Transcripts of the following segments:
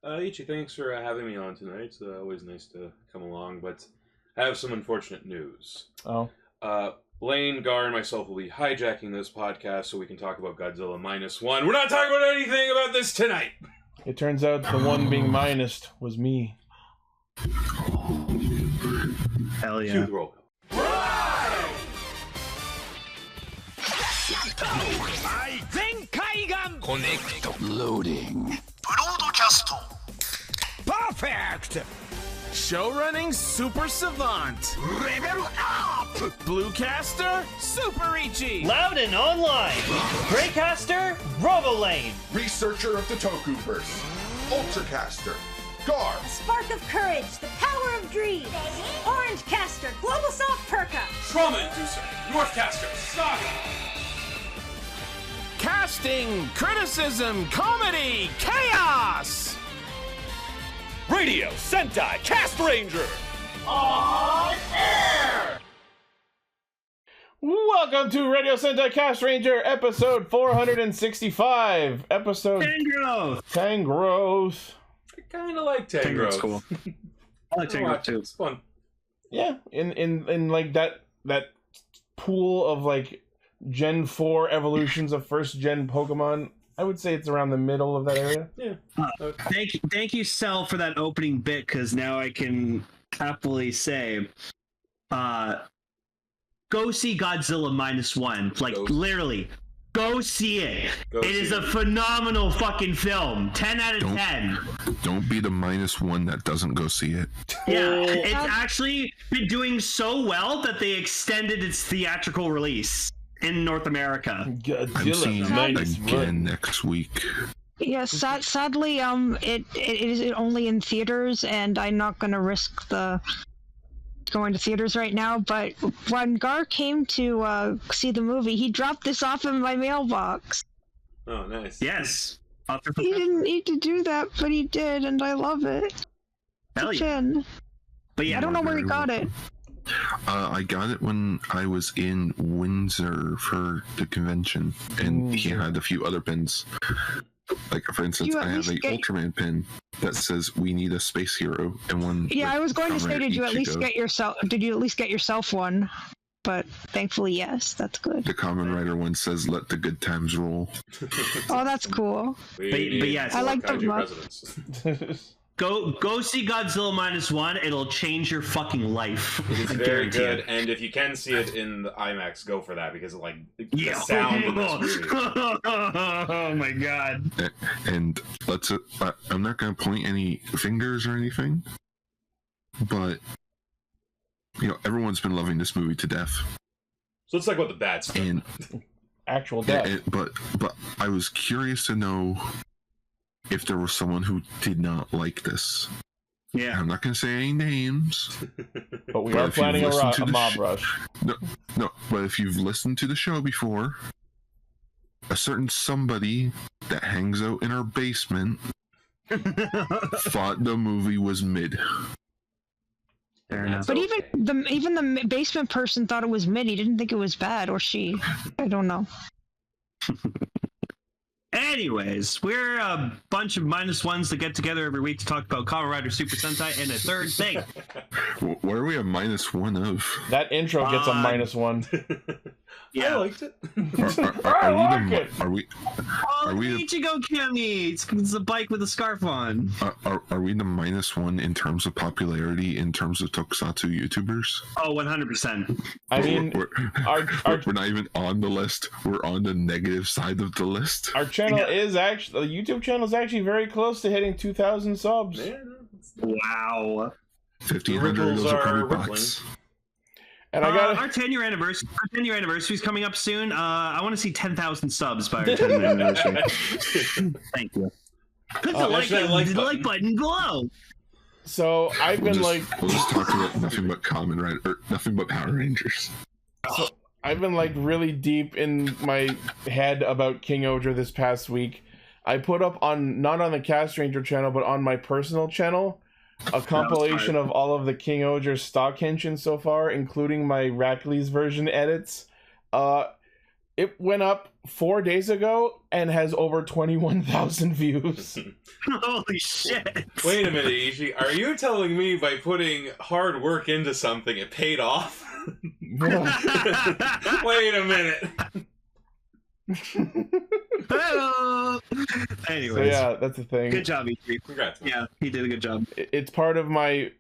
Ichi, thanks for having me on tonight. It's always nice to come along, but I have some unfortunate news. Oh. Blaine, Gar, and myself will be hijacking this podcast so we can talk about Godzilla -1. We're not talking about anything about this tonight! It turns out the one being minused was me. Hell yeah. Cue the roll call. Connect. Loading. Broadcast. Perfect! Show running super savant. Level up. Bluecaster, super Ichi. Loud and online. Greycaster, Robolane. Researcher of the Tokuverse, Ultracaster, Gar, Spark of Courage, the Power of Dreams. Orange Caster, Global Soft Perka. Trauma Inducer, Northcaster, Saga. Casting, criticism, comedy, chaos. Radio Sentai Castranger. Welcome to Radio Sentai Castranger, episode 465. Episode Tangrowth! Tangrowth. I kind of like Tangrowth's Tangrowth. cool. I like Tangrowth too. It's fun. Yeah, in like that pool of like Gen 4 evolutions of first gen Pokemon, I would say it's around the middle of that area. Yeah. Thank you, Cell, for that opening bit, because now I can happily say, go see Godzilla -1. Like, literally, go see it. It is a phenomenal fucking film. 10 out of 10. Don't be the -1 that doesn't go see it. Yeah, it's actually been doing so well that they extended its theatrical release in North America. I'm seeing it again next week. Yes, sadly, it is only in theaters, and I'm not going to risk going to theaters right now. But when Gar came to see the movie, he dropped this off in my mailbox. Oh, nice. Yes. He didn't need to do that, but he did, and I love it. Hell yeah. But yeah, I don't know where he got it. I got it when I was in Windsor for the convention, and he had a few other pins. Like, for instance, I have a Ultraman pin that says "We need a space hero," and one. Yeah, I was going to say, did you at least get yourself one? But thankfully, yes, that's good. The Kamen Rider one says "Let the good times roll." Oh, that's cool. But yes, I like the Go see Godzilla -1. It'll change your fucking life. It's very good, and if you can see it in the IMAX, go for that, because like the sound of this movie. Oh my god! And I'm not gonna point any fingers or anything, but everyone's been loving this movie to death. So let's talk about the bad stuff. And actual death. But I was curious to know if there was someone who did not like this. Yeah. I'm not going to say any names. But we are planning a mob rush. No, but if you've listened to the show before, a certain somebody that hangs out in our basement thought the movie was mid. But even the basement person thought it was mid. He didn't think it was bad, or she. I don't know. Anyways, we're a bunch of -1s that get together every week to talk about Kamen Rider Super Sentai and a third thing. What are we a -1 of? That intro gets a -1. Yeah. I liked it. Are we Ichigo Chemmy! It's a bike with a scarf on. Are we the -1 in terms of popularity in terms of tokusatsu YouTubers? Oh, 100%. I mean, we're not even on the list. We're on the negative side of the list. Our channel is actually, the YouTube channel is actually very close to hitting 2,000 subs. Wow. 1,500 of those are probably bots. And I got our 10-year anniversary. Our 10-year anniversary is coming up soon. I want to see 10,000 subs by our 10-year anniversary. Thank you. Click the like button below. So I've been we'll just talk about nothing but Kamen Rider, or nothing but Power Rangers. So I've been like really deep in my head about Kingohger this past week. I put up not on the Castranger channel, but on my personal channel, a compilation of all of the Kingohger stock henshin so far, including my Rackley's version edits. It went up 4 days ago and has over 21,000 views. Holy shit! Wait a minute, Ishi. Are you telling me by putting hard work into something, it paid off? Wait a minute. Anyways, so yeah, that's the thing. Good job, Ishi. Congrats. Man. Yeah, he did a good job. It's part of my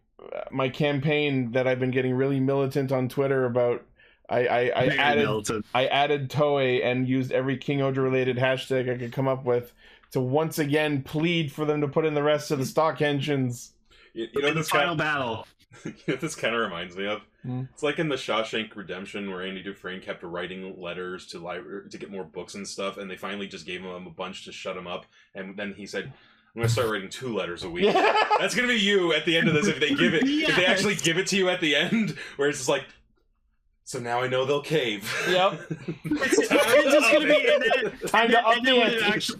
campaign that I've been getting really militant on Twitter about. I added Toei and used every Kingohger related hashtag I could come up with to once again plead for them to put in the rest of the stock engines. You know this final battle. You know what this kind of reminds me of? It's like in the Shawshank Redemption where Andy Dufresne kept writing letters to library to get more books and stuff, and they finally just gave him a bunch to shut him up, and then he said, I'm going to start writing 2 letters a week. Yeah. That's going to be you at the end of this if they give it. Yes. If they actually give it to you at the end, where it's just like, so now I know they'll cave. Yep. It's just going to be... Time to update.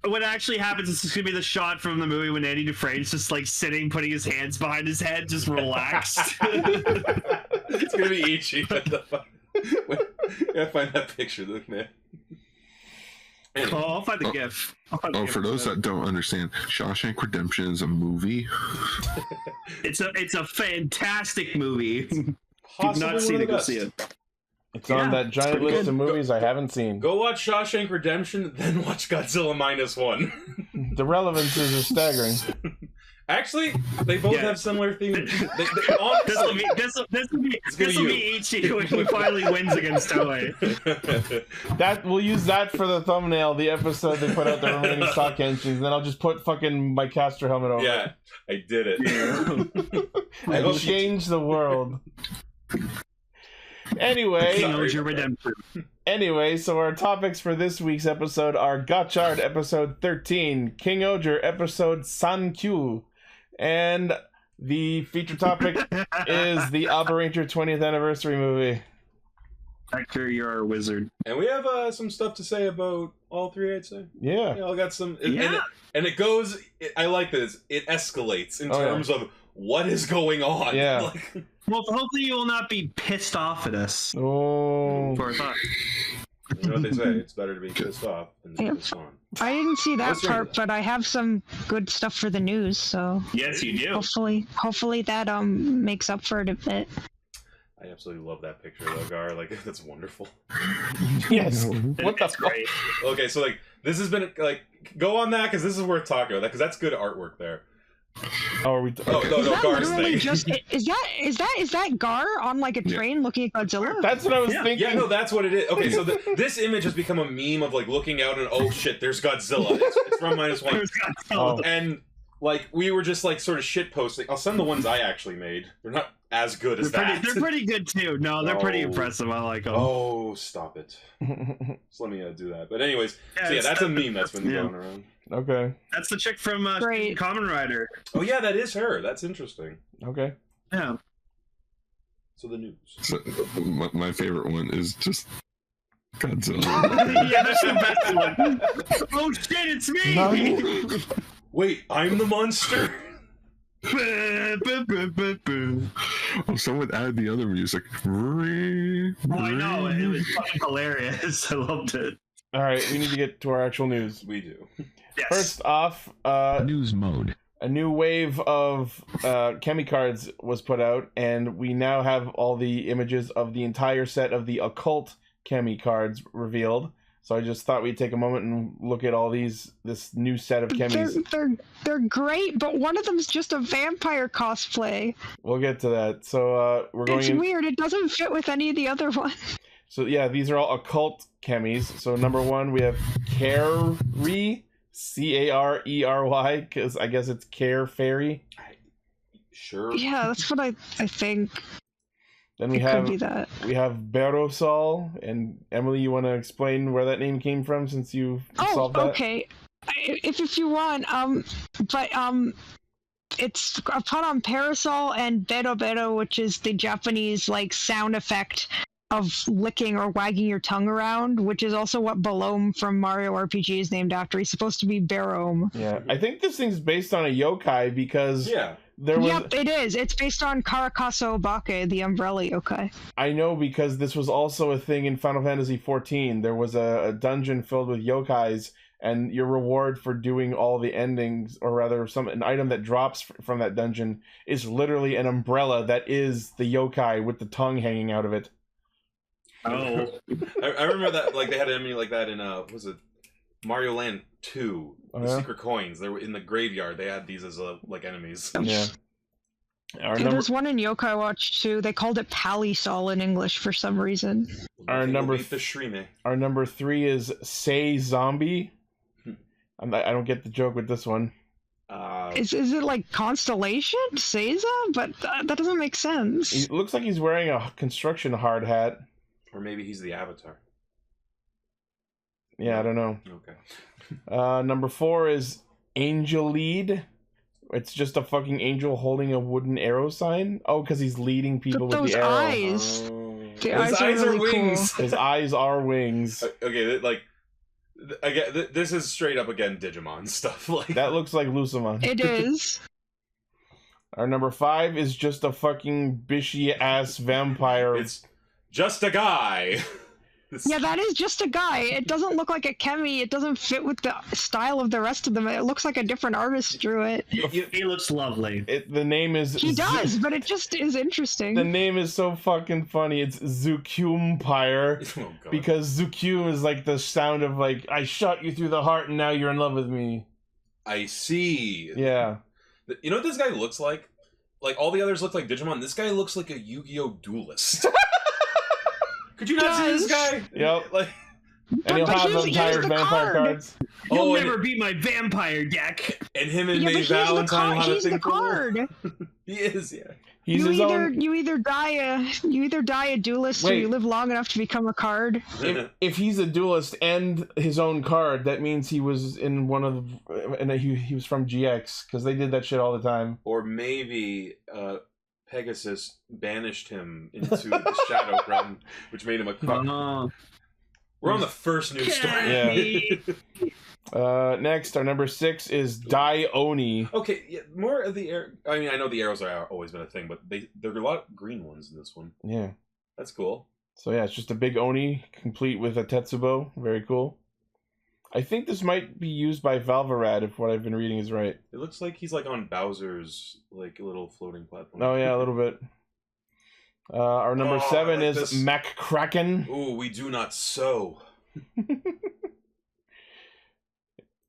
What actually happens is it's going to be the shot from the movie when Andy Dufresne's just like sitting, putting his hands behind his head, just relaxed. It's going to be Ichi. What the fuck? I gotta find that picture, look, man. Oh, I'll find the GIF. For those that don't understand, Shawshank Redemption is a movie. It's a fantastic movie. If you've Possibly not seen it, go best. see it. It's on that giant list of movies I haven't seen. Go watch Shawshank Redemption, then watch Godzilla -1. The relevances are staggering. Actually, they both have similar themes. This will be Ichi when he finally wins against Toei. We'll use that for the thumbnail. The episode they put out the remaining stock engines. Then I'll just put fucking my caster helmet over. Yeah, I did it. I will change the world. Anyway, so our topics for this week's episode are Gotchard episode 13, Kingohger episode Sankyu, and the feature topic is the Abaranger 20th anniversary movie. Hector, you're our wizard. And we have some stuff to say about all 3, I'd say. Yeah. I got some. And it goes, I like this, it escalates in terms of what is going on. Yeah. Well, hopefully you will not be pissed off at us. Oh. For a thought. You know what they say, it's better to be pissed off than to be pissed on. I didn't see that part, but I have some good stuff for the news, so... Yes, you do. Hopefully that makes up for it a bit. I absolutely love that picture, though, Gar. Like, that's wonderful. Yes. What the fuck? Okay, so, like, this has been, like, go on that, because this is worth talking about, because that's good artwork there. Oh, are we? No, Gar's thing. Is that Gar on like a train looking at Godzilla? That's what I was thinking. Yeah, no, that's what it is. Okay, so this image has become a meme of like looking out and oh shit, there's Godzilla. It's from -1. Oh. And like we were just like sort of shit posting. I'll send the ones I actually made. They're not as good as that. They're pretty good too. No, they're pretty impressive. I like them. Oh, stop it. Just let me do that. But anyways, that's a meme that's been going around. Okay. That's the chick from Kamen Rider. Oh yeah, that is her. That's interesting. Okay. Yeah. So the news. So, my favorite one is just Godzilla. Yeah, that's the best one. Oh shit, it's me! No. Wait, I'm the monster? Someone added the other music. Oh, I know. It was fucking hilarious. I loved it. All right, we need to get to our actual news. We do. Yes. First off, news mode. A new wave of Chemmy cards was put out, and we now have all the images of the entire set of the occult Chemmy cards revealed. So I just thought we'd take a moment and look at all this new set of Chemmys. They're great, but one of them's just a vampire cosplay. We'll get to that. So we're going. It's weird. It doesn't fit with any of the other ones. So yeah, these are all occult Chemmys. So number 1, we have Carey, Carery, because I guess it's Care Fairy. Sure. Yeah, that's what I think. Then we have Berosol, and Emily, you want to explain where that name came from since you solved that? Oh, okay. If you want, it's a pun on parasol and bero, which is the Japanese like sound effect of licking or wagging your tongue around, which is also what Balome from Mario RPG is named after. He's supposed to be Barome. Yeah, I think this thing's based on a yokai because There was... Yep, it is. It's based on Karakaso Obake, the umbrella yokai. I know, because this was also a thing in Final Fantasy XIV. There was a dungeon filled with yokais, and your reward for doing all the endings, or rather an item that drops from that dungeon, is literally an umbrella that is the yokai with the tongue hanging out of it. Oh. I remember that, like, they had an enemy like that in, was it Mario Land 2? The secret coins. They were in the graveyard. They had these as, like, enemies. Yeah. There's one in Yokai Watch too. They called it Palisol in English for some reason. Our number 3 is Say Zombie. I don't get the joke with this one. Is it like Constellation? Seiza? But that doesn't make sense. He looks like he's wearing a construction hard hat. Or maybe he's the Avatar. Yeah, I don't know. Okay. Number 4 is Angel Lead. It's just a fucking angel holding a wooden arrow sign. Oh, because he's leading people with the arrow. Eyes. The His eyes are really wings. Cool. His eyes are wings. Okay, like, again, this is straight up again Digimon stuff. Like that looks like Lucamon. It is. Our number 5 is just a fucking bishy ass vampire. It's just a guy. Yeah, that is just a guy. It doesn't look like a Chemmy. It doesn't fit with the style of the rest of them. It looks like a different artist drew it. He looks lovely. The name is... He does, but it just is interesting. The name is so fucking funny. It's Zukumpire. Oh, God. Because Zukum is like the sound of like, I shot you through the heart and now you're in love with me. I see. Yeah. You know what this guy looks like? Like, all the others look like Digimon. This guy looks like a Yu-Gi-Oh! Duelist. Could you not see this guy? Yep. Like, and he'll have those tired vampire cards. You'll never beat my vampire deck. And him and May Valentine will have a thing for him. He is, yeah. You either die a duelist or you live long enough to become a card. If he's a duelist and his own card, that means he was in one of the, and he was from GX, because they did that shit all the time. Or maybe Pegasus banished him into the Shadow Realm, which made him a card. We're on the first news story. Yeah. Next, our number 6 is Dai Oni. Okay, yeah, more of the air. I mean, I know the arrows are always been a thing, but there are a lot of green ones in this one. Yeah, that's cool. So yeah, it's just a big Oni complete with a Tetsubo. Very cool. I think this might be used by Valvarad, if what I've been reading is right. It looks like he's like on Bowser's like little floating platform. Oh yeah, a little bit. Our number 7 is MacKraken. Ooh, we do not sew.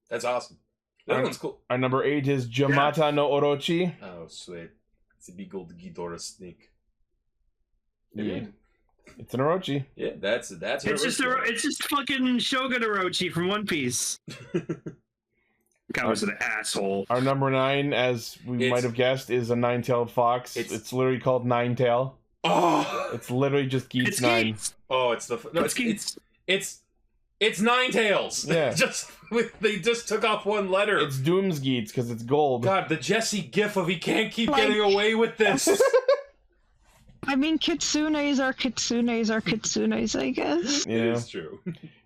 That's awesome. That one's cool. Our number 8 is Jamata no Orochi. Oh, sweet. It's a big old Ghidorah snake. Yeah. It's an Orochi. Yeah, that's it's just fucking Shogun Orochi from One Piece. Guy was an asshole. Our number 9, as we might have guessed, is a 9-tailed fox. It's literally called Ninetail. Oh, it's literally just Geats 9. Oh, it's the no, it's Ninetales. Yeah, they just took off one letter. It's Doomsgeats because it's gold. God, the Jesse gif of he can't keep getting away with this. I mean, kitsunes are kitsunes, I guess. Yeah, it is true.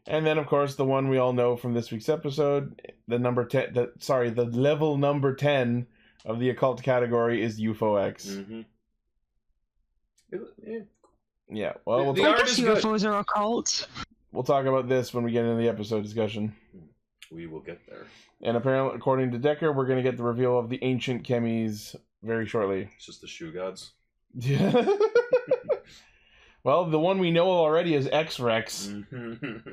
And then, of course, the one we all know from this week's episode, the level number 10 of the occult category is UFO X. Mm-hmm. Yeah, well, I guess UFOs are occult. We'll talk about this when we get into the episode discussion. We will get there. And apparently, according to Decker, we're going to get the reveal of the ancient Chemmys very shortly. It's just the shoe gods. Yeah. Well, the one we know already is X-Rex. Mm-hmm.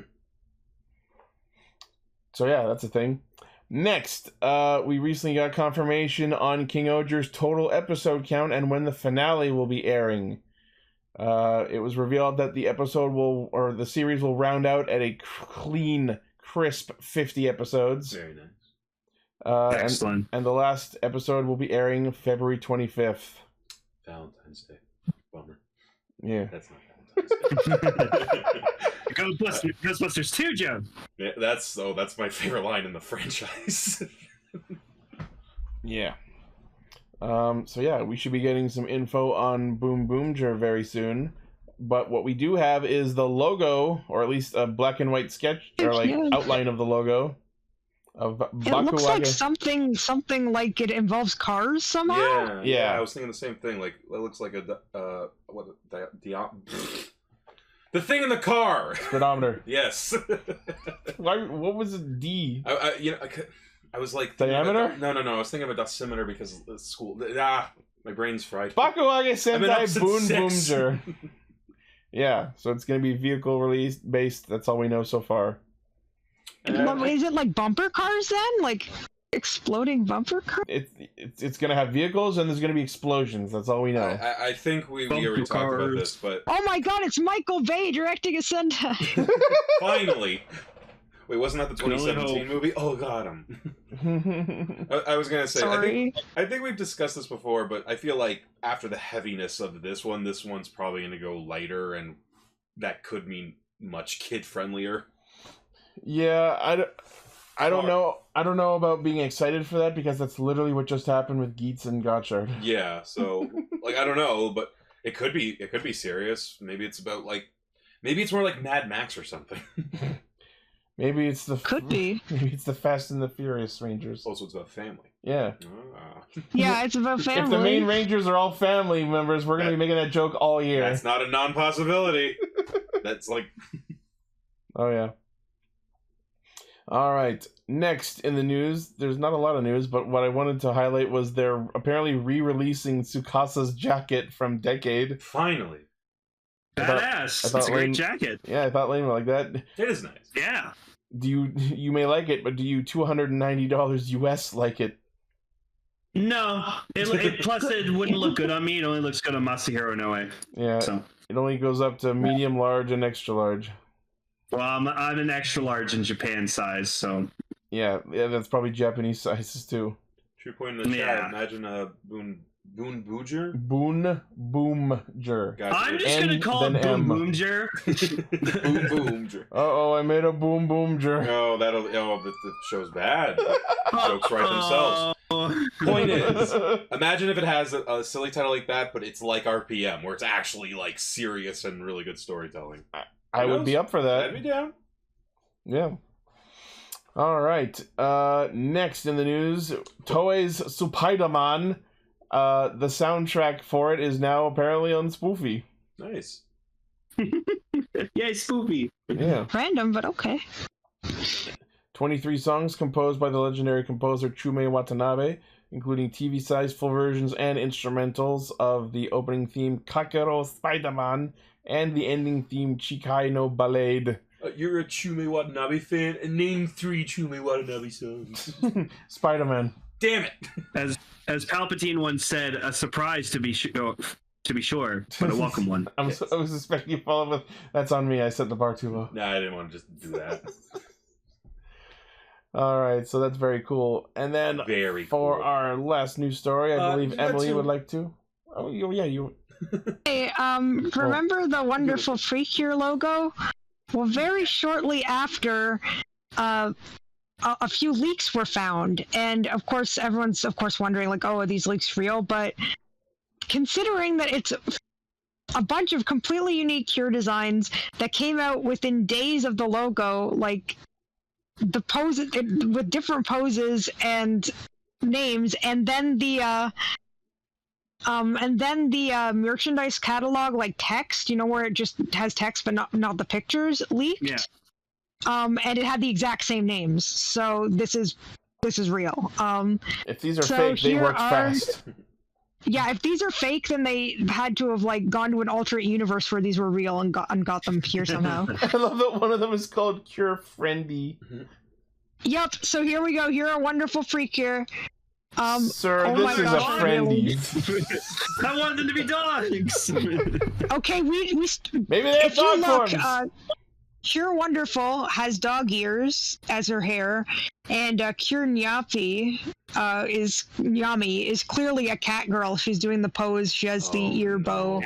So yeah, that's a thing. Next, we recently got confirmation on Kingohger's total episode count and when the finale will be airing. It was revealed that the series will round out at a clean, crisp 50 episodes. Very nice. Excellent. And the last episode will be airing February 25th. Valentine's Day. Bummer. Yeah. That's not Valentine's Day. Ghostbusters 2, Joe. Yeah, that's my favorite line in the franchise. Yeah. So yeah, we should be getting some info on Boom Boomger very soon. But what we do have is the logo, or at least a black and white sketch, or outline of the logo. It looks like something like it involves cars somehow. Yeah. I was thinking the same thing. Like it looks like the thing in the car. Speedometer. Yes. What was it? D. I was like diameter. No. I was thinking of a dosimeter because the school. My brain's fried. Bakuryu Sentai King-Ohger. Yeah, so it's going to be vehicle release based. That's all we know so far. Is it like bumper cars then? Like exploding bumper cars? It's going to have vehicles and there's going to be explosions. That's all we know. I think we already talked about this, but... Oh my god, it's Michael Bay directing a Sentai! Finally! Wait, wasn't that the 2017 movie? Oh god, I was going to say, I think we've discussed this before, but I feel like after the heaviness of this one's probably going to go lighter, and that could mean much kid-friendlier. Yeah, I don't know. I don't know about being excited for that because that's literally what just happened with Geets and Gotchard. Yeah, so like I don't know, but it could be serious. Maybe it's about maybe it's more like Mad Max or something. Maybe it's Maybe it's the Fast and the Furious Rangers. Also, it's about family. Yeah. Yeah, it's about family. If the main Rangers are all family members, we're gonna be making that joke all year. That's not a non-possibility. That's like. Oh yeah. All right. Next in the news, there's not a lot of news, but what I wanted to highlight was they're apparently re-releasing Tsukasa's jacket from Decade. Finally. Badass. It's a great jacket. Yeah, I thought Lane would like that. It is nice. Yeah. You may like it, but do you $290 US like it? No. Plus, it wouldn't look good on me. It only looks good on Masahiro Noe. Yeah. So. It only goes up to medium, large, and extra large. Well, I'm an extra large in Japan size, so... Yeah, that's probably Japanese sizes, too. True point in the chat. Imagine a Boon Booger? Boon Boomger. Gotcha. I'm just going to call it Boom Boomger. Boom Boomger. Uh-oh, I made a Boom Boomger. No, the show's bad. Jokes write themselves. Point is, imagine if it has a silly title like that, but it's like RPM, where it's actually, like, serious and really good storytelling. I would be up for that. I'd be down. Yeah. All right. Next in the news, Toei's Spider-Man. The soundtrack for it is now apparently on Spoofy. Nice. Yay, Spoofy. Yeah. Random, but okay. 23 songs composed by the legendary composer Chume Watanabe, including TV-sized full versions and instrumentals of the opening theme Kakero Spider-Man and the ending theme Chikai no Ballade. You're a Chume Watanabe fan, and name 3 Chume Watanabe songs. Spider-Man. Damn it! As Palpatine once said, a surprise to be sure, but a welcome one. I was suspecting you followed with, that's on me, I set the bar too low. Nah, I didn't want to just do that. Alright, so that's very cool. And then for our last news story, I believe Emily would like to... Oh, yeah, you... Hey, remember the wonderful Precure logo? Well, very shortly after, a few leaks were found, and of course, everyone's wondering, like, oh, are these leaks real? But considering that it's a bunch of completely unique Cure designs that came out within days of the logo, like the poses with different poses and names, and then the merchandise catalog, like text, where it just has text but not the pictures, leaked. Yeah. And it had the exact same names, so this is real. If these are fake, they work fast. Yeah, if these are fake, then they had to have gone to an alternate universe where these were real and got them here somehow. I love that one of them is called Cure Friendy. Yep. So here we go. Here are wonderful Precure. Sir, this is a friendly. I wanted them to be dogs. Okay, we maybe they have dog forms. Cure Wonderful has dog ears as her hair, and Cure Nyami is clearly a cat girl. She's doing the pose. She has the ear bow.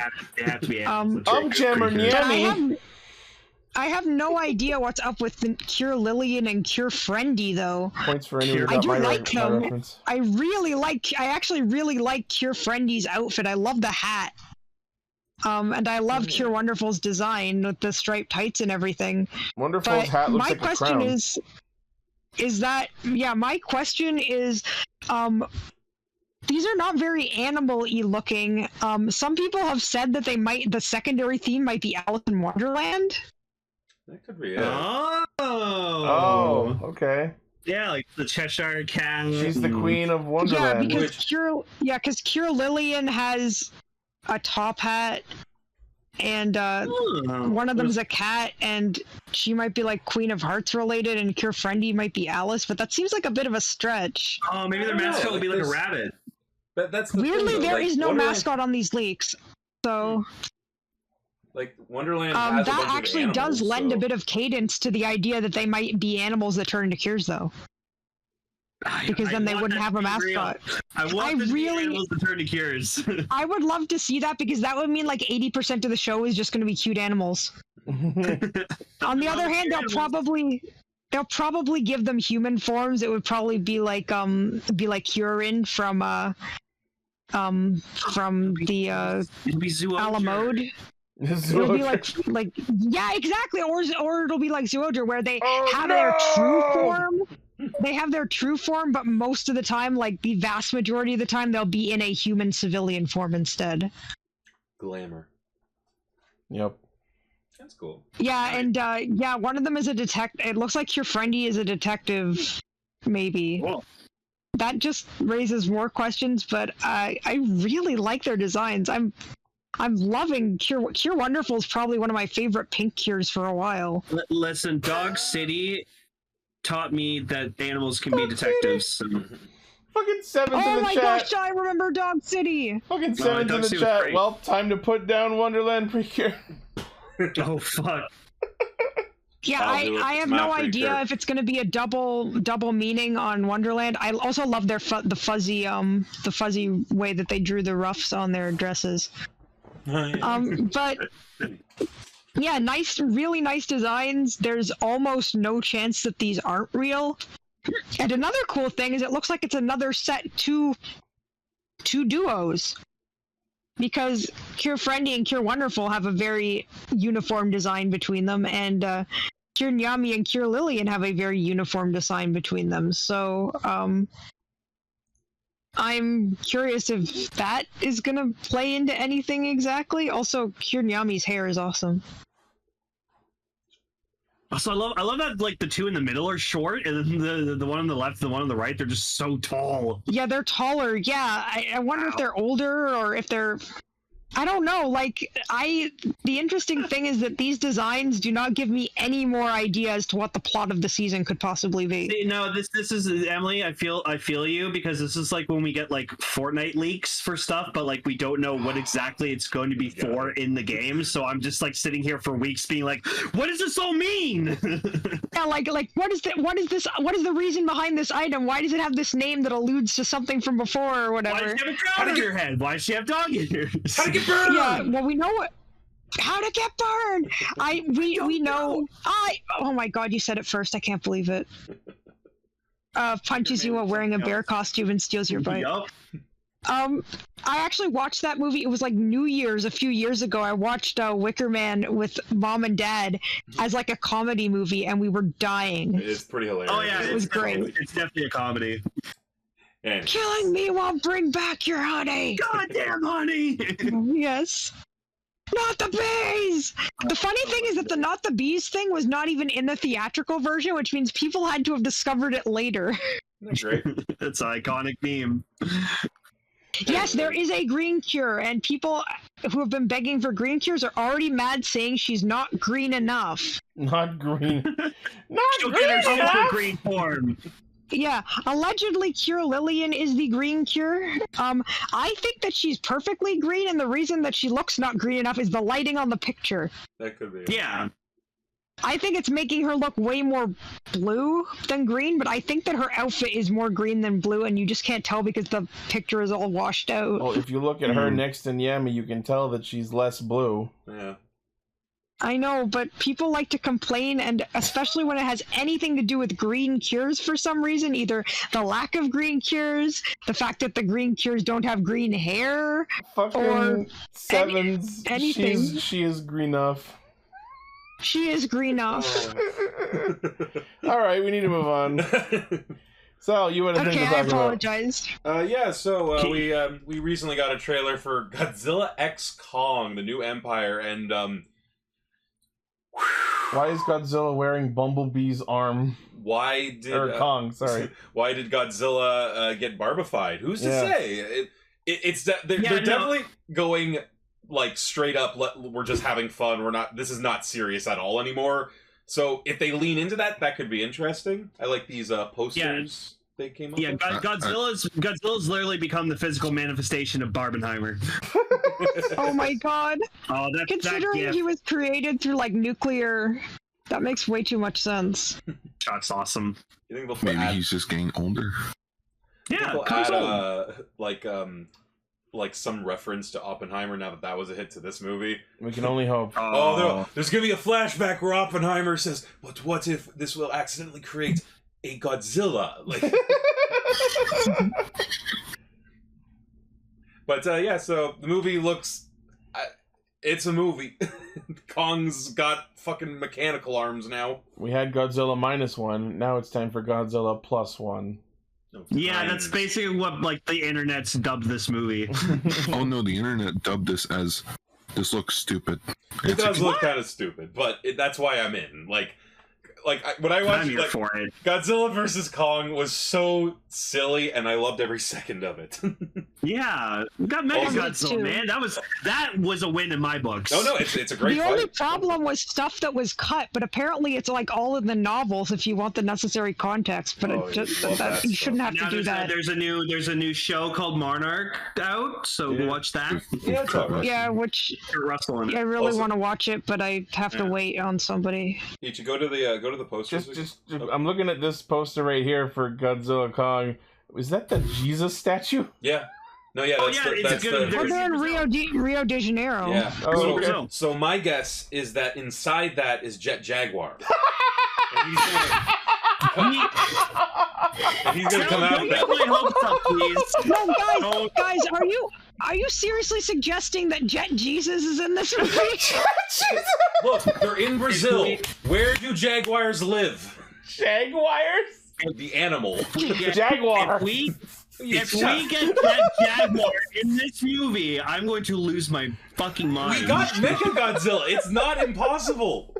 I have no idea what's up with the Cure Lillian and Cure Friendy, though. Points for anyone. I do like them. I actually really like Cure Friendy's outfit. I love the hat. And I love Cure Wonderful's design with the striped tights and everything. Wonderful's hat looks like a crown. My question is, is that, my question is, these are not very animal-y looking. Some people have said that the secondary theme might be Alice in Wonderland. That could be it. Oh, okay. Yeah, like the Cheshire Cat. She's the queen of Wonderland. Yeah, because Cure Lillian has a top hat, and one of them's a cat, and she might be like Queen of Hearts related, and Cure Friendy might be Alice, but that seems like a bit of a stretch. Oh, maybe their mascot will be like a rabbit. That's weirdly, there is no mascot on these leaks, so... Like, Wonderland has that actually does lend a bit of cadence to the idea that they might be animals that turn into cures, though. Because then they wouldn't have a mascot. I really animals that turn to cures. I would love to see that, because that would mean like 80% of the show is just going to be cute animals. On the other hand, they'll probably give them human forms. It would probably be like Curin from the Alamode. It would be like yeah, exactly, or it'll be like Zoodra, where they have their true form. They have their true form, but most of the time, like the vast majority of the time, they'll be in a human civilian form instead. Glamour. Yep. That's cool. Yeah, and one of them is a detective. It looks like Cure Friendy is a detective, maybe. Whoa. That just raises more questions, but I really like their designs. I'm loving Cure Wonderful is probably one of my favorite pink cures for a while. Listen, Dog City taught me that animals can be detectives. So. Fucking Sevens in the chat. Oh my gosh, I remember Dog City. Fucking Sevens in the chat. Well, time to put down Wonderland Precure. Oh fuck. Yeah, I have no idea if it's going to be a double meaning on Wonderland. I also love their the fuzzy way that they drew the ruffs on their dresses. But yeah, really nice designs. There's almost no chance that these aren't real. And another cool thing is it looks like it's another set two duos, because Cure Friendy and Cure Wonderful have a very uniform design between them, and Cure Nyami and Cure Lillian have a very uniform design between them. So I'm curious if that is going to play into anything exactly. Also, Cure Nyami's hair is awesome. So I love that, like, the two in the middle are short, and then the one on the left, the one on the right, they're just so tall. Yeah, they're taller. Yeah, I wonder if they're older or if they're... I don't know. Like, the interesting thing is that these designs do not give me any more idea as to what the plot of the season could possibly be. See, no, this is Emily. I feel you, because this is like when we get like Fortnite leaks for stuff, but like we don't know what exactly it's going to be for in the game. So I'm just like sitting here for weeks being like, what does this all mean? Yeah, like what is this? What is the reason behind this item? Why does it have this name that alludes to something from before or whatever? Why does she have a crown on her head? Why does she have dog ears? How to get burned? Yeah, well, we know what. How to get burned? We know. Oh my god, you said it first. I can't believe it. Punches you while wearing a bear costume and steals your bike. Yup. I actually watched that movie. It was like New Year's a few years ago. I watched Wicker Man with Mom and Dad as like a comedy movie, and we were dying. It's pretty hilarious. Oh yeah, it was great. It's definitely a comedy. And killing me won't bring back your honey. Goddamn honey. Yes. Not the bees! The funny thing is that the not the bees thing was not even in the theatrical version, which means people had to have discovered it later. That's great. That's an iconic meme. Yes, there is a green cure, and people who have been begging for green cures are already mad, saying she's not green enough. Not green. Not She'll green get her enough. green form. Yeah, allegedly Cure Lillian is the green cure. I think that she's perfectly green, and the reason that she looks not green enough is the lighting on the picture. That could be. Yeah. I think it's making her look way more blue than green, but I think that her outfit is more green than blue, and you just can't tell because the picture is all washed out. Well, if you look at her next to Nyami, you can tell that she's less blue. Yeah. I know, but people like to complain, and especially when it has anything to do with green cures for some reason, either the lack of green cures, the fact that the green cures don't have green hair, Fucking or Sevens. anything. She is green enough. She is green enough. All right, we need to move on. So, you want to Okay, I apologize. So we recently got a trailer for Godzilla X Kong, the new Empire, and why is Godzilla wearing Bumblebee's arm? Why did Kong? Sorry. Why did Godzilla get barbified? Who's to say? They're definitely going like straight up. We're just having fun. We're not. This is not serious at all anymore. So if they lean into that, that could be interesting. I like these posters they came up with. Godzilla's literally become the physical manifestation of Barbenheimer. Oh my god. Oh, Considering he was created through like nuclear, that makes way too much sense. That's awesome. You think maybe he's just getting older? Yeah, like some reference to Oppenheimer now that was a hit to this movie. We can only hope. There's gonna be a flashback where Oppenheimer says, "But what if this will accidentally create a Godzilla?" Like, but so the movie looks. It's a movie. Kong's got fucking mechanical arms now. We had Godzilla -1. Now it's time for Godzilla +1. Yeah, that's basically what like the internet's dubbed this movie. Oh no, the internet dubbed this as "this looks stupid." It does look kind of stupid, but that's why I'm in. When I watched Godzilla vs. Kong was so silly, and I loved every second of it. Yeah, we got Mega Godzilla, man. That was a win in my books. Oh no, it's a great. The only problem was stuff that was cut, but apparently it's like all in the novels if you want the necessary context. But you shouldn't have to do that. There's a new show called Monarch out, so watch that. Yeah, which I really want to watch it, but I have to wait on somebody. You should go to the posters. I'm looking at this poster right here for Godzilla Kong. Is that the Jesus statue? Yeah. No, yeah. They're in Rio de Janeiro. Yeah. Okay. So my guess is that inside that is Jet Jaguar. And he's gonna come out of that. My hopes up, please. No, guys, are you seriously suggesting that Jet Jesus is in this movie? Look, they're in Brazil. Where do jaguars live? Jaguars? The animal. Jaguar. If we get that Jaguar in this movie, I'm going to lose my fucking mind. We got Mechagodzilla. It's not impossible.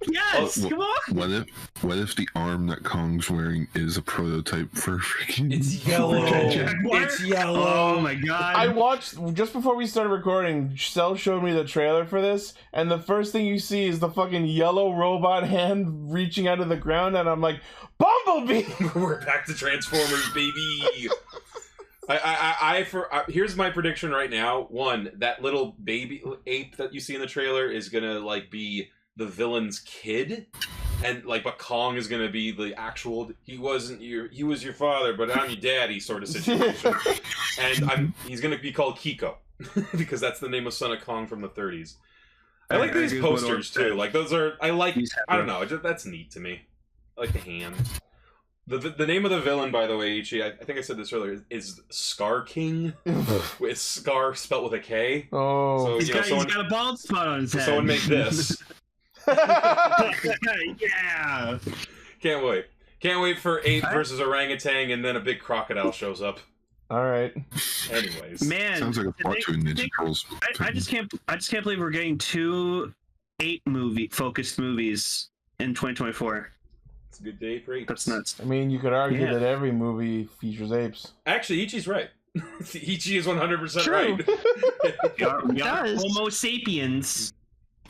Yes, come on. What if the arm that Kong's wearing is a prototype for freaking? It's yellow. It's yellow. Oh my god! I watched just before we started recording. Cell showed me the trailer for this, and the first thing you see is the fucking yellow robot hand reaching out of the ground, and I'm like, Bumblebee! We're back to Transformers, baby. Here's my prediction right now. One, that little baby ape that you see in the trailer is gonna be the villain's kid, and but Kong is gonna be the actual. He was your father, but I'm your daddy sort of situation. And he's gonna be called Kiko because that's the name of Son of Kong from the 30s. I like these posters too. Those are. I don't know. That's neat to me. I like the hand. The name of the villain, by the way, Ichi, I think I said this earlier, is Scar King, with Scar spelt with a K. Oh, so, he's got a bald spot on his head. Someone make this. Yeah. Can't wait for ape versus orangutan, and then a big crocodile shows up. All right. Anyways, man, sounds like a plot to a Ninja Turtles. I just can't believe we're getting 2 ape focused movies in 2024. It's a good day for apes. That's nuts. I mean, you could argue that every movie features apes. Actually, Ichi's right. Ichi is 100% right. We are Homo sapiens.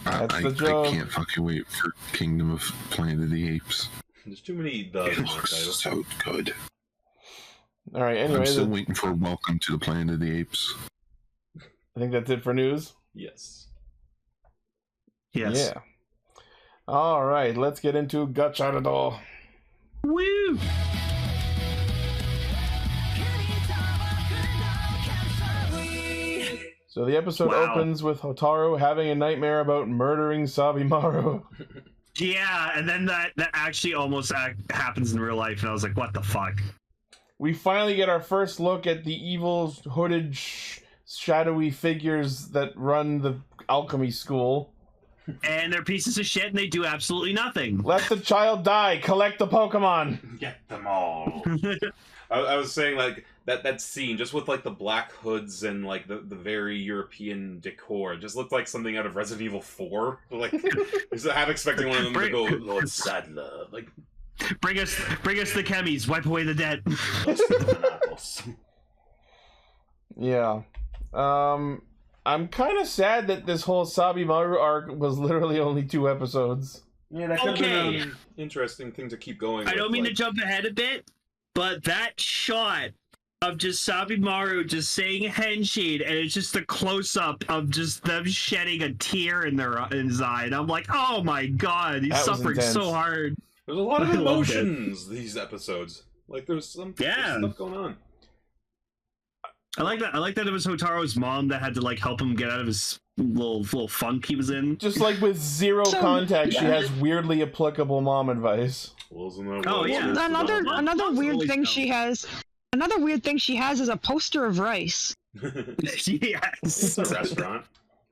I can't fucking wait for Kingdom of Planet of the Apes. There's too many the titles. So good. All right. Anyway, I'm still waiting for Welcome to the Planet of the Apes. I think that's it for news. Yes. Yeah. All right. Let's get into Gotchard. Woo! So the episode opens with Hotaru having a nightmare about murdering Sabimaru. Yeah, and then that actually almost happens in real life, and I was like, what the fuck? We finally get our first look at the evil, hooded, shadowy figures that run the alchemy school. and they're pieces of shit, and they do absolutely nothing. Let the child die. Collect the Pokemon. Get them all. I was saying, like, that scene, just with, like, the black hoods and, like, the very European decor, it just looked like something out of Resident Evil 4. Like, I'm expecting one of them to go, Lord Sadler. Like, bring us the Chemmys. Wipe away the dead. Yeah. I'm kind of sad that this whole Sabimaru arc was literally only 2 episodes. Yeah, that could have been an interesting thing to keep going. I don't mean to jump ahead a bit, but that shot of just Sabimaru just saying Henshin, and it's just a close-up of just them shedding a tear in his eye, and I'm like, oh my god, he's suffering so hard. There's a lot of emotions these episodes. Like, there's some stuff going on. I like that it was Hotaro's mom that had to like help him get out of his little funk he was in. Just like with zero context, she has weirdly applicable mom advice. Another weird thing she has. Another weird thing she has is a poster of rice. Yes. It's a restaurant.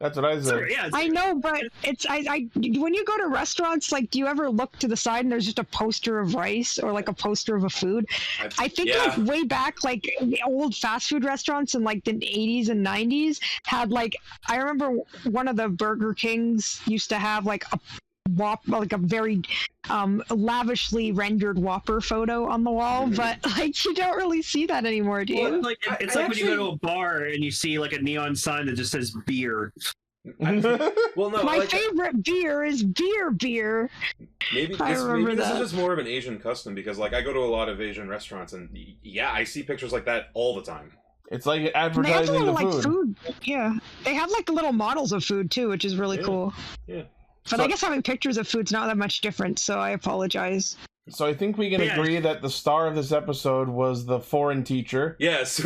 That's what I said. Yeah, I know, but it's when you go to restaurants, like, do you ever look to the side and there's just a poster of rice or like a poster of a food? I think like way back, like old fast food restaurants in like the 80s and 90s had like, I remember one of the Burger Kings used to have like a very lavishly rendered Whopper photo on the wall, but like you don't really see that anymore, do you? Well, it's like when you go to a bar and you see like a neon sign that just says beer. Well, no, my favorite beer is beer. Maybe this is just more of an Asian custom, because like I go to a lot of Asian restaurants and I see pictures like that all the time. It's like advertising the food. Yeah, they have like the little models of food too, which is really cool. Yeah. But I guess having pictures of food's not that much different, so I apologize. So I think we can agree that the star of this episode was the foreign teacher. Yes.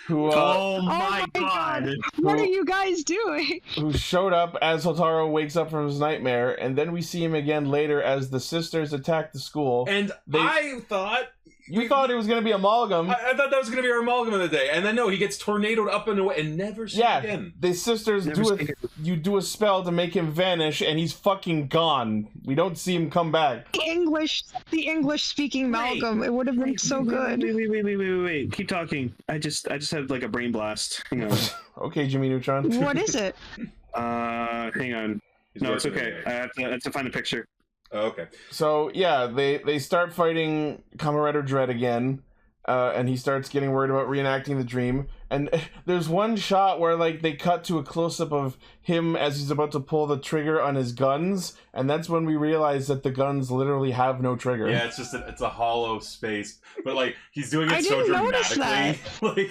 Who, oh my god! What are you guys doing? Who showed up as Hotaro wakes up from his nightmare, and then we see him again later as the sisters attack the school. And I thought... You thought it was going to be Amalgam. I thought that was going to be our Amalgam of the day. And then no, he gets tornadoed up and away and never seen again. The sisters do a spell to make him vanish, and he's fucking gone. We don't see him come back. The English speaking Amalgam. It would have been so good. Wait. Keep talking. I just had like a brain blast. Hang on. Okay, Jimmy Neutron. What is it? Hang on. No, it's okay. I have to find a picture. Oh, okay. So yeah, they start fighting Kamen Rider Dread again, and he starts getting worried about reenacting the dream. And there's one shot where like they cut to a close-up of him as he's about to pull the trigger on his guns, and that's when we realize that the guns literally have no trigger. Yeah, it's a hollow space, but like he's doing it so dramatically. Like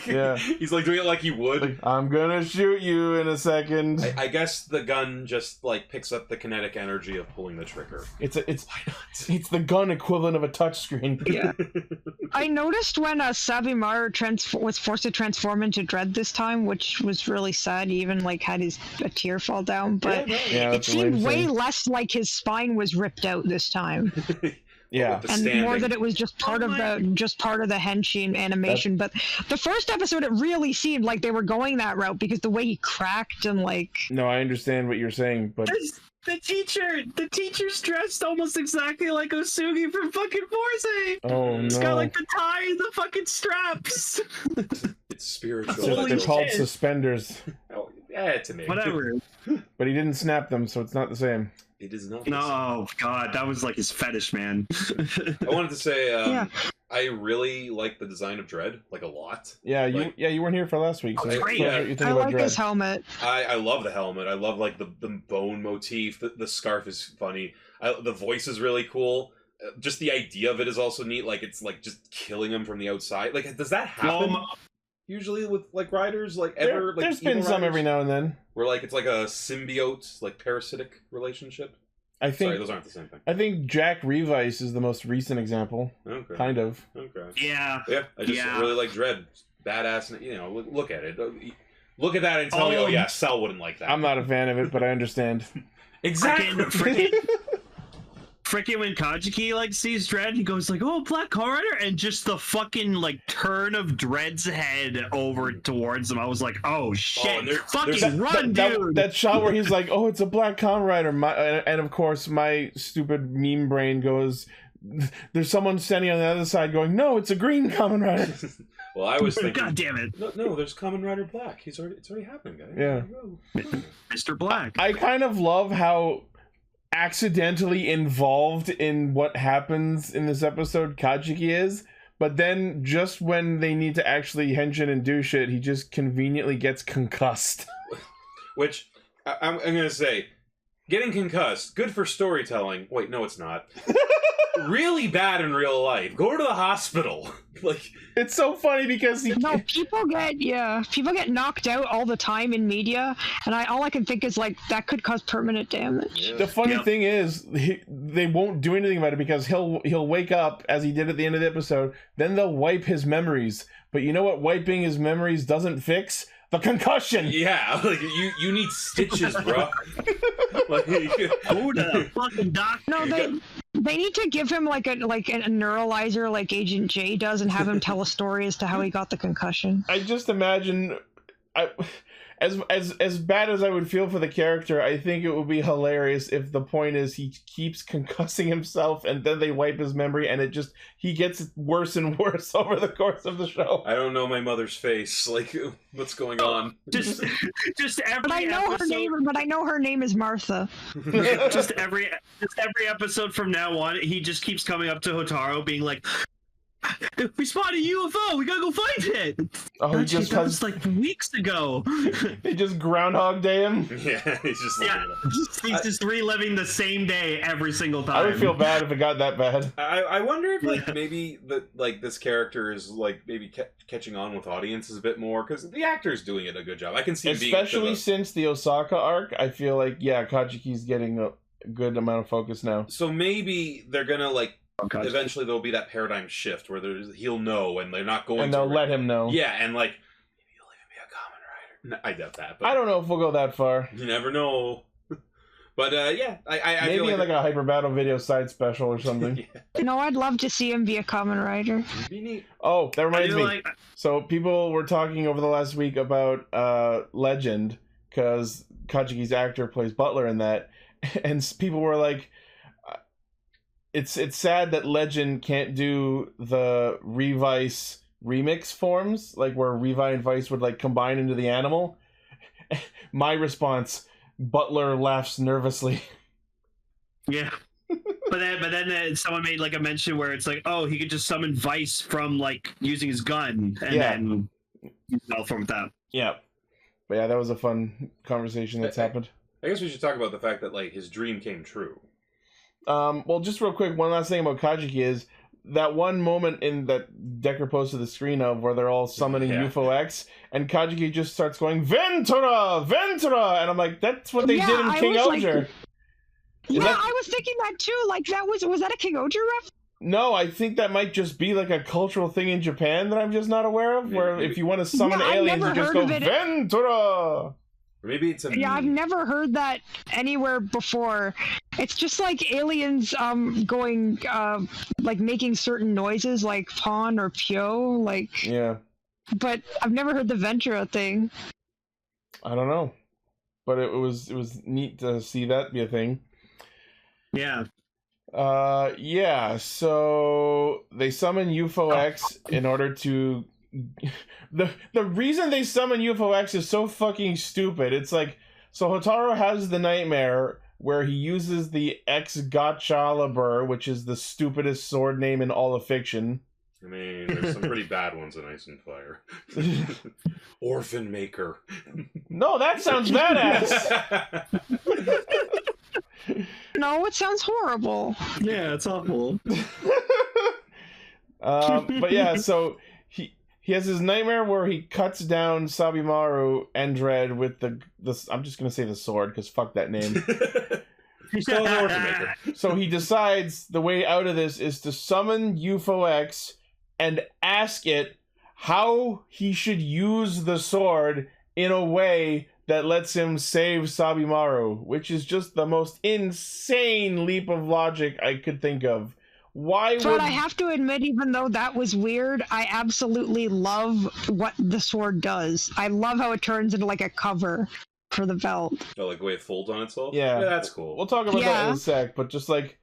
he's like doing it like he would. Like, I'm gonna shoot you in a second. I guess the gun just like picks up the kinetic energy of pulling the trigger. It's the gun equivalent of a touchscreen. Yeah. I noticed when Sabimaru was forced to transform into Dread this time, which was really sad. He even like had a tear fall down, but it seemed way less like his spine was ripped out this time. Yeah, and more that it was just part of the Henshin animation. But the first episode, it really seemed like they were going that route because the way he cracked and like. No, I understand what you're saying, but. The teacher's dressed almost exactly like Osugi from fucking Forza. Oh no! He's got like the tie and the fucking straps. It's spiritual. They're called suspenders. Oh, yeah, to me. Whatever. But he didn't snap them, so it's not the same. It is not. No, God, that was like his fetish, man. I wanted to say, I really like the design of Dread, like a lot. Yeah, you weren't here for last week. So I like his helmet. I love the helmet. I love like the bone motif. The scarf is funny. The voice is really cool. Just the idea of it is also neat. Like it's like just killing him from the outside. Like, does that happen? Usually with like riders, like ever, like there's been some every now and then where like it's like a symbiote, like parasitic relationship. I think sorry, those aren't the same thing. I think Jack Revice is the most recent example. Okay, kind of. Okay. Yeah. I just really like Dread, badass. You know, look at it. Look at that and tell me, oh yeah, Cell wouldn't like that. I'm not a fan of it, but I understand. Exactly. freaking when Kajiki like sees Dread, he goes like, "Oh, Black Kamen Rider," and just the fucking like turn of Dread's head over towards him. I was like, "Oh shit, fucking run, dude!" That shot where he's like, "Oh, it's a Black Kamen Rider," and of course my stupid meme brain goes, "There's someone standing on the other side going, no, it's a green Kamen Rider." Well, I was thinking, God damn it! No, there's Kamen Rider Black. It's already happening, guys. Yeah, Mr. Black. I kind of love how accidentally involved in what happens in this episode Kajiki is, but then just when they need to actually henshin and do shit, he just conveniently gets concussed. Which I'm gonna say, getting concussed, good for storytelling. Wait, no, it's not. Really bad in real life. Go to the hospital. Like, it's so funny because people get knocked out all the time in media, and all I can think is like that could cause permanent damage. The funny thing is they won't do anything about it because he'll wake up as he did at the end of the episode, then they'll wipe his memories. But you know what wiping his memories doesn't fix? The concussion. Yeah, like you need stitches, bro. Like, go to the fucking doctor. No, they need to give him like a neuralizer like Agent J does and have him tell a story as to how he got the concussion. I just imagine, as bad as I would feel for the character, I think it would be hilarious if the point is he keeps concussing himself and then they wipe his memory and he gets worse and worse over the course of the show. I don't know my mother's face. Like, what's going on? Just every But I know episode... her name. But I know her name is Martha. just every episode from now on, he just keeps coming up to Hotaru, being like, "We spotted a UFO. We gotta go find it." Oh, that was like weeks ago. They just Groundhog Day him. Yeah, he's just reliving the same day every single time. I would feel bad if it got that bad. I wonder if like maybe this character is like maybe catching on with audiences a bit more because the actor's doing it a good job. I can see him especially since the Osaka arc. I feel like Kajiki's getting a good amount of focus now. So maybe they're gonna like. Eventually, there'll be that paradigm shift where he'll know, and they're not going. And they'll let him know. Yeah, and like maybe he'll even be a Kamen Rider. I doubt that. But I don't know if we'll go that far. You never know. But yeah, I maybe feel like a Hyper Battle video side special or something. Yeah. No, I'd love to see him be a Kamen Rider. Be neat. Oh, that reminds me. So people were talking over the last week about Legend because Kajiki's actor plays Butler in that, and people were like. It's sad that Legend can't do the Revice remix forms, like where Revi and Vice would like combine into the animal. My response: Butler laughs nervously. Yeah, but then someone made like a mention where it's like, oh, he could just summon Vice from like using his gun, and then form with that. Yeah, but yeah, that was a fun conversation that's happened. I guess we should talk about the fact that like his dream came true. Well, just real quick, one last thing about Kajiki is that one moment in that Decker posted the screen of where they're all summoning UFO X, and Kajiki just starts going, Ventura! Ventura! And I'm like, that's what they did in Kingohger. I was thinking that too. Like, was that a Kingohger ref? No, I think that might just be like a cultural thing in Japan that I'm just not aware of, where if you want to summon aliens, you just go, Ventura! Maybe it's I've never heard that anywhere before. It's just like aliens going like making certain noises like pawn or pyo, like but I've never heard the Ventura thing. I don't know. But it was neat to see that be a thing. Yeah. So they summon UFO X in order to the reason they summon UFO X is so fucking stupid. It's like, so Hotaru has the nightmare where he uses the X Gotchard, which is the stupidest sword name in all of fiction. I mean, there's some pretty bad ones in Ice and Fire. Orphan Maker. No, that sounds badass. No, it sounds horrible. Yeah, it's awful. But yeah, so he has his nightmare where he cuts down Sabimaru and Dread with the I'm just gonna say the sword because fuck that name. So he decides the way out of this is to summon UFO X and ask it how he should use the sword in a way that lets him save Sabimaru, which is just the most insane leap of logic I could think of. Why But I have to admit, even though that was weird, I absolutely love what the sword does. I love how it turns into like a cover for the belt. Oh, like the way it folds on itself? Yeah. That's cool. We'll talk about that in a sec, but just like...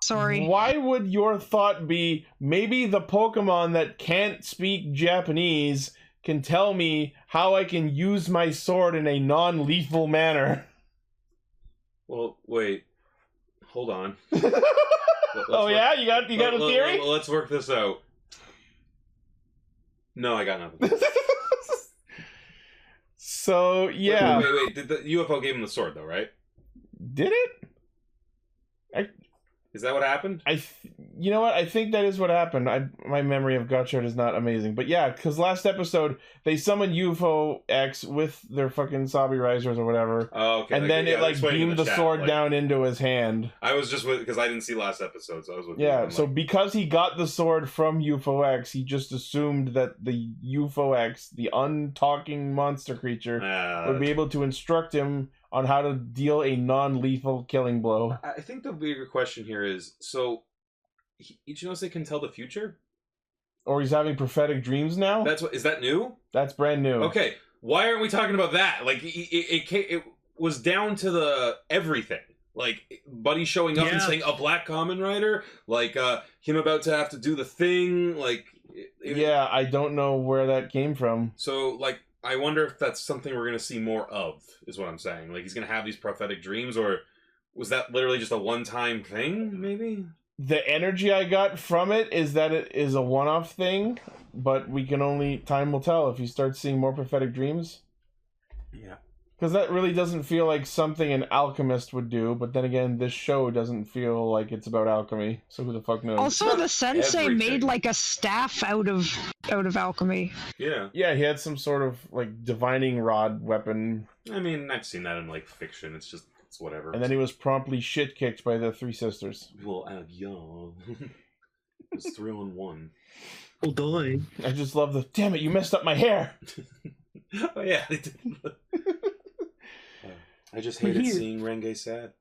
Sorry. Why would your thought be, maybe the Pokemon that can't speak Japanese can tell me how I can use my sword in a non-lethal manner? Well, wait. Hold on. Yeah? You got a theory? Let's work this out. No, I got nothing. So, yeah. Wait. Did the UFO gave him the sword, though, right? Did it? Is that what happened? You know what? I think that is what happened. My memory of Gotchard is not amazing. But yeah, because last episode, they summoned UFO X with their fucking Sabi Risers or whatever. Oh, okay. And then it beamed the sword down into his hand. I was just because I didn't see last episode, so I was with Yeah, so because he got the sword from UFO X, he just assumed that the UFO X, the untalking monster creature, would be able to instruct him on how to deal a non-lethal killing blow. I think the bigger question here is, so Ichinose can tell the future? Or he's having prophetic dreams now? Is that new? That's brand new. Okay, why aren't we talking about that? Like, it was down to the everything. Like, Buddy showing up and saying, a black Kamen Rider? Like, him about to have to do the thing? Like... Yeah, I don't know where that came from. So, like, I wonder if that's something we're going to see more of, is what I'm saying. Like, he's going to have these prophetic dreams, or was that literally just a one-time thing, maybe? The energy I got from it is that it is a one-off thing, but time will tell if he starts seeing more prophetic dreams. Yeah. Because that really doesn't feel like something an alchemist would do, but then again, this show doesn't feel like it's about alchemy, so who the fuck knows? Also, the sensei made like a staff out of alchemy. Yeah. Yeah, he had some sort of like divining rod weapon. I mean, I've seen that in like fiction. It's whatever. And then he was promptly shit kicked by the three sisters. Well, it's 3-on-1. Oh, die. I just love damn it, you messed up my hair! Oh yeah, they did. I just hated seeing Renge sad.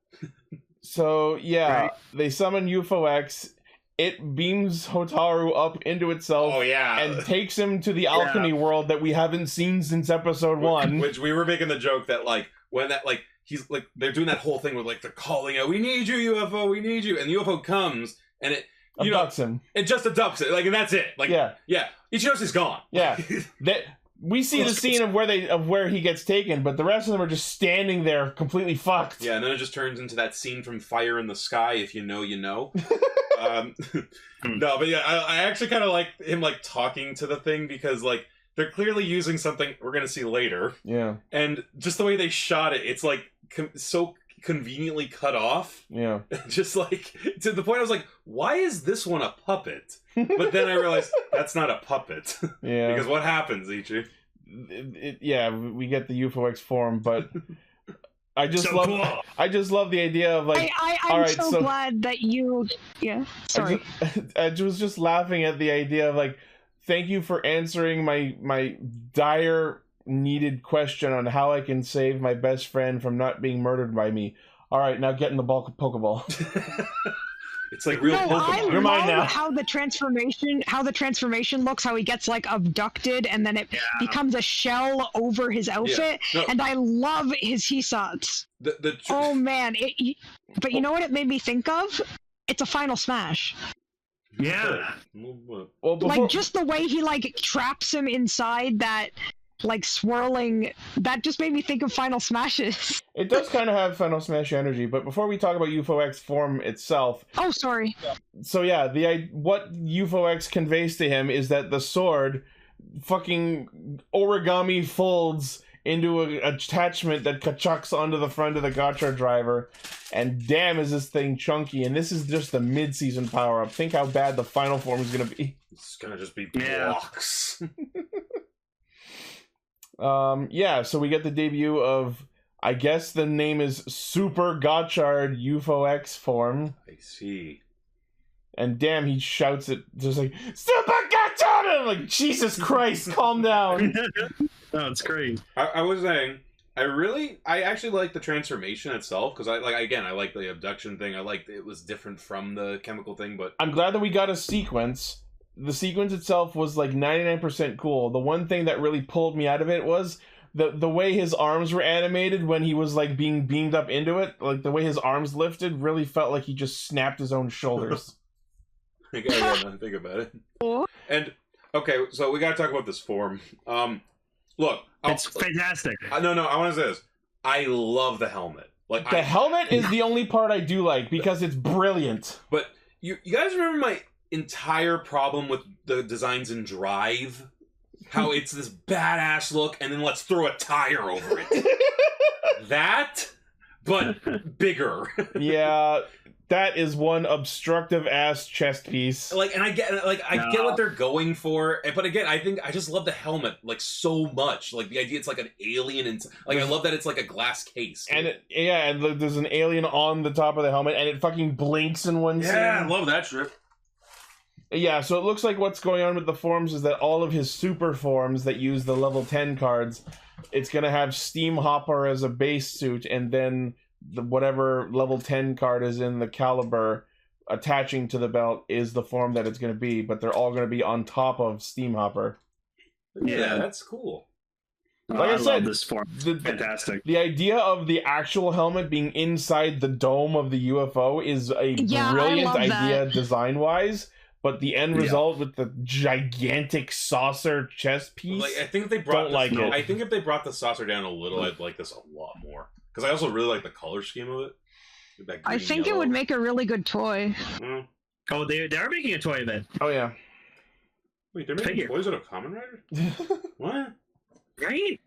So, yeah, They summon UFO X. It beams Hotaru up into itself. Oh, yeah. And takes him to the alchemy world that we haven't seen since episode 1. Which we were making the joke that, like, when that, like, he's, like, they're doing that whole thing with, like, they're calling out, we need you, UFO, we need you. And the UFO comes, and it... abducts him. It just abducts it. Like, and that's it. Like, yeah. Ichinose gone. Yeah. We see the scene of where he gets taken, but the rest of them are just standing there completely fucked. Yeah, and then it just turns into that scene from Fire in the Sky, if you know, you know. No, but yeah, I actually kind of like him, like, talking to the thing, because, like, they're clearly using something we're going to see later. Yeah. And just the way they shot it, it's, like, so conveniently cut off. Yeah. Just, like, to the point I was like, why is this one a puppet? But then I realized that's not a puppet. Yeah. Because what happens, Ichi? We get the UFO X form, but I just love the idea of, like, I'm so glad that you sorry. I was just laughing at the idea of, like, thank you for answering my dire needed question on how I can save my best friend from not being murdered by me. All right, now get in the bulk of Pokeball. It's like real Pokemon. You're mine now. How the transformation looks, how he gets, like, abducted, and then it becomes a shell over his outfit, and I love his Hisats. Oh man, but you know what it made me think of? It's a Final Smash. Yeah. Well, like, just the way he, like, traps him inside that, like, swirling, that just made me think of Final Smashes. It does kind of have Final Smash energy, but before we talk about UFO X form itself... Oh, sorry. So yeah, what UFO X conveys to him is that the sword fucking origami folds into an attachment that kachucks onto the front of the Gotchard driver, and damn is this thing chunky, and this is just the mid-season power-up. Think how bad the final form is going to be. It's going to just be blocks. So we get the debut of, I guess the name is Super Gotchard UFO X form. I see. And damn, he shouts it just like, Super Gotchard! I'm like, Jesus Christ, calm down. Oh, it's great. I was saying, I actually like the transformation itself, because I like the abduction thing. I liked it was different from the chemical thing, but I'm glad that we got a sequence. The sequence itself was like 99% cool. The one thing that really pulled me out of it was the way his arms were animated when he was like being beamed up into it. Like the way his arms lifted really felt like he just snapped his own shoulders. I gotta think about it. And okay, so we gotta talk about this form. Look, it's fantastic. No, I want to say this. I love the helmet. Like the helmet is the only part I do like because it's brilliant. But you guys remember my entire problem with the designs in Drive? How it's this badass look, and then let's throw a tire over it. That, but bigger. Yeah. That is one obstructive ass chest piece. Like, and I get what they're going for, but again, I just love the helmet like so much. Like the idea, it's like an alien, and like I love that it's like a glass case. And and there's an alien on the top of the helmet, and it fucking blinks in one scene. Yeah, I love that shit. Yeah, so it looks like what's going on with the forms is that all of his super forms that use the level 10 cards, it's gonna have Steam Hopper as a base suit, and then whatever level 10 card is in the caliber attaching to the belt is the form that it's going to be, but they're all going to be on top of Steam Hopper. Yeah, that's cool. Like I said, love this form. Fantastic. The idea of the actual helmet being inside the dome of the UFO is a brilliant idea design-wise, but the end result with the gigantic saucer chest piece, I think if they brought I think if they brought the saucer down a little, I'd like this a lot more. Because I also really like the color scheme of it. I think it would make a really good toy. Mm. Oh, they are making a toy of it. Oh, yeah. Wait, they're making toys out of Kamen Rider? What? Right?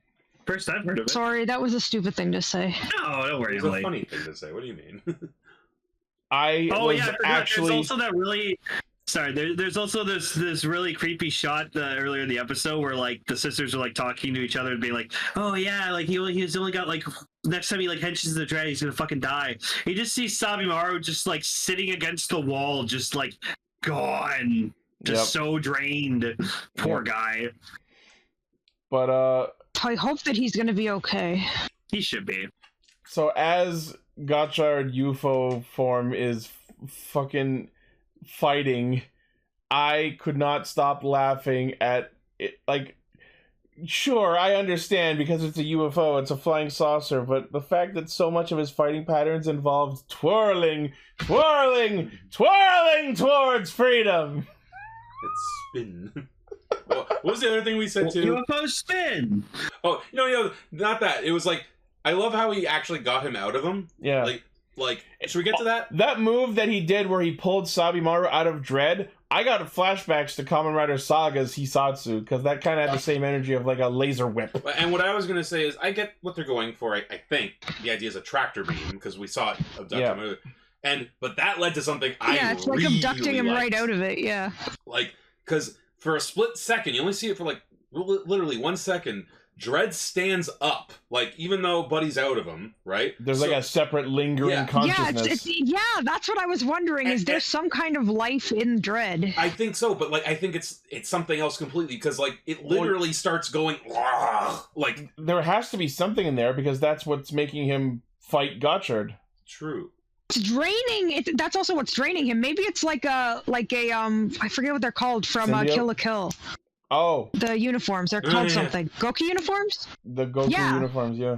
First I've heard of it. Sorry, that was a stupid thing to say. No, don't worry. It's a funny thing to say. What do you mean? There's also that really... Sorry, there's also this really creepy shot earlier in the episode where like the sisters are like talking to each other and being like, oh yeah, like he's only got like next time he like henches the dread, he's gonna fucking die. You just see Sabimaru just like sitting against the wall, just like gone, just so drained. Poor guy. But I hope that he's gonna be okay. He should be. So as Gotchard UFO form is fucking fighting, I could not stop laughing at it. Like, sure, I understand because it's a UFO, it's a flying saucer, but the fact that so much of his fighting patterns involved twirling towards freedom. It's spin. What was the other thing we said too? UFO spin. Oh, no, not that. It was like, I love how he actually got him out of them. Yeah. Like, should we get to that? That move that he did where he pulled Sabimaru out of Dread, I got flashbacks to Kamen Rider Saga's Hisatsu, because that kind of had the same energy of like a laser whip. And what I was going to say is, I get what they're going for. I think the idea is a tractor beam, because we saw it abduct him. But that led to something it's like abducting him right out of it, yeah. Like, because for a split second, you only see it for like literally 1 second, Dread stands up, like, even though Buddy's out of him, right? There's like a separate lingering consciousness. Yeah, that's what I was wondering. Is there some kind of life in Dread? I think so, but like I think it's something else completely, because like it literally starts going like, there has to be something in there because that's what's making him fight Gotchard. True. It's draining. That's also what's draining him. Maybe it's like a I forget what they're called from Kill la Kill. Oh. The uniforms. They're called something. Goku uniforms? The Goku uniforms, yeah.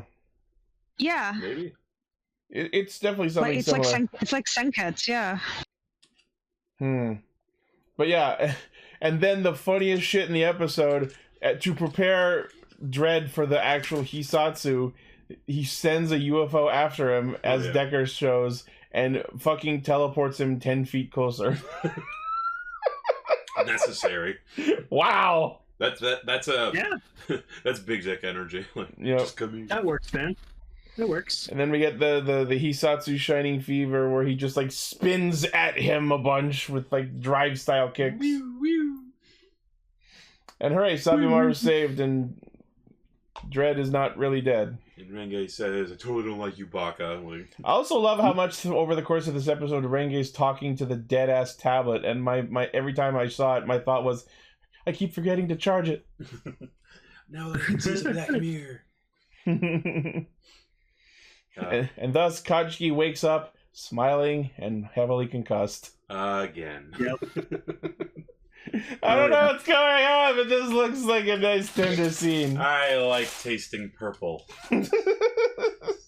Yeah. Maybe. It's definitely something similar. It's like Senkets, yeah. But yeah, and then the funniest shit in the episode, to prepare Dread for the actual Hisatsu, he sends a UFO after him, as Decker shows, and fucking teleports him 10 feet closer. Necessary. Wow. That's that's big dick energy. Like, just coming. That works, man. That works. And then we get the Hisatsu Shining Fever, where he just like spins at him a bunch with like drive style kicks. Whew, whew. And hooray, Sabimaru's saved, and Dread is not really dead. And Renge says, "I totally don't like you, Baka." Like, I also love how much over the course of this episode Renge's talking to the dead ass tablet, and my every time I saw it, my thought was, I keep forgetting to charge it. Now that I can see the black mirror. and thus Kaji wakes up smiling and heavily concussed. Again. Yep. I don't know what's going on, but this looks like a nice tender scene. I like tasting purple.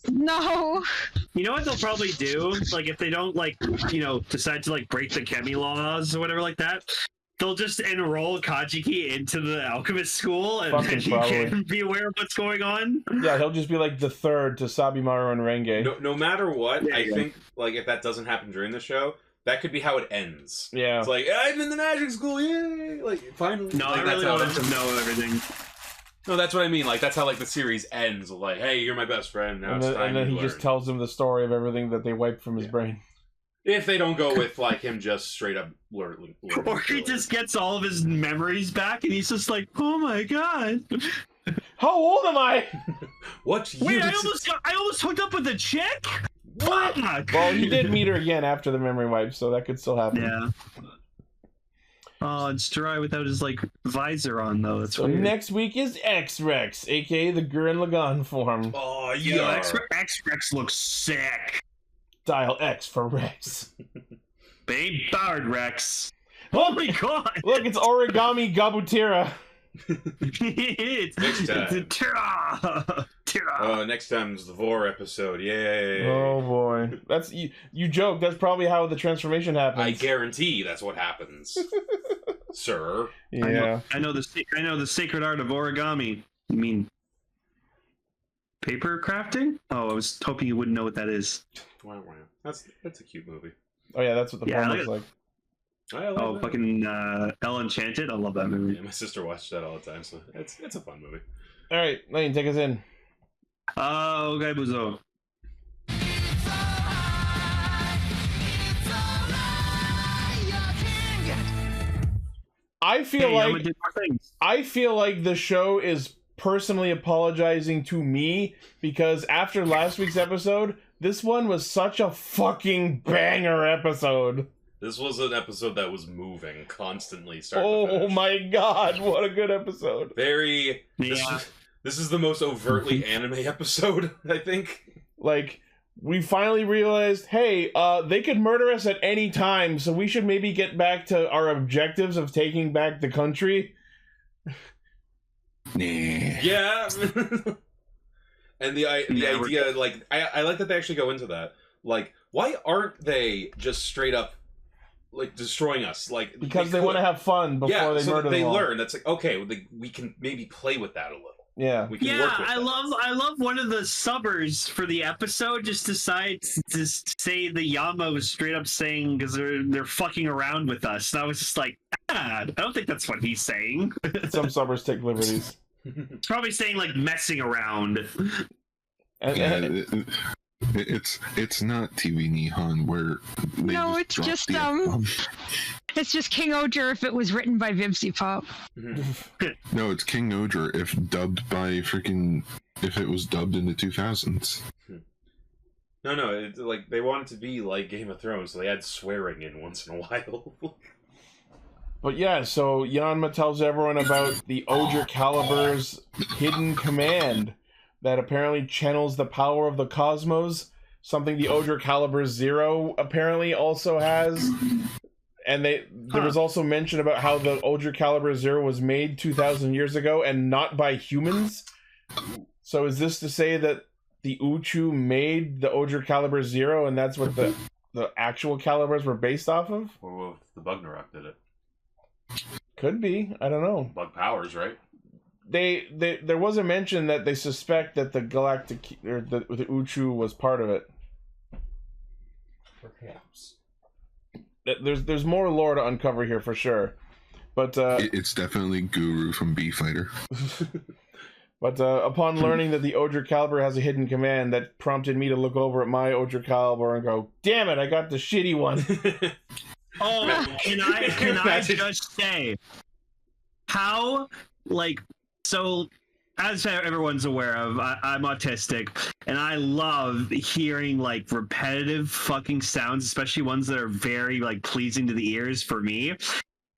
No. You know what they'll probably do? Like, if they don't, like, you know, decide to, like, break the Chemmy laws or whatever like that, they'll just enroll Kajiki into the alchemist school and then he can be aware of what's going on. Yeah, he'll just be, like, the third to Sabimaru and Renge. No matter what, I think, like, if that doesn't happen during the show, that could be how it ends. Yeah. It's like, I'm in the magic school, yay! Like, finally. No, like, I really want them to know everything. No, that's what I mean. Like, that's how, like, the series ends. Like, hey, you're my best friend. Now it's time and then to he learn. just tells him the story of everything that they wiped from his brain. If they don't go with, like, him just straight up learning. Or he just gets all of his memories back and he's just like, oh my god. How old am I? What? Wait, I almost hooked up with a chick? What? Well, he did meet her again after the memory wipe, so that could still happen. Yeah. Oh, it's dry without his, like, visor on, though. That's so weird. Next week is X-Rex, aka the Gurren Lagann form. Oh, yeah. X-Rex looks sick. Dial X for Rex. Babe Bard Rex. Oh my god! Look, it's Origami Gabutira. Next time. Tira. Next time's the Vor episode. Yay! Oh boy, that's you joke. That's probably how the transformation happens. I guarantee that's what happens, sir. Yeah, I know the sacred art of origami. You mean paper crafting? Oh, I was hoping you wouldn't know what that is. Wow. That's a cute movie. Oh yeah, that's what the form looks like. Oh, fucking El Enchanted! I love that movie. Yeah, my sister watched that all the time, so it's a fun movie. All right, Lane, take us in. Okay, Buzo. I feel like the show is personally apologizing to me because after last week's episode, this one was such a fucking banger episode. This was an episode that was moving constantly. To Oh my god, what a good episode! Very. Yeah. This is the most overtly anime episode, I think. Like, we finally realized, hey, they could murder us at any time, so we should maybe get back to our objectives of taking back the country. Yeah. And the idea, like, I like that they actually go into that. Like, why aren't they just straight up, like, destroying us? Like, because they want to have fun before they murder them. They all. learn. That's like, okay, we can maybe play with that a little. Yeah, we can work with I love one of the subbers for the episode just decides to say the Yama was straight up saying because they're fucking around with us. And I was just like, I don't think that's what he's saying. Some subbers take liberties. It's probably saying like messing around. It's not TV Nihon where no, it's just it's just Kingohger if it was written by Vibsy Pop. No, it's Kingohger if it was dubbed in the 2000s. No, it's like they want it to be like Game of Thrones, so they add swearing in once in a while. But yeah, so Yanma tells everyone about the Ohsama Caliber's hidden command that apparently channels the power of the cosmos, something the Ohsama Caliber Zero apparently also has. And there was also mention about how the Ohsama Caliber Zero was made 2,000 years ago and not by humans. So is this to say that the Uchu made the Ohsama Caliber Zero and that's what the actual calibers were based off of? Or if the Bugnarok did it. Could be. I don't know. Bug powers, right? There was a mention that they suspect that the Galactic or the Uchu was part of it. Perhaps. There's more lore to uncover here for sure, but it's definitely Guru from B-Fighter. But upon learning that the Ohsama Caliber has a hidden command, that prompted me to look over at my Ohsama Caliber and go, "Damn it! I got the shitty one." Oh, can I just say how, like, so as everyone's aware of, I'm autistic, and I love hearing, like, repetitive fucking sounds, especially ones that are very, like, pleasing to the ears for me.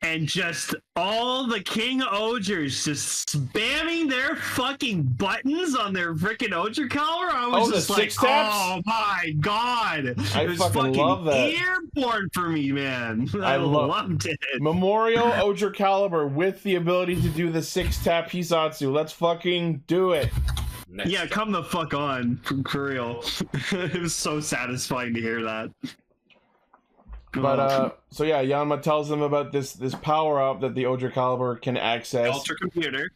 and just all the King-Ohgers just spamming their fucking buttons on their freaking Ohger collar. I was just like, oh my god. It was fucking love that. Airborne for me, man. I loved it. Memorial Ohger Caliber with the ability to do the 6-tap Hisatsu. Let's fucking do it. Yeah, come the fuck on, for real. It was so satisfying to hear that. But so yeah, Yanma tells them about this power up that the Ohger Caliber can access. Ultra computer.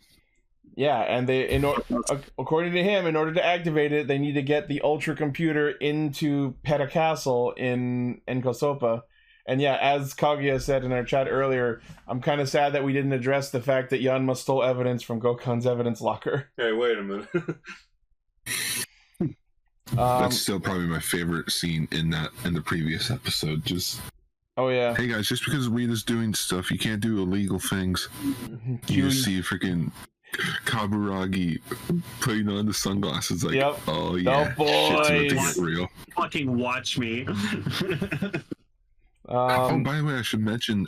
Yeah, and according to him, in order to activate it, they need to get the Ultra computer into Peta Castle in Kosopa. And yeah, as Kaguya said in our chat earlier, I'm kind of sad that we didn't address the fact that Yanma stole evidence from Gokan's evidence locker. Hey, wait a minute. That's still probably my favorite scene in the previous episode. Just oh yeah, hey guys, just because Rita's doing stuff, you can't do illegal things. You see freaking Kaburagi putting on the sunglasses, like, oh yeah, boy, shit's about to get real. Fucking watch me. Oh, by the way, I should mention,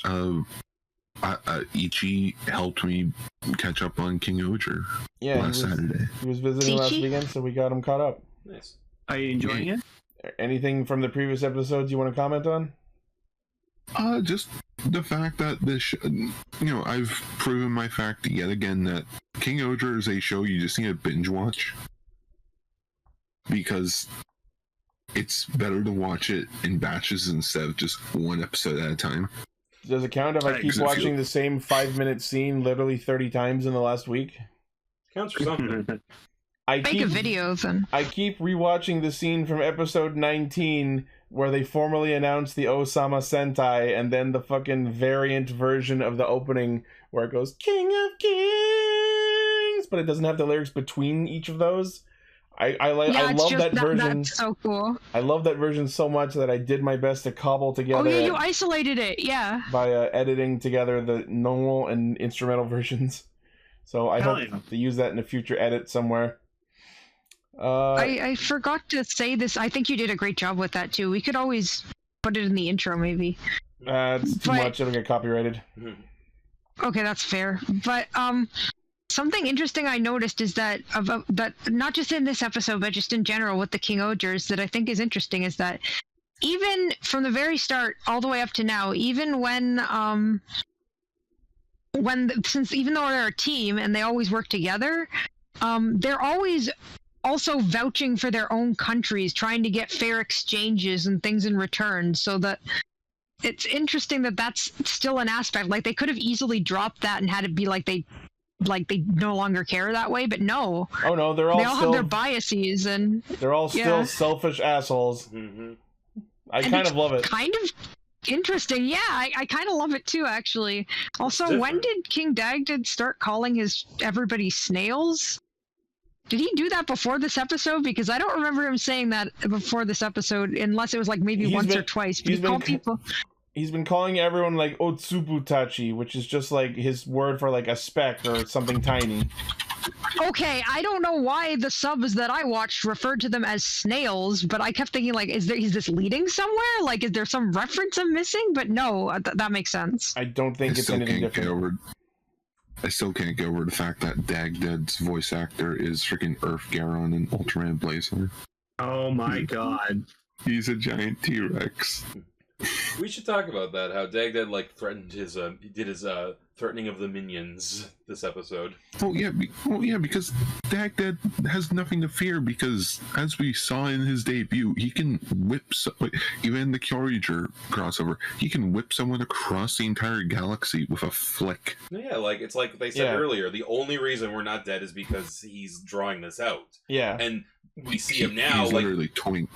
Ichi helped me catch up on Kingohger last Saturday. He was visiting last weekend, so we got him caught up. Nice. Are you enjoying it? Anything from the previous episodes you want to comment on? Just the fact that this, I've proven my fact yet again that Kingohger is a show you just need to binge watch, because it's better to watch it in batches instead of just one episode at a time. Does it count if I keep watching the same 5-minute scene literally 30 times in the last week? Counts for something. Make a video then. I keep rewatching the scene from episode 19 where they formally announced the Ousama Sentai, and then the fucking variant version of the opening where it goes King of Kings, but it doesn't have the lyrics between each of those. I love that version. That's so cool. I love that version so much that I did my best to cobble together. Oh yeah, you isolated it, yeah. By editing together the normal and instrumental versions. So I hope to use that in a future edit somewhere. I forgot to say this. I think you did a great job with that too. We could always put it in the intro, maybe. It's too much. It'll get copyrighted. Okay, that's fair. But something interesting I noticed is that not just in this episode, but just in general with the King-Ohgers that I think is interesting is that even from the very start all the way up to now, even even though they're a team and they always work together, they're always also vouching for their own countries, trying to get fair exchanges and things in return, so that it's interesting that that's still an aspect. Like, they could have easily dropped that and had it be like they no longer care that way, but no. Oh no, they all have their biases, and they're all still selfish assholes. I kind of love it. Kind of interesting, yeah. I kind of love it too, actually. Also, when did King Dagdad start calling everybody snails? Did he do that before this episode? Because I don't remember him saying that before this episode, unless it was like maybe once or twice. But he's been calling everyone like Otsubutachi, which is just like his word for like a speck or something tiny. Okay, I don't know why the subs that I watched referred to them as snails, but I kept thinking like, is this leading somewhere? Like, is there some reference I'm missing? But no, that makes sense. I don't think it's anything different. I still can't get over the fact that Dagdad's voice actor is freaking Earth Garon in Ultraman Blazer. Oh my god. He's a giant T-Rex. We should talk about that, how Dagdad threatened his threatening of the minions this episode. Oh yeah, because Dagdad has nothing to fear, because as we saw in his debut, he can whip even the Kyoryuger crossover, he can whip someone across the entire galaxy with a flick. Yeah, it's like they said earlier, the only reason we're not dead is because he's drawing this out. Yeah. And we see him now, he's literally toying.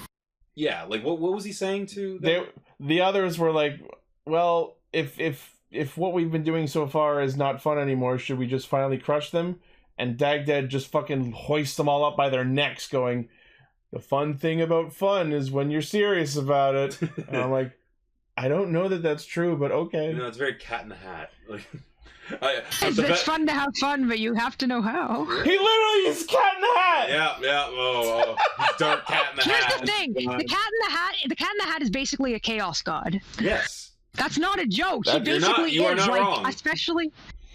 Yeah, what was he saying to them? The others were like, well, if what we've been doing so far is not fun anymore, should we just finally crush them? And Dagdad just fucking hoists them all up by their necks, going, the fun thing about fun is when you're serious about it. And I'm like, I don't know that that's true, but okay. It's very Cat in the Hat. It's fun to have fun, but you have to know how. He literally is Cat in the Hat! Yeah. Oh. He's dark Cat in the Hat. Here's the thing. The Cat in the Hat is basically a chaos god. Yes. That's not a joke. He You're not- basically you are is not like, wrong.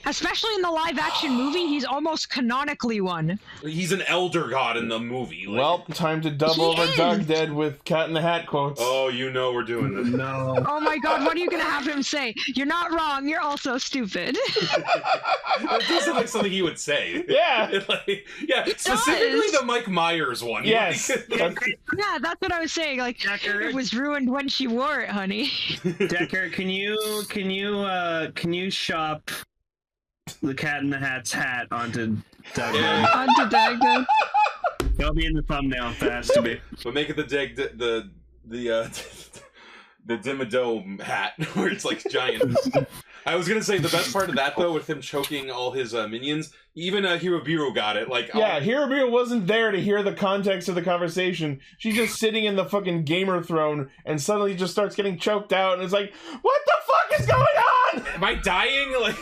especially in the live action movie, he's almost canonically one. He's an elder god in the movie. Like... Well, time to dub He over is. Doug Dead with Cat in the Hat quotes. Oh, you know we're doing this. No. Oh my god, what are you gonna have him say? You're not wrong, you're also stupid. That does sound like something he would say. Yeah. Yeah, specifically the Mike Myers one. Yes. Yeah, that's what I was saying. Like, it was ruined when she wore it, honey. Decker, can you shop the Cat in the Hat's hat onto Doug? Onto Doug. It'll be in the thumbnail if it has to be. But make it the Dimmadome hat, where it's like giant. I was gonna say the best part of that though, with him choking all his minions, even Hirobiro got it. Like, yeah, Hirobiro wasn't there to hear the context of the conversation. She's just sitting in the fucking gamer throne, and suddenly just starts getting choked out, and it's like, what the fuck is going on? Am I dying? Like,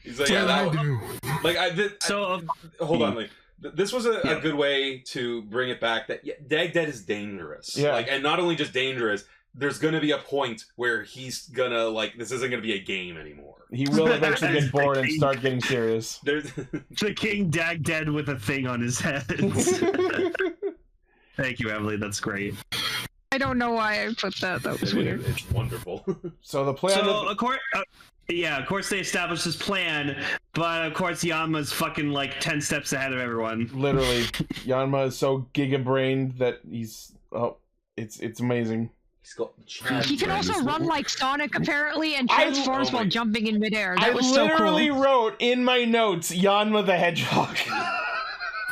he's like, yeah, that. Like, hold on, like. This was a good way to bring it back that Dag Dead is dangerous. Yeah. Like, and not only just dangerous, there's gonna be a point where he's gonna, like, this isn't gonna be a game anymore. He will eventually get bored and start getting serious. The King Dag Dead with a thing on his head. Thank you, Emily. That's great. I don't know why I put that. That was weird. It's wonderful. So the plan. So, of course they established this plan, but of course Yanma's fucking like 10 steps ahead of everyone. Literally, Yanma is so giga-brained that he's it's amazing. He can also run like Sonic apparently and transforms while jumping in midair. That was so cool. I literally wrote in my notes Yanma the Hedgehog.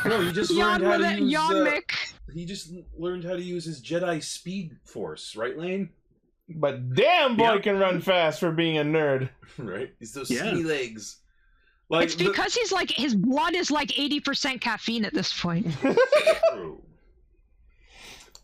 No, he just learned how to use. Yanmic. He just learned how to use his Jedi Speed Force, right, Lane? But damn, boy can run fast for being a nerd. Right? He's those skinny legs. Like, it's because he's like, his blood is like 80% caffeine at this point. True.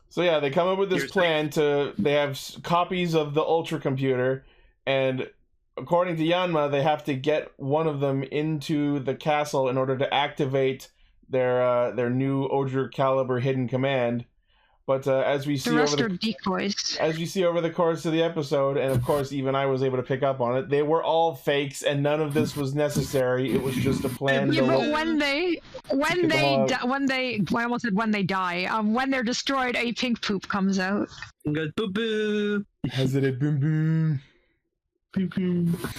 So yeah, they come up with this plan they have copies of the Ultra computer, and according to Yanma, they have to get one of them into the castle in order to activate their new Ohsama caliber hidden command. But as we see decoys. As we see over the course of the episode, and of course even I was able to pick up on it, they were all fakes, and none of this was necessary. It was just a plan. Yeah, but when they die, when they're destroyed, a pink poop comes out. Good boo boo. Has it a boom boom?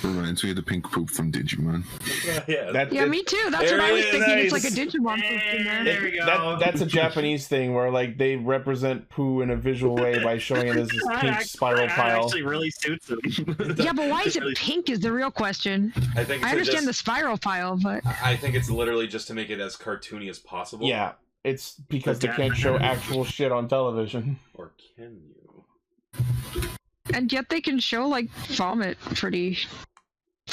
Reminds me of the pink poop from Digimon. Yeah, me too. That's what I was thinking. Nice. It's like a Digimon poop in there. There we go. That's a Japanese thing where like they represent poo in a visual way by showing it as this pink spiral pile. Actually, really suits them. Yeah, but why is it pink? Is the real question. I understand the spiral pile, but I think it's literally just to make it as cartoony as possible. Yeah, it's because they can't show actual shit on television. Or can you? And yet they can show like vomit pretty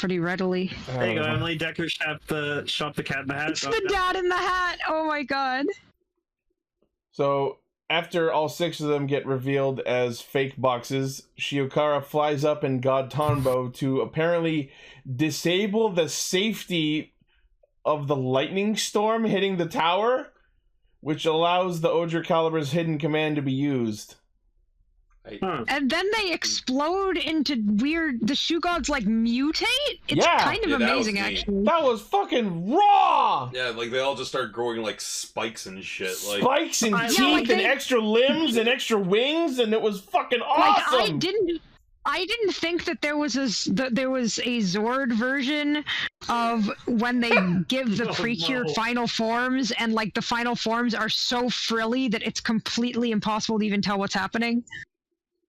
readily. There you go, Emily. Decker shop the Cat in the Hat. It's the Dad in the Hat. Oh my god. So after all 6 of them get revealed as fake boxes, Shiokara flies up in God Tonbo to apparently disable the safety of the lightning storm hitting the tower, which allows the Ohsama caliber's hidden command to be used. And then they explode into weird. The shoe gods like mutate. It's kind of amazing, actually. That was fucking raw. Yeah, like they all just start growing like spikes and shit. Like spikes and teeth and extra limbs and extra wings, and it was fucking awesome. Like I didn't think that there was a Zord version of when they give the Precure final forms, and like the final forms are so frilly that it's completely impossible to even tell what's happening.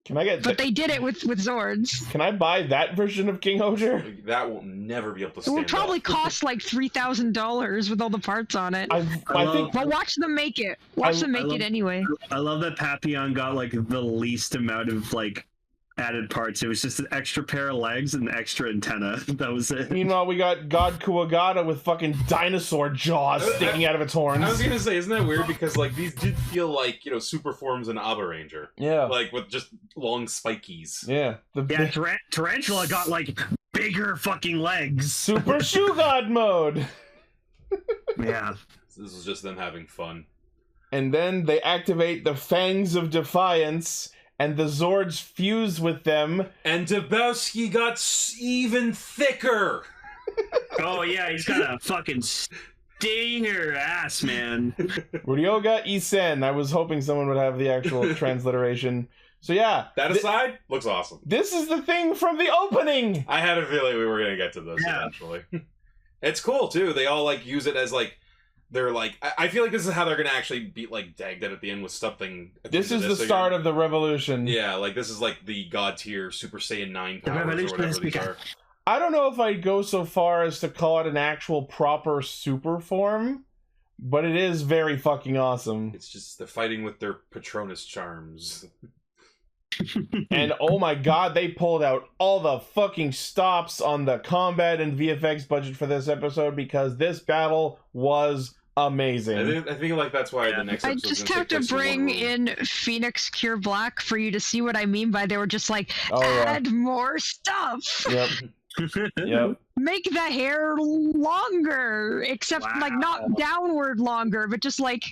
Can I get? But they did it with Zords. Can I buy that version of Kingohger? That will never be able to. It stand will probably up. cost like $3,000 with all the parts on it. I think. But watch them make it. Watch them make it anyway. I love that Papillon got like the least amount of like added parts. It was just an extra pair of legs and an extra antenna. That was it. Meanwhile, we got God Kuwagata with fucking dinosaur jaws sticking out of its horns. I was gonna say, isn't that weird? Because like these did feel like, you know, super forms in Abaranger. Yeah. Like with just long spikies. Yeah. Tarantula got like bigger fucking legs. Super Shoe God mode. Yeah. This was just them having fun. And then they activate the Fangs of Defiance, and the Zords fused with them. And Dabowski got even thicker. Oh yeah, he's got a fucking stinger ass, man. Ryoga Isen. I was hoping someone would have the actual transliteration. So yeah. That aside, looks awesome. This is the thing from the opening! I had a feeling we were going to get to this eventually. It's cool, too. They all, like, use it as, like, they're, like... I feel like this is how they're going to actually beat, like, Dagden at the end with something... This is the start of the revolution. Yeah, like, this is, like, the God tier Super Saiyan 9 powers or whatever these are. I don't know if I'd go so far as to call it an actual proper super form, but it is very fucking awesome. It's just they're fighting with their Patronus charms. And oh my god, they pulled out all the fucking stops on the combat and VFX budget for this episode because this battle was amazing. I think like that's why the next episode. I just have to bring in Phoenix Cure Black for you to see what I mean by they were just like, add more stuff. Yep. Yep. Make the hair longer, except like not downward longer, but just like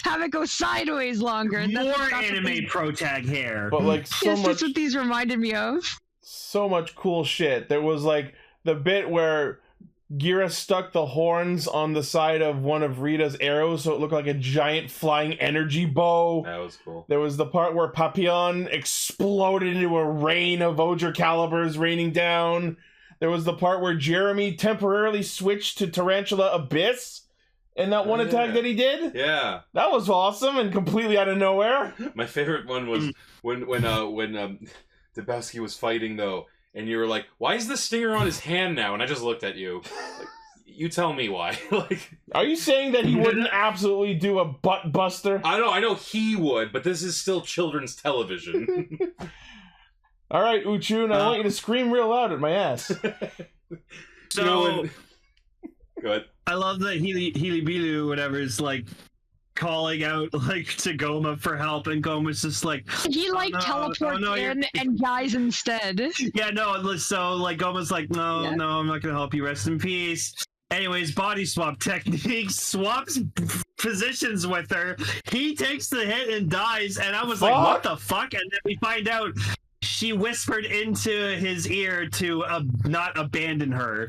have it go sideways longer. And more anime pro tag hair. But like so much. That's what these reminded me of. So much cool shit. There was like the bit where Gira stuck the horns on the side of one of Rita's arrows so it looked like a giant flying energy bow. That was cool. There was the part where Papillon exploded into a rain of Oger calibers raining down. There was the part where Jeremy temporarily switched to Tarantula Abyss in that one attack that he did. Yeah. That was awesome and completely out of nowhere. My favorite one was when Dabowski was fighting though, and you were like, "Why is the stinger on his hand now?" And I just looked at you. Like, you tell me why. Like, are you saying that he wouldn't absolutely do a butt buster? I know he would, but this is still children's television. All right, Uchun, I want you to scream real loud at my ass. So, go ahead. I love that Healy Bilu, whatever, is like calling out like to Goma for help, and Goma's just like he teleports in and dies instead. Yeah, no. So like Goma's like, no, I'm not gonna help you. Rest in peace. Anyways, body swap technique, swaps positions with her. He takes the hit and dies, and I was like, what the fuck? And then we find out she whispered into his ear to not abandon her.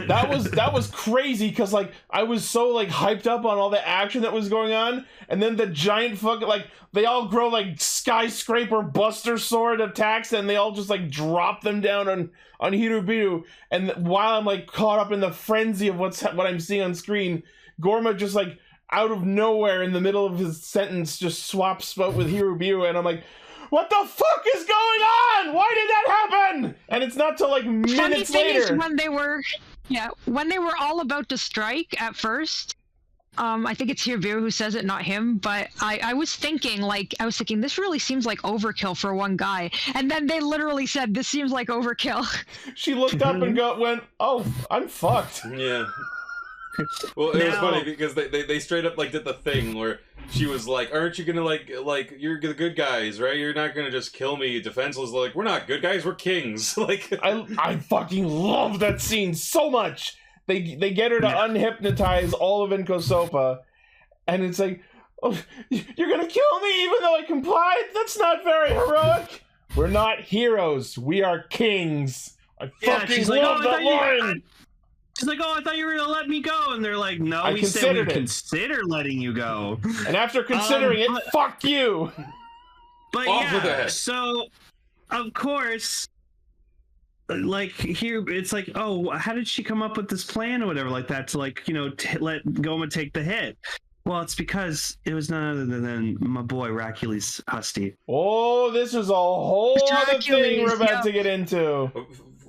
That was crazy because like I was so like hyped up on all the action that was going on, and then the giant fucking like they all grow like skyscraper buster sword attacks, and they all just like drop them down on Hirubiru. And while I'm like caught up in the frenzy of what I'm seeing on screen, Gorma just like out of nowhere in the middle of his sentence just swaps out with Hirubiru, and I'm like, what the fuck is going on? Why did that happen? And it's not till like minutes later. Is when they were all about to strike at first. I think it's Hirubiru who says it, not him. But I was thinking this really seems like overkill for one guy. And then they literally said, this seems like overkill. She looked up and went, oh, I'm fucked. Yeah. Well, it was funny because they straight up like did the thing where she was like, aren't you gonna like you're the good guys, right? You're not gonna just kill me defenseless. Like, we're not good guys, we're kings. Like, I fucking love that scene so much. They get her to unhypnotize all of Inkosopa, and it's like, oh, you're gonna kill me even though I complied? That's not very heroic. We're not heroes, we are kings. I fucking love that line. She's like, oh, I thought you were going to let me go. And they're like, no, we said we consider letting you go. And after considering it, fuck you. But so, of course, like, here, it's like, oh, how did she come up with this plan or whatever like that to, like, let Goma take the hit? Well, it's because it was none other than my boy, Racules Husty. Oh, this is a whole other thing we're about to get into.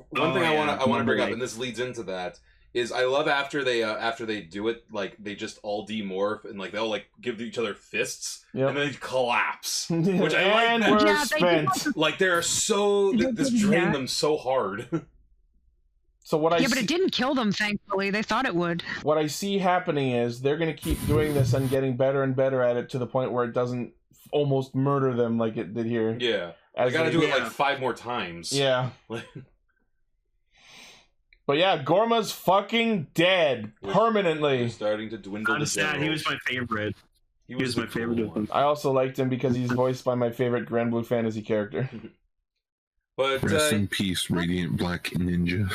One thing I want to bring up, and this leads into that, is I love after they do it, like they just all demorph and like they all like give each other fists and then they collapse, which I like. We're spent. Like they're so this drained them so hard. So what but it didn't kill them. Thankfully, they thought it would. What I see happening is they're gonna keep doing this and getting better and better at it to the point where it doesn't almost murder them like it did here. Yeah, I gotta do it like 5 more times. Yeah. But yeah, Gorma's fucking dead permanently. Starting to dwindle. I'm sad. He was my favorite. He was my favorite of them. I also liked him because he's voiced by my favorite Grand Blue Fantasy character. But rest in peace, Radiant Black Ninja.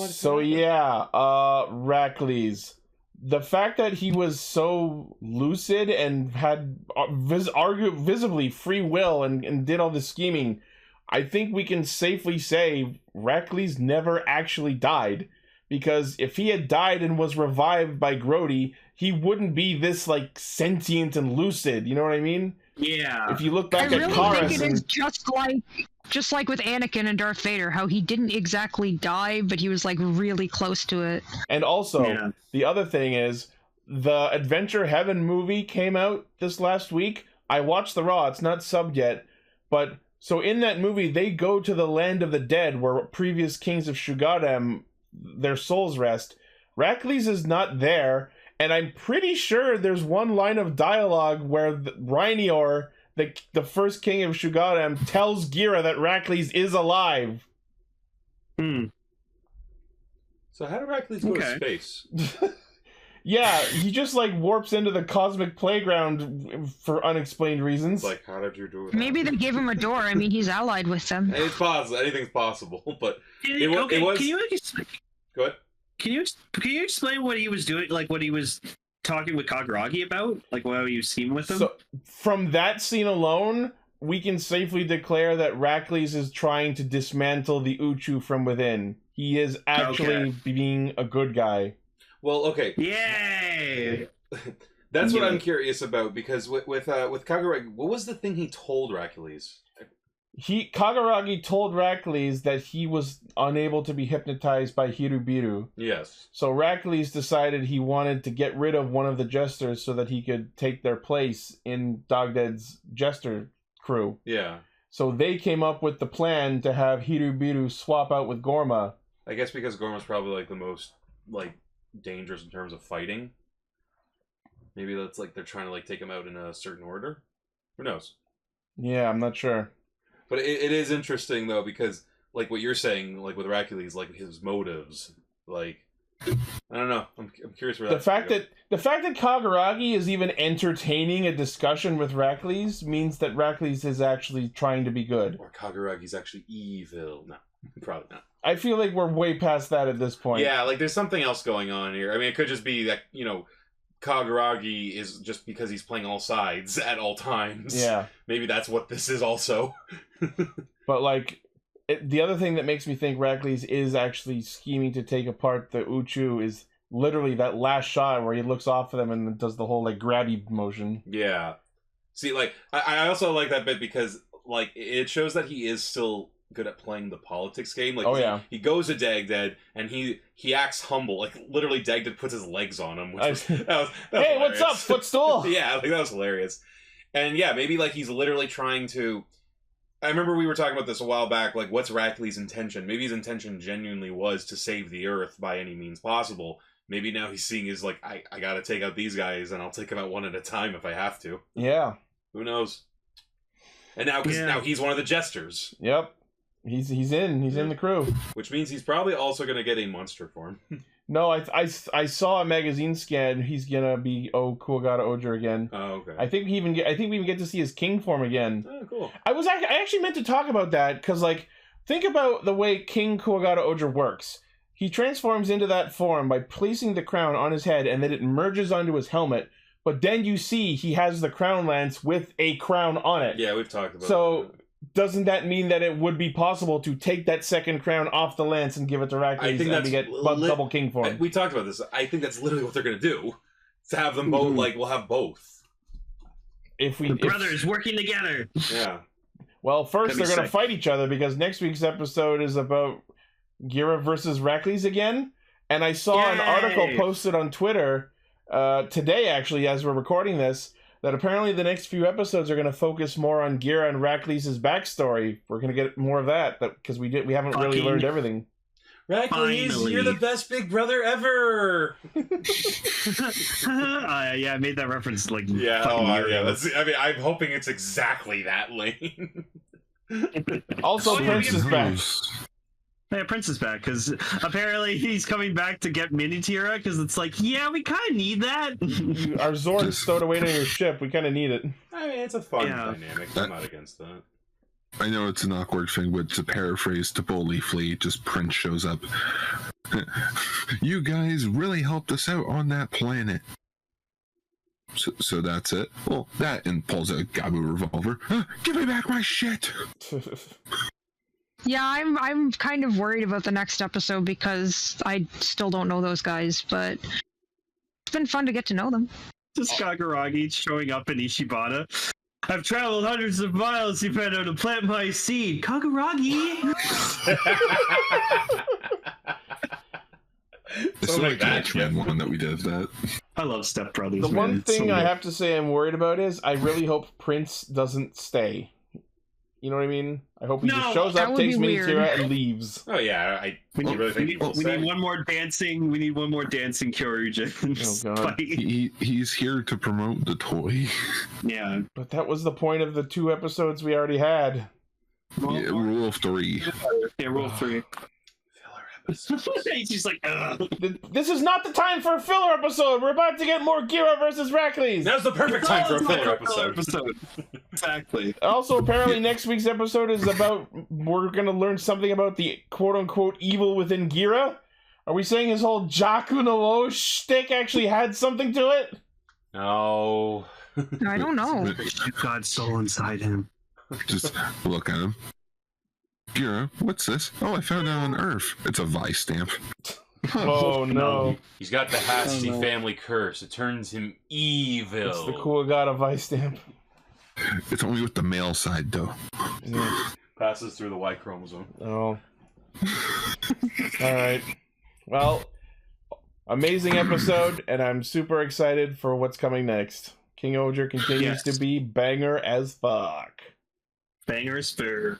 So yeah, Rackley's. The fact that he was so lucid and had visibly free will and did all this scheming, I think we can safely say Rackley's never actually died. Because if he had died and was revived by Grody, he wouldn't be this like sentient and lucid. You know what I mean? Yeah. If you look back I at really Karas, think it is just like with Anakin and Darth Vader, how he didn't exactly die, but he was like really close to it. And also, the other thing is, the Adventure Heaven movie came out this last week. I watched the Raw. It's not subbed yet, but so in that movie, they go to the land of the dead, where previous kings of Shugadam, their souls rest. Rackley's is not there, and I'm pretty sure there's one line of dialogue where Rhynior, the first king of Shugadam, tells Gira that Rackley's is alive. So how did Rackley's go to space? Yeah, he just like warps into the cosmic playground for unexplained reasons. Like, how did you do that? Maybe they gave him a door. I mean, he's allied with them. It's possible. Anything's possible, but it was. Can you Go ahead. Can you explain what he was doing? Like what he was talking with Kagaragi about? Like what you seen with him? So from that scene alone, we can safely declare that Rackley's is trying to dismantle the Uchu from within. He is actually being a good guy. Well, okay. Yay! That's what I'm curious about, because with Kagaragi, what was the thing he told Rackley's? Kagaragi told Rackley's that he was unable to be hypnotized by Hirubiru. Yes. So Rackley's decided he wanted to get rid of one of the jesters so that he could take their place in Dogdead's jester crew. Yeah. So they came up with the plan to have Hirubiru swap out with Gorma. I guess because Gorma's probably like the most dangerous in terms of fighting. Maybe that's like they're trying to take him out in a certain order. Who knows? Yeah, I'm not sure. But it is interesting though, because like what you're saying, like with Rackley's, like his motives, like I don't know. I'm curious where the fact that Kagaragi is even entertaining a discussion with Rackley's means that Rackley's is actually trying to be good. Or Kagaragi's actually evil. No, probably not. I feel like we're way past that at this point. Yeah, like there's something else going on here. I mean, it could just be that, Kagaragi is just because he's playing all sides at all times. Yeah. Maybe that's what this is also. But the other thing that makes me think Rackley's is actually scheming to take apart the Uchu is literally that last shot where he looks off of them and does the whole grabby motion. Yeah. See, I also like that bit because it shows that he is still good at playing the politics game. He goes to Dagdead and he acts humble. Literally Dagdead puts his legs on him. That was hey, hilarious. what's up, footstool? Yeah, that was hilarious. And yeah, maybe he's literally trying to. I remember we were talking about this a while back. What's Rackley's intention? Maybe his intention genuinely was to save the Earth by any means possible. Maybe now he's seeing I gotta take out these guys, and I'll take them out one at a time if I have to. Yeah. Who knows? And now, now he's one of the jesters. Yep. He's in the crew. Which means he's probably also gonna get a monster form. No, I saw a magazine scan. He's gonna be Kuwagata Oger again. Oh, okay. I think we even get to see his king form again. Oh, cool. I actually meant to talk about that because think about the way King Kuwagata Oger works. He transforms into that form by placing the crown on his head, and then it merges onto his helmet. But then you see he has the crown lance with a crown on it. Yeah, we've talked about. So. Doesn't that mean that it would be possible to take that second crown off the lance and give it to Rackley's I think and to get double king form? We talked about this. I think that's literally what they're going to do. To have them both, we'll have both. Brothers working together. Yeah. Well, first they're going to fight each other because next week's episode is about Gira versus Rackley's again. And I saw an article posted on Twitter today, actually, as we're recording this, that apparently the next few episodes are going to focus more on Gira and Rackley's backstory. We're going to get more of that because we haven't really learned everything. Rackley's, you're the best big brother ever. Yeah, I made that reference yeah. I'm hoping it's exactly that lane. Also, Prince is back. Yeah, Prince is back because apparently he's coming back to get Minitira because it's like, yeah, we kind of need that. Our Zord's stowed away on your ship. We kind of need it. I mean, it's a fun dynamic. I'm not against that. I know it's an awkward thing, but to paraphrase to Bully Flea, just Prince shows up. You guys really helped us out on that planet. So that's it. Well, that and pulls a Gabu revolver. Give me back my shit. Yeah, I'm kind of worried about the next episode because I still don't know those guys, but it's been fun to get to know them. Just Kaguragi showing up in Ishibata. I've traveled hundreds of miles to find out to plant my seed. Kaguragi! It's so like that one that we did that. I love Step Brothers. The one thing I have to say I'm worried about is I really hope Prince doesn't stay. You know what I mean? I hope he just shows up, takes Minitira, and leaves. Oh yeah, we need one more dancing. We need one more dancing Kyoryugen. Oh god, he's here to promote the toy. Yeah, but that was the point of the 2 episodes we already had. Yeah, rule 3. Yeah, rule 3. He's just like, ugh. This is not the time for a filler episode. We're about to get more Gira versus Heracles. Now's the perfect time for a filler episode. Exactly. Also, apparently, next week's episode is about we're gonna learn something about the quote-unquote evil within Gira. Are we saying his whole Jaku no Wo shtick actually had something to it? No. I don't know. God's soul inside him. Just look at him. Gira, what's this? Oh, I found it on Earth. It's a Vice stamp. Oh no. He's got the Hasty family curse. It turns him evil. It's the Kuwagata Vice stamp. It's only with the male side, though. Yeah. Passes through the Y chromosome. Oh. Alright. Well, amazing episode, and I'm super excited for what's coming next. Kingohger continues to be banger as fuck. Banger as fair.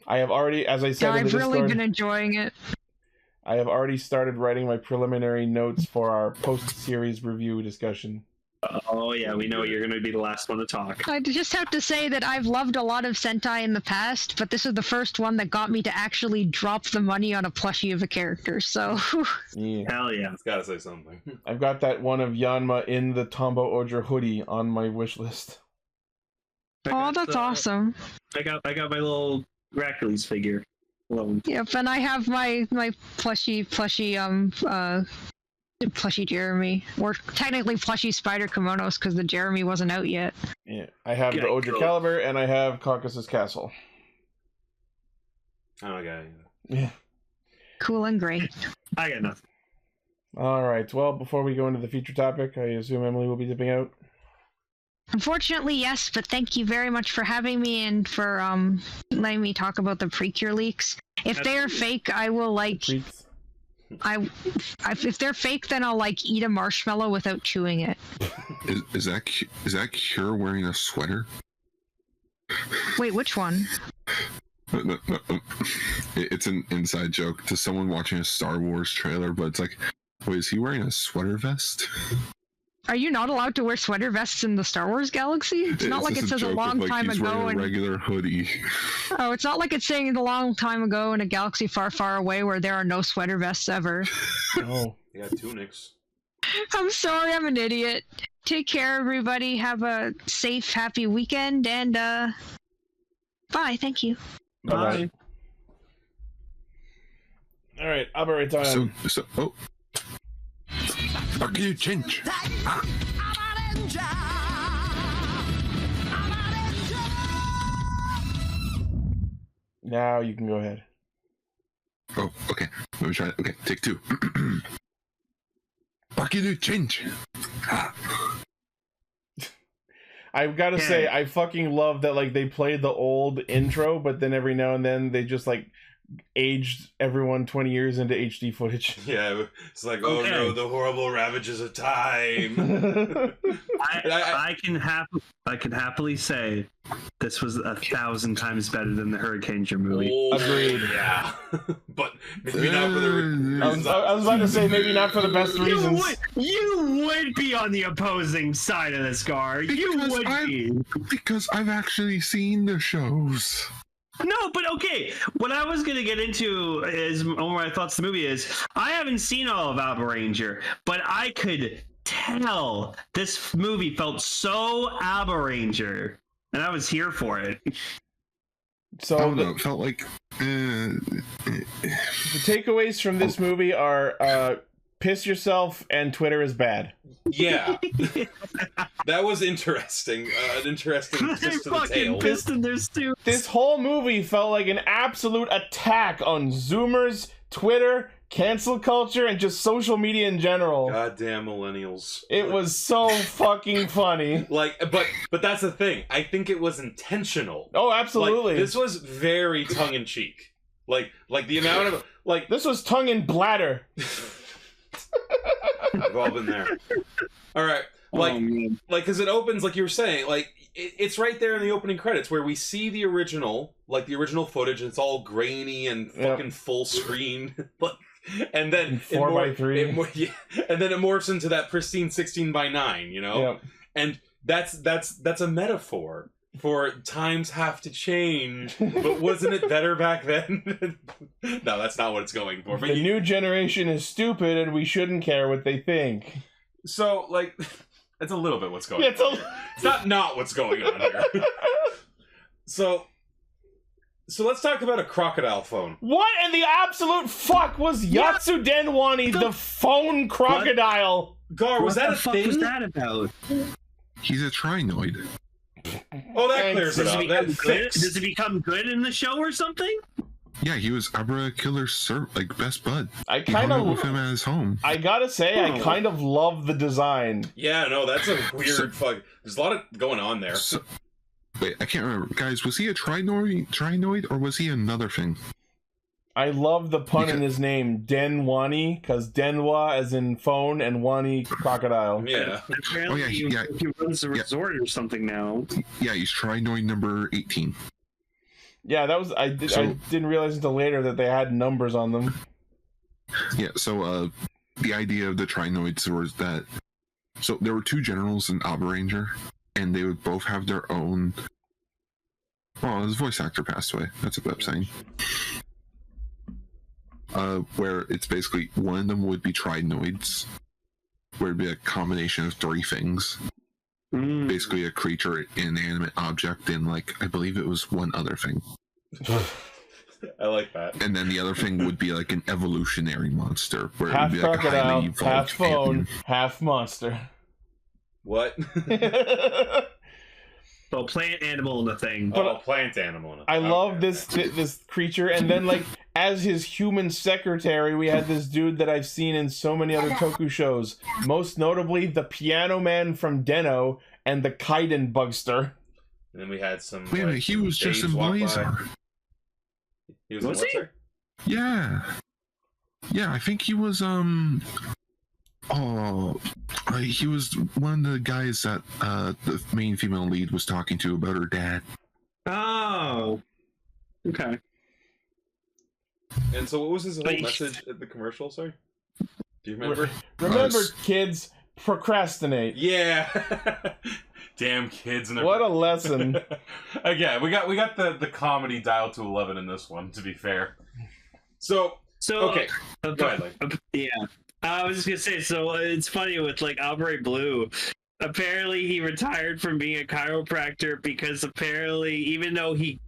I have already, as I said in the Discord, I've really been enjoying it. I have already started writing my preliminary notes for our post-series review discussion. Oh yeah, we know you're going to be the last one to talk. I just have to say that I've loved a lot of Sentai in the past, but this is the first one that got me to actually drop the money on a plushie of a character, so... Yeah. Hell yeah. It's gotta say something. I've got that one of Yanma in the Tombo Oger hoodie on my wish list. Oh, that's awesome. I got my little Hercules figure. Yep, and I have my plushie Jeremy, or technically plushie Spider Kimonos because the Jeremy wasn't out yet. Yeah, I have the Oger Caliber and I have Caucasus Castle. Oh, okay. Yeah. Cool and great. I got nothing. All right. Well, before we go into the feature topic, I assume Emily will be dipping out. Unfortunately, yes, but thank you very much for having me and for letting me talk about the Precure leaks. If they are fake, I will if they're fake, then I'll eat a marshmallow without chewing it. Is that Cure wearing a sweater? Wait, which one? No. It's an inside joke to someone watching a Star Wars trailer, but it's like, wait, is he wearing a sweater vest? Are you not allowed to wear sweater vests in the Star Wars galaxy? It's not like it says a long time ago. Wearing a regular hoodie. Oh, it's not like it's saying a long time ago in a galaxy far, far away where there are no sweater vests ever. Oh, you got tunics. I'm sorry, I'm an idiot. Take care, everybody. Have a safe, happy weekend, and bye. Thank you. Bye. All right, Abare time. Bakuryu change. Now you can go ahead. Oh, okay. Let me try it. Okay, take 2. Bakuryu change. I've got to say, I fucking love that they played the old intro, but then every now and then they just aged everyone 20 years into HD footage. Yeah, it's like, oh no, the horrible ravages of time. I can happily say this was 1,000 times better than the Hurricane movie. Oh, agreed. Yeah, but maybe not for the. I was about to say maybe not for the best reasons. You would be on the opposing side of this, Gar. You would be because I've actually seen the shows. No, but okay. What I was going to get into is one of my thoughts of the movie is I haven't seen all of Abaranger, but I could tell this movie felt so Abaranger, and I was here for it. So I don't know, it felt like the takeaways from this movie are piss yourself and Twitter is bad. Yeah. That was interesting. An interesting twist to the tail. Pissed in their stew. This whole movie felt like an absolute attack on Zoomers, Twitter, cancel culture, and just social media in general. Goddamn millennials. It was so fucking funny. Like, but that's the thing. I think it was intentional. Oh, absolutely. Like, this was very tongue-in-cheek. Like the amount of... like this was tongue in bladder. We've all been there. All right. Like, because it opens, like you were saying, like, it's right there in the opening credits where we see the original footage, and it's all grainy and fucking full screen. And then 4:3. And then it morphs into that pristine 16:9, you know? Yep. And that's a metaphor for times have to change, but wasn't it better back then? No, that's not what it's going for. But the new generation is stupid, and we shouldn't care what they think. So, like, that's a little bit what's going on. It's not what's going on here. So let's talk about a crocodile phone. What in the absolute fuck was Yatsu Denwani, the phone crocodile? Gar, was that a thing? What was that about? he's a trinoid. Oh, that clears it up. Does it become good in the show or something? Yeah, he was Abara Killer's best bud. I kind of with him at his home. I gotta say, I kind of love the design. Yeah, no, that's a weird fuck. There's a lot of going on there. Wait, I can't remember, guys. Was he a trinoid, or was he another thing? I love the pun in his name, Denwani, because Denwa as in phone and Wani crocodile. Yeah. Apparently he runs a resort or something now. Yeah, he's trinoid number 18. Yeah, that was I didn't realize until later that they had numbers on them. Yeah, so the idea of the trinoids was that there were two generals in Abaranger, and they would both have their own. Well, his voice actor passed away. That's what I'm saying. Where it's basically one of them would be trinoids, where it'd be a combination of three things. Basically a creature, an inanimate object, and I believe it was one other thing. I like that. And then the other thing would be like an evolutionary monster, where half it would be crocodile, like a half phone, alien. half monster. What? So plant animal in the thing. But plant animal in a thing. I love this creature, and then as his human secretary, we had this dude that I've seen in so many other toku shows. Most notably, the Piano Man from Den-O and the Kaiden Bugster. And then we had some. Wait a minute, he was just in Blazer. He was in what? Yeah. Yeah, I think he was he was one of the guys that the main female lead was talking to about her dad. Oh. Okay. And so what was his whole message at the commercial, sorry? Do you remember? Remember, kids, procrastinate. Yeah. Damn kids and their... What a lesson. Again, we got the comedy dialed to 11 in this one, to be fair. So okay. Go ahead, yeah. I was just gonna say, so it's funny with Abare Blue. Apparently he retired from being a chiropractor because apparently, even though he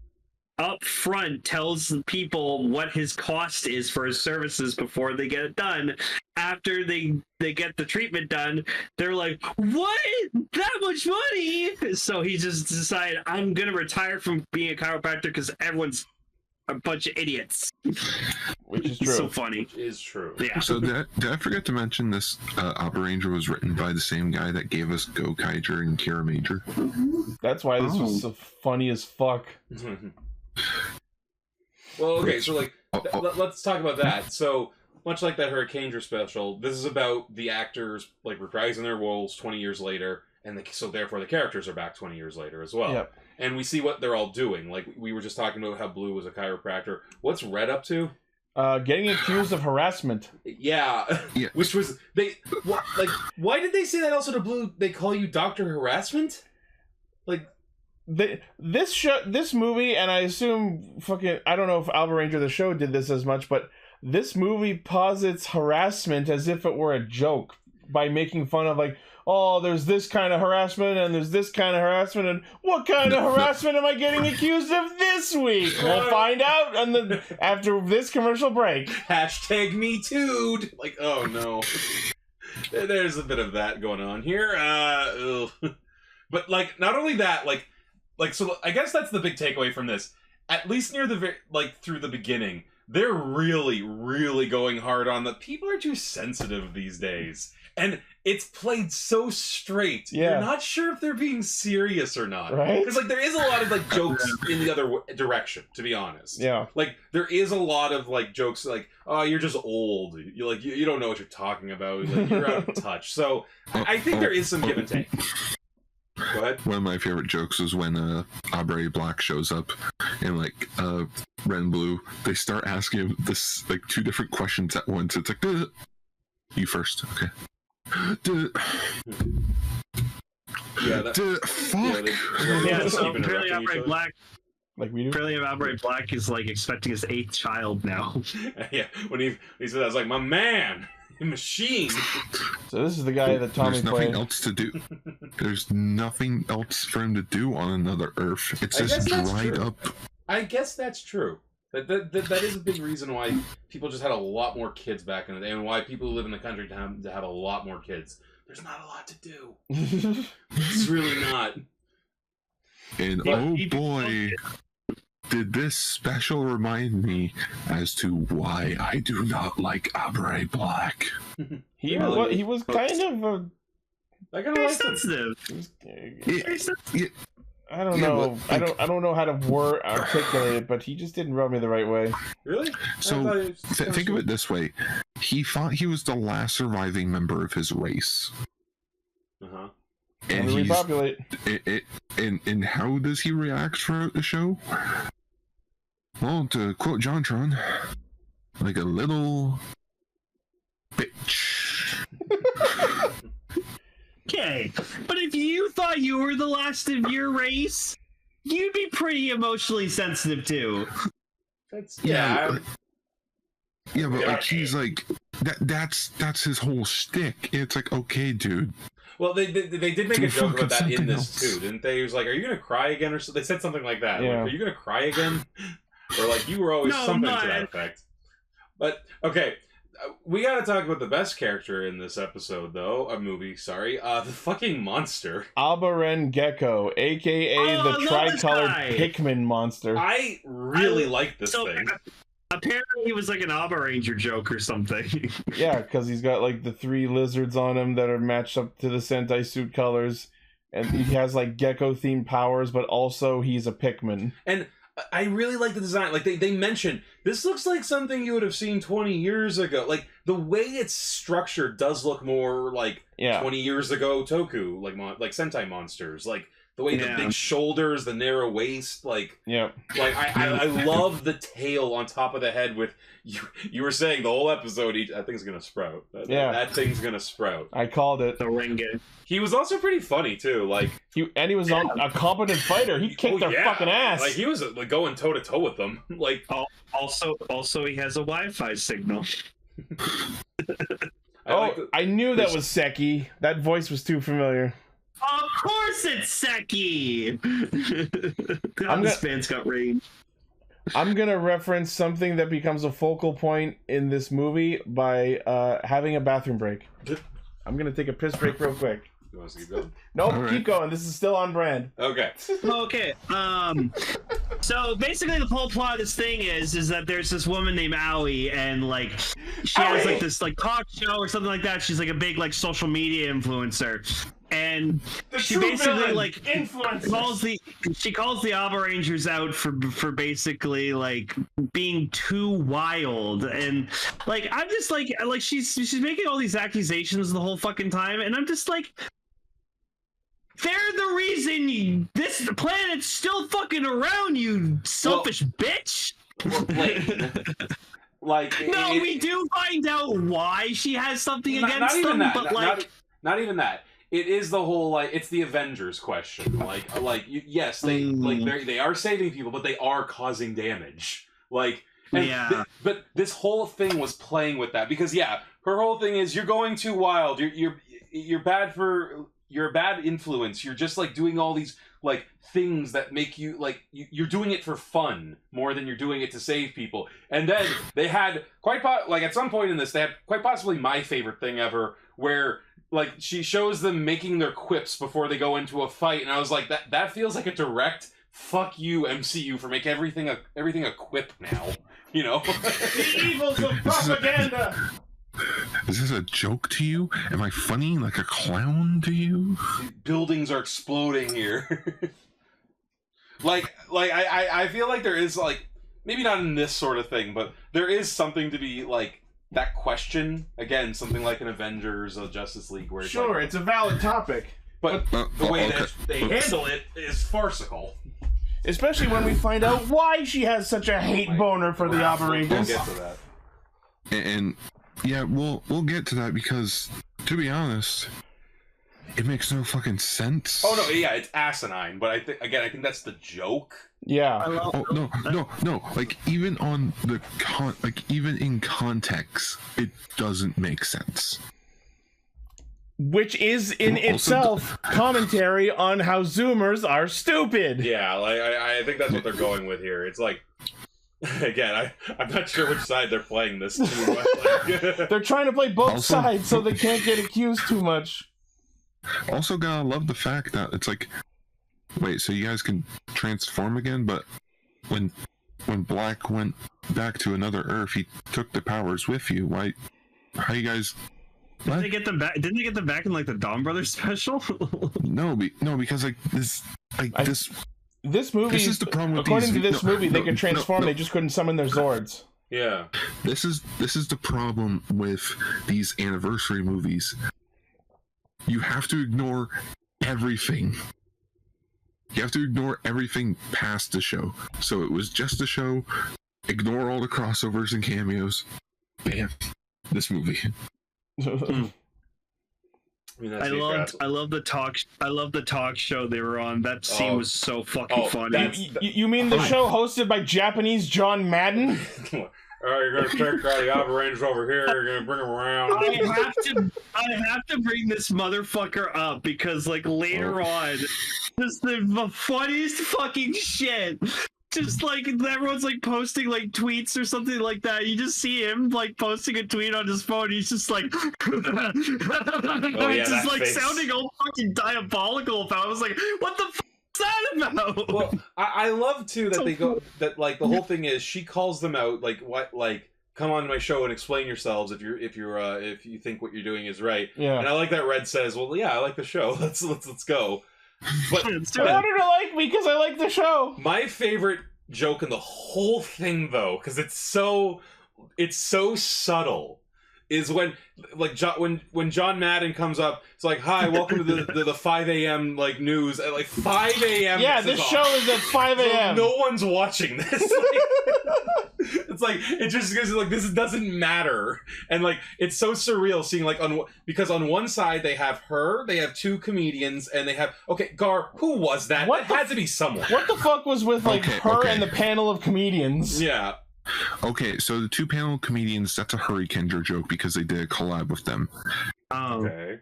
up front tells people what his cost is for his services before they get it done, after they get the treatment done, they're like, what? That much money? So he just decided, I'm gonna retire from being a chiropractor because everyone's a bunch of idiots. Which is true. So funny. Which is true. Yeah. So did I forget to mention this? Abaranger was written by the same guy that gave us Gokaiger and Kira Major. That's why this was so funny as fuck. Well, okay, so let's talk about that. So much like that Hurricaneger special, this is about the actors reprising their roles 20 years later, and so therefore the characters are back 20 years later as well. Yep. And we see what they're all doing. We were just talking about how Blue was a chiropractor. What's Red up to? Getting accused of harassment. Yeah. Which was why did they say that also to Blue? They call you Dr. Harassment? this movie, and I assume I don't know if Abaranger the show did this as much, but this movie posits harassment as if it were a joke by making fun of, like, oh, there's this kind of harassment and there's this kind of harassment, and what kind of harassment am I getting accused of this week? We'll find out after this commercial break. Hashtag me too. Like, oh no. There's a bit of that going on here. But like, not only that, like so I guess that's the big takeaway from this. At least near the through the beginning, they're really, really going hard on that. People are too sensitive these days. And it's played so straight. Yeah. You're not sure if they're being serious or not. Right? Because, like, there is a lot of, like, jokes in the other direction, to be honest. Yeah. Like, there is a lot of, like, jokes like, oh, you're just old. You're like, you don't know what you're talking about. Like, you're out of touch. So, I think there is some give and take. Go ahead. One of my favorite jokes is when Abare Black shows up and, like, Red and Blue, they start asking him this, like, 2 different questions at once. It's like, you first, okay. Fuck. Yeah, so apparently Abare Black, like we do. Apparently Abare Black is like expecting his 8th child now. Yeah, when he said that, I was like, my man, machine. So this is the guy that Tommy There's nothing played. else to do. There's nothing else for him to do on another Earth. It's just dried up. I guess that's true. That is a big reason why people just had a lot more kids back in the day, and why people who live in the country tend to have a lot more kids. There's not a lot to do. It's really not. And oh boy, did this special remind me as to why I do not like Abare Black. He was kind of very sensitive. I don't know. I don't know how to articulate it, but he just didn't rub me the right way. Really? So think of it this way: he thought he was the last surviving member of his race. Uh-huh. And he's repopulate. And how does he react throughout the show? Well, to quote JonTron, like a little bitch. Okay, but if you thought you were the last of your race, you'd be pretty emotionally sensitive too. Yeah, but like he's like that's his whole shtick. It's like, okay, dude. Well, they did make a joke about that in this too, didn't they? He was like, "Are you gonna cry again?" Or so they said something like that. Yeah. Like, are you gonna cry again? Or like, you were always something to that effect. But okay. We gotta talk about the best character in this episode, though. Sorry. The fucking monster. Abaranger, a.k.a. the tricolored Pikmin monster. I really like this thing. Apparently he was like an Abaranger joke or something. Yeah, because he's got like the 3 lizards on him that are matched up to the Sentai suit colors. And he has like gecko-themed powers, but also he's a Pikmin. And I really like the design. Like, they mentioned, this looks like something you would have seen 20 years ago. Like, the way it's structured does look more like 20 years ago Toku, like Sentai monsters. Like, the way the big shoulders, the narrow waist, like... Yeah. Like, I love the tail on top of the head with... You were saying the whole episode, that thing's gonna sprout. That thing's gonna sprout. I called it. The Ringa. He was also pretty funny, too. Like... He was a competent fighter. He kicked their fucking ass. Like, he was like going toe-to-toe with them. Like... Also, he has a Wi-Fi signal. I knew that was Seki. That voice was too familiar. Of course it's Seki! This man's got range. I'm gonna reference something that becomes a focal point in this movie by having a bathroom break. I'm gonna take a piss break real quick. You want us to keep going? Nope, keep going. This is still on brand. Okay. Okay. So basically, the whole plot of this thing is that there's this woman named Aoi, and like she has like this like talk show or something like that. She's like a big like social media influencer. And she basically like calls the Abarangers out for basically like being too wild, and like I'm just like she's making all these accusations the whole fucking time, and I'm just like, they're the reason this planet's still fucking around, you selfish bitch. We do find out why she has something against them, but like. Not even that. it is the whole like it's the Avengers question. Yes, they are saving people, but they are causing damage. Like, but this whole thing was playing with that because her whole thing is you're going too wild. You're bad for. You're a bad influence. You're just like doing all these like things that make you like you're doing it for fun more than you're doing it to save people. And then they had at some point in this they had quite possibly my favorite thing ever, where like she shows them making their quips before they go into a fight, and I was like that feels like a direct fuck you MCU for make everything a quip now. You know, the evils of propaganda. Is this a joke to you? Am I funny like a clown to you? Buildings are exploding here. I feel like there is like maybe not in this sort of thing, but there is something to be like that question again, something like an Avengers, a Justice League, where it's it's a valid topic, but the way that they handle it is farcical. Especially when we find out why she has such a hate boner for the Abarangers. We'll get to that. And yeah, we'll get to that because, to be honest, it makes no fucking sense. Oh no, yeah, it's asinine. But I think that's the joke. Yeah. No. Like even on the even in context, it doesn't make sense. Which is in itself commentary on how Zoomers are stupid. Yeah, like I think that's what they're going with here. It's like. Again, I'm not sure which side they're playing this to. They're trying to play both sides so they can't get accused too much. Also, gotta love the fact that it's like, wait, so you guys can transform again? But when Black went back to another Earth, he took the powers with you. Why? How you guys? Didn't they get them back? Didn't they get them back in like the Dawn Brothers special? No, because like this, This movie, this is the problem with according these, to this movie, they could transform. They just couldn't summon their Zords. Yeah. This is the problem with these anniversary movies. You have to ignore everything. You have to ignore everything past the show. So it was just a show. Ignore all the crossovers and cameos. Bam. This movie. I love the talk show they were on. That scene was so fucking funny. You mean the show hosted by Japanese John Madden? You're gonna take the Abarangers over here. You're gonna bring them around. I have to bring this motherfucker up because like later on, just the funniest fucking shit. Just like everyone's like posting like tweets or something like that. You just see him like posting a tweet on his phone. He's just like, it's just like face. Sounding all fucking diabolical about. I was like, what the f is that about? Well, I love too that they go that like the whole thing is she calls them out like what like come on my show and explain yourselves if you think what you're doing is right. Yeah. And I like that Red says, well, yeah, I like the show. Let's go. But I wanted to like me because I like the show. My favorite joke in the whole thing, though, because it's so subtle, is when when John Madden comes up. It's like, hi, welcome to the 5 a.m. like news at like 5 a.m. Yeah, this show is at 5 a.m. So no one's watching this. It's like it just gives like this doesn't matter, and like it's so surreal seeing like because on one side they have two comedians, and they have Gar, who was that? That had to be someone. What the fuck was with like her and the panel of comedians? Yeah. Okay, so the two panel comedians, that's a Hurricane joke because they did a collab with them. Okay.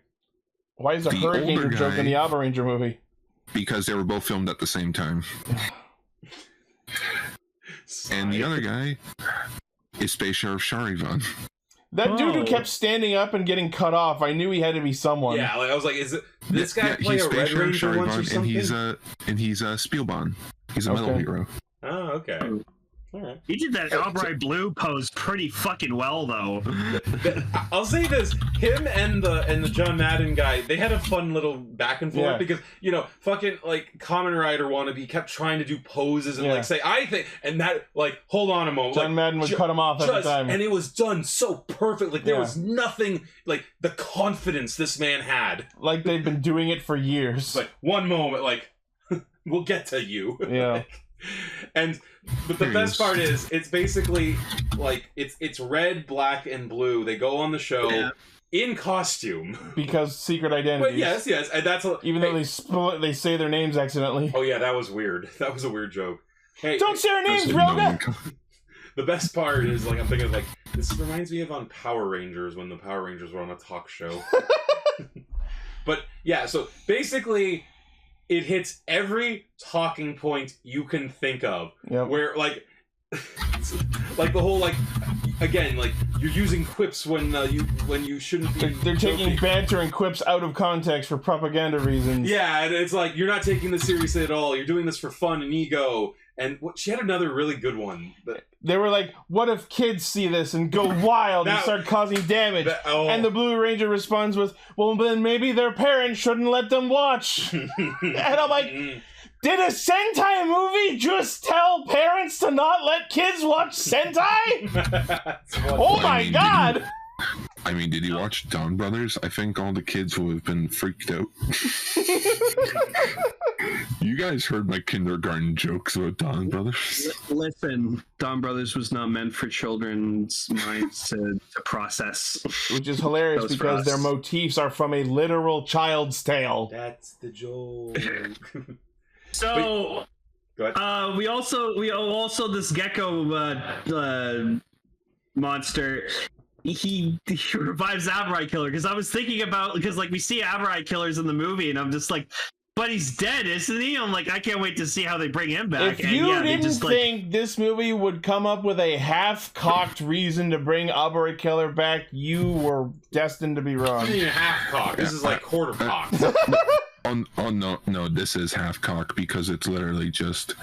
Why is a Hurricane joke in the Abaranger movie? Because they were both filmed at the same time. And the other guy is Space Sheriff Charivan. That dude who kept standing up and getting cut off, I knew he had to be someone. Yeah, like I was like, is it this guy play a Red Ranger once or something? And he's Spielbahn. He's a metal hero. Oh, okay. Right. He did that Abare Blue pose pretty fucking well, though. I'll say this: him and the John Madden guy, they had a fun little back and forth because fucking like Kamen Rider wannabe kept trying to do poses and like say I think, and that like hold on a moment, John Madden would cut him off every time, and it was done so perfect. Like there was nothing like the confidence this man had. Like they've been doing it for years. Like one moment, like we'll get to you. Yeah. But the best part is it's basically like it's red, black, and blue. They go on the show in costume. Because secret identities. But yes, and that's... Even though they say their names accidentally. Oh yeah, that was weird. That was a weird joke. Hey, don't say our names, Roga! The best part is, like, I'm thinking, like, this reminds me of on Power Rangers, when the Power Rangers were on a talk show. But, yeah, so, basically, it hits every talking point you can think of. Yep. Where, like, like, the whole, like, again, like, you're using quips when you shouldn't be... They're taking banter and quips out of context for propaganda reasons. Yeah, and it's like, you're not taking this seriously at all. You're doing this for fun and ego. And she had another really good one. They were like, what if kids see this and go wild and start causing damage? And the Blue Ranger responds with, well, then maybe their parents shouldn't let them watch. And I'm like, did a Sentai movie just tell parents to not let kids watch Sentai? Oh my god! I mean, did you watch Dawn Brothers? I think all the kids would have been freaked out. You guys heard my kindergarten jokes about Dawn Brothers? Listen, Dawn Brothers was not meant for children's minds to process. Which is hilarious because their motifs are from a literal child's tale. That's the joke. So, we also this gecko monster. He revives Abare Killer, because I was thinking about, because like we see Abare Killers in the movie and I'm just like, but he's dead, isn't he? I'm like, I can't wait to see how they bring him back. If you didn't think this movie would come up with a half-cocked reason to bring Abare Killer back, you were destined to be wrong. I mean, half-cocked. This is like quarter-cocked. Oh no, this is half-cocked because it's literally just,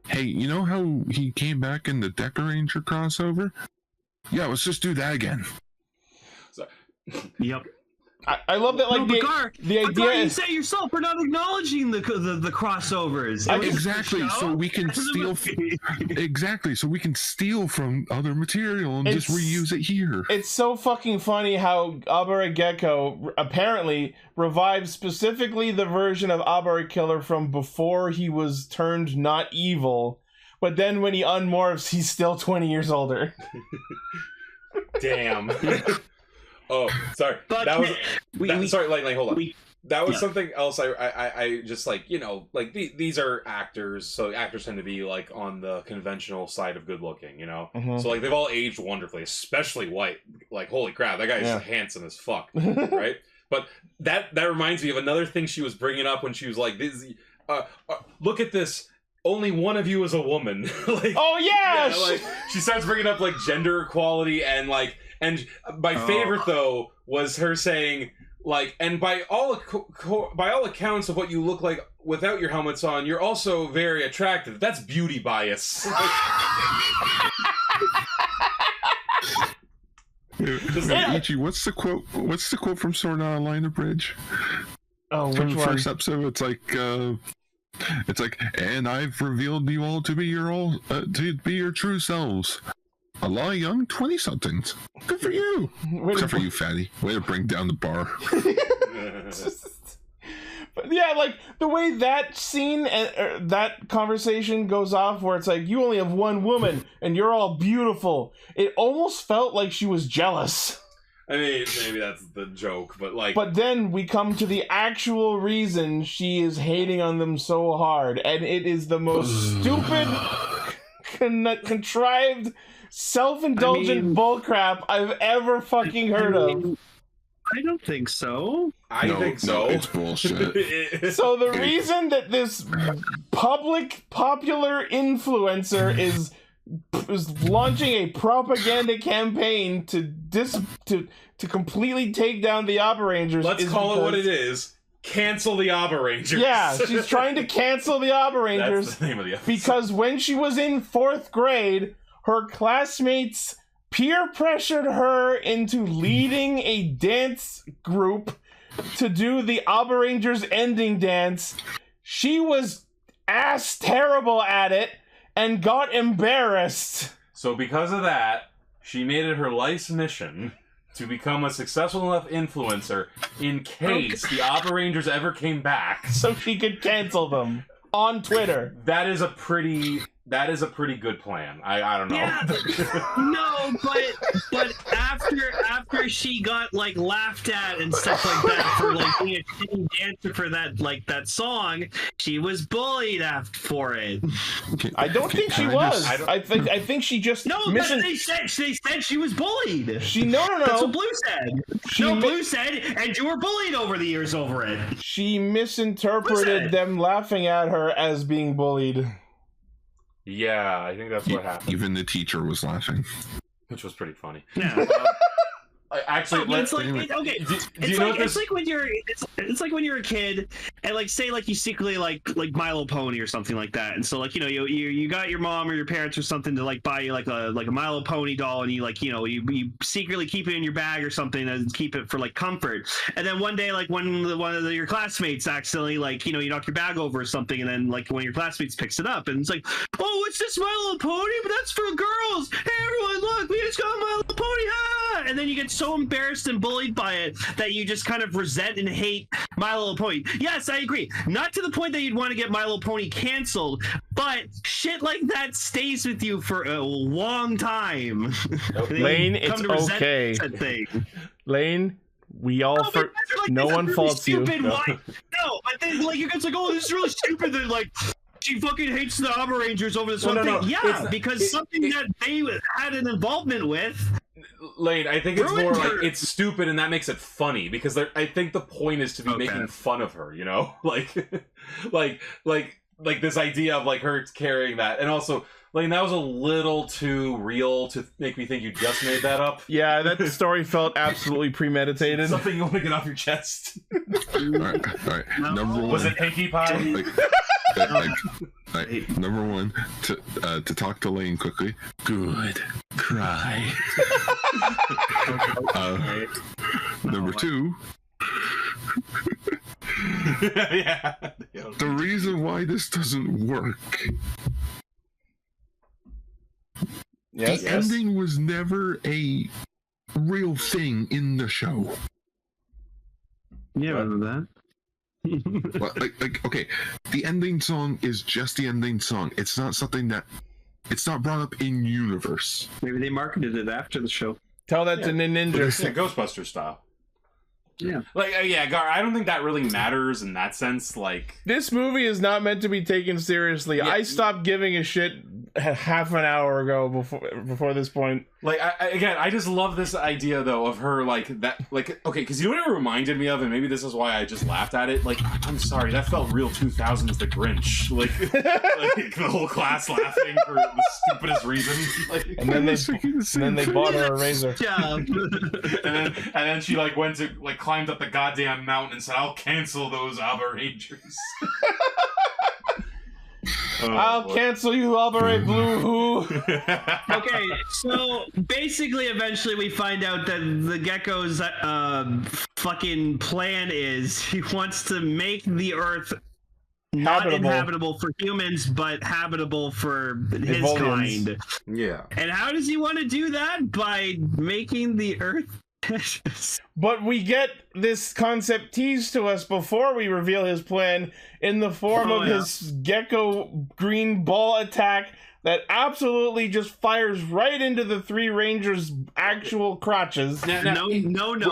hey, you know how he came back in the Abaranger crossover? Yeah, let's just do that again. Yep. I love that, like, the idea is... You said yourself, we're not acknowledging the crossovers. Exactly, so we can steal... Exactly, so we can steal from other material and just reuse it here. It's so fucking funny how Abare Gecko apparently revives specifically the version of Abare Killer from before he was turned not evil, but then when he unmorphs, he's still 20 years older. Damn. Oh, sorry. But that was sorry. Like, hold on. That was something else. I just, like, you know, like these are actors, so actors tend to be like on the conventional side of good looking, you know. So like they've all aged wonderfully, especially White. Like, holy crap, that guy's handsome as fuck, right? But that reminds me of another thing she was bringing up when she was like, "This, look at this." Only one of you is a woman. Like, oh yeah, like she starts bringing up like gender equality and like. And my favorite, though, was her saying, like, and by all accounts of what you look like without your helmets on, you're also very attractive. That's beauty bias. Ichi, what's the quote? What's the quote from Sword Art Online: The Bridge? Oh, from which the one? First episode, it's like, and I've revealed you all to be your true selves. A lot of young 20-somethings. Good for you. Except for you, fatty. Way to bring down the bar. But yeah, like, the way that scene, that conversation goes off, where it's like, you only have one woman, and you're all beautiful. It almost felt like she was jealous. I mean, maybe that's the joke, but like... But then we come to the actual reason she is hating on them so hard, and it is the most stupid, contrived... self-indulgent bullcrap I've ever fucking heard of. I don't think so. I think so. No, it's bullshit. So the reason that this popular influencer is launching a propaganda campaign to completely take down the Abarangers. Let's call it what it is. Cancel the Abarangers. Yeah, she's trying to cancel the Abarangers. That's the name of the episode. Because when she was in 4th grade, her classmates peer pressured her into leading a dance group to do the Abarangers ending dance. She was ass terrible at it and got embarrassed. So because of that, she made it her life's mission to become a successful enough influencer in case the Abarangers ever came back. So she could cancel them on Twitter. That is a pretty that is a pretty good plan. I don't know. Yeah. No, but after she got like laughed at and stuff like that for like being a shitty dancer for that song, she was bullied for it. I don't think she was. I think she just but they said she was bullied. No. That's what Blue said. Blue said, and you were bullied over the years over it. She misinterpreted them laughing at her as being bullied. Yeah, I think that's what happened. Even the teacher was laughing, which was pretty funny. Yeah. Actually, it's like it's like when you're a kid and like say like you secretly like Milo Pony or something like that, and so like you got your mom or your parents or something to like buy you like a Milo Pony doll, and you secretly keep it in your bag or something and keep it for like comfort, and then one day like one of your classmates accidentally like you knock your bag over or something, and then like one of your classmates picks it up and it's like, oh, what's this Milo Pony? But that's for girls. Hey everyone, look, we just got Milo Pony, ha! And then you get so embarrassed and bullied by it that you just kind of resent and hate My Little Pony. Yes, I agree. Not to the point that you'd want to get My Little Pony canceled, but shit like that stays with you for a long time. Lane, it's okay. Lane, we all no one faults you. Why? No, but then like you guys like, oh, this is really stupid. That like she fucking hates the Abarangers over this one thing. Yeah, because something that they had an involvement with. Lane, I think it's more like it's stupid, and that makes it funny because I think the point is to be making fun of her, you know, like this idea of like her carrying that, and also Lane, that was a little too real to make me think you just made that up. Yeah, that story felt absolutely premeditated. Something you want to get off your chest. All right. Number one. Was it Pinkie Pie? Number one, to talk to Lane quickly. Good. Cry. Number two. Yeah. The reason why this doesn't work. Yes, the ending was never a real thing in the show. Yeah, I remember that. Well, okay, the ending song is just the ending song. It's not something that it's not brought up in universe. Maybe they marketed it after the show. Tell that to Ninja. Yeah, Ghostbusters style. Yeah. Gar, I don't think that really matters in that sense. Like, this movie is not meant to be taken seriously. Yeah. I stopped giving a shit half an hour ago before this point. Like, I just love this idea though of her like that. Like, okay, because you know what it reminded me of, and maybe this is why I just laughed at it. Like, I'm sorry, that felt real 2000s The Grinch. Like the whole class laughing for the stupidest reason. Like, and then they bought her a razor. Yeah. and then she like went to like climbed up the goddamn mountain and said, "I'll cancel those Abarangers." I'll cancel you, Abare Blue Who. Okay, so basically, eventually we find out that the Gecko's fucking plan is he wants to make the Earth not inhabitable for humans, but habitable for his kind. Yeah. And how does he want to do that? By making the Earth But we get this concept teased to us before we reveal his plan in the form of his gecko green ball attack that absolutely just fires right into the three Rangers' actual crotches. No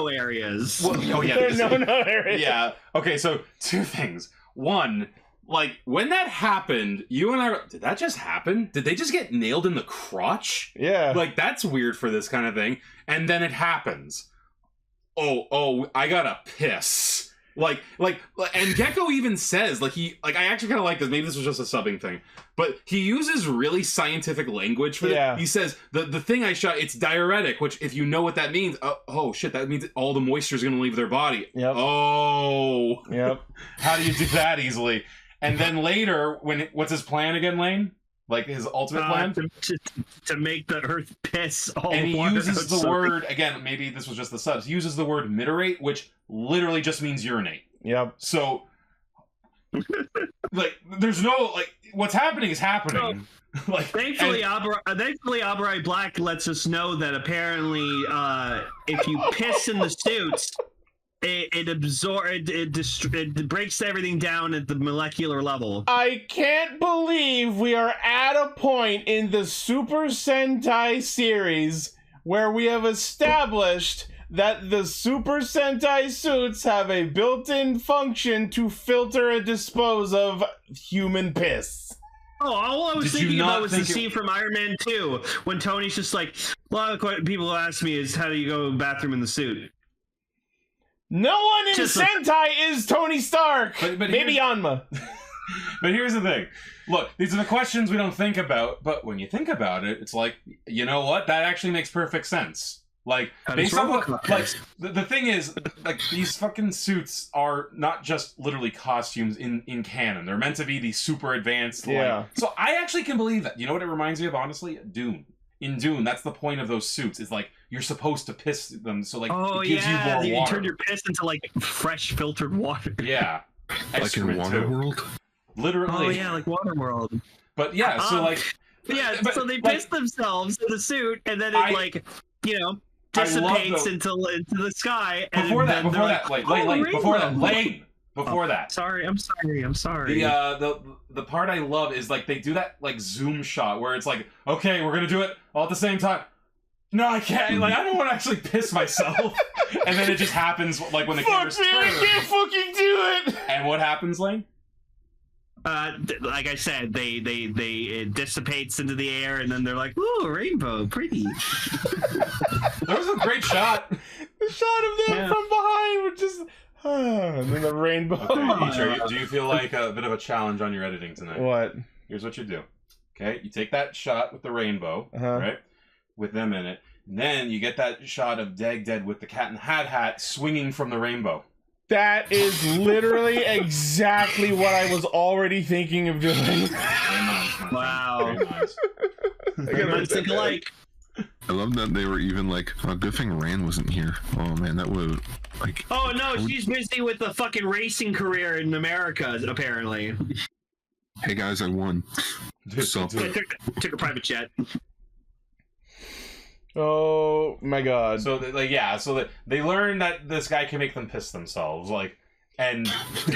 areas. Well, oh yeah, no areas. Yeah. Okay, so two things. One, like when that happened, you and I were, did that just happen? Did they just get nailed in the crotch? Yeah. Like that's weird for this kind of thing. And then it happens. Oh, I gotta piss. Like, and Gecko even says, I actually kind of like this. Maybe this was just a subbing thing, but he uses really scientific language for it. He says the thing I shot, it's diuretic, which if you know what that means, oh shit, that means all the moisture is gonna leave their body. Yep. Oh. Yep. How do you do that easily? And then later, what's his plan again, Lane? Like his ultimate plan? To make the Earth piss all and he water uses the outside. word, again, maybe this was just the subs, he uses the word miterate, which literally just means urinate. Yep. So, like, there's no, like, what's happening is happening. No. Thankfully, Abare Black lets us know that apparently if you piss in the suits, it breaks everything down at the molecular level. I can't believe we are at a point in the Super Sentai series where we have established that the Super Sentai suits have a built-in function to filter and dispose of human piss. Oh, all I was Did thinking you not about was think the scene from Iron Man 2 when Tony's just like, a lot of people ask me is, how do you go to the bathroom in the suit? No one in Just Sentai is Tony Stark! But Maybe Yanma. But here's the thing. Look, these are the questions we don't think about, but when you think about it, it's like, you know what? That actually makes perfect sense. Like, based on what, like, the thing is, like, these fucking suits are not just literally costumes in canon. They're meant to be these super advanced, like, so I actually can believe that. You know what it reminds me of, honestly? Dune. In Dune, that's the point of those suits, is like, you're supposed to piss them, so like, it gives you more water. You turn your piss into like fresh filtered water. Yeah. Like in Waterworld? Literally. Oh yeah, like Waterworld. But yeah, so like... so they piss themselves in the suit, and then it like, you know, dissipates into the sky. And before that, Lane. Before that. Sorry, I'm sorry. The part I love is like they do that like zoom shot where it's like, okay, we're gonna do it all at the same time. No, I can't. Like, I don't want to actually piss myself. And then it just happens like when the cameras turn. I can't fucking do it. And what happens, Lane? Like I said, it dissipates into the air, and then they're like, "Ooh, rainbow, pretty." That was a great shot. The shot of them from behind would just, and then the rainbow. Okay, do you feel like a bit of a challenge on your editing tonight? What? Here's what you do. Okay, you take that shot with the rainbow, right, with them in it. And then you get that shot of Dag Dead with the Cat in the Hat swinging from the rainbow. That is literally exactly what I was already thinking of doing. Very nice, wow. Very nice. Think alike. I love that they were even like, oh, good thing Rand wasn't here. Oh man, that would like. Oh no, she's busy with the fucking racing career in America, apparently. Hey guys, I won. So took a private jet. Oh my god. So they learn that this guy can make them piss themselves, like, and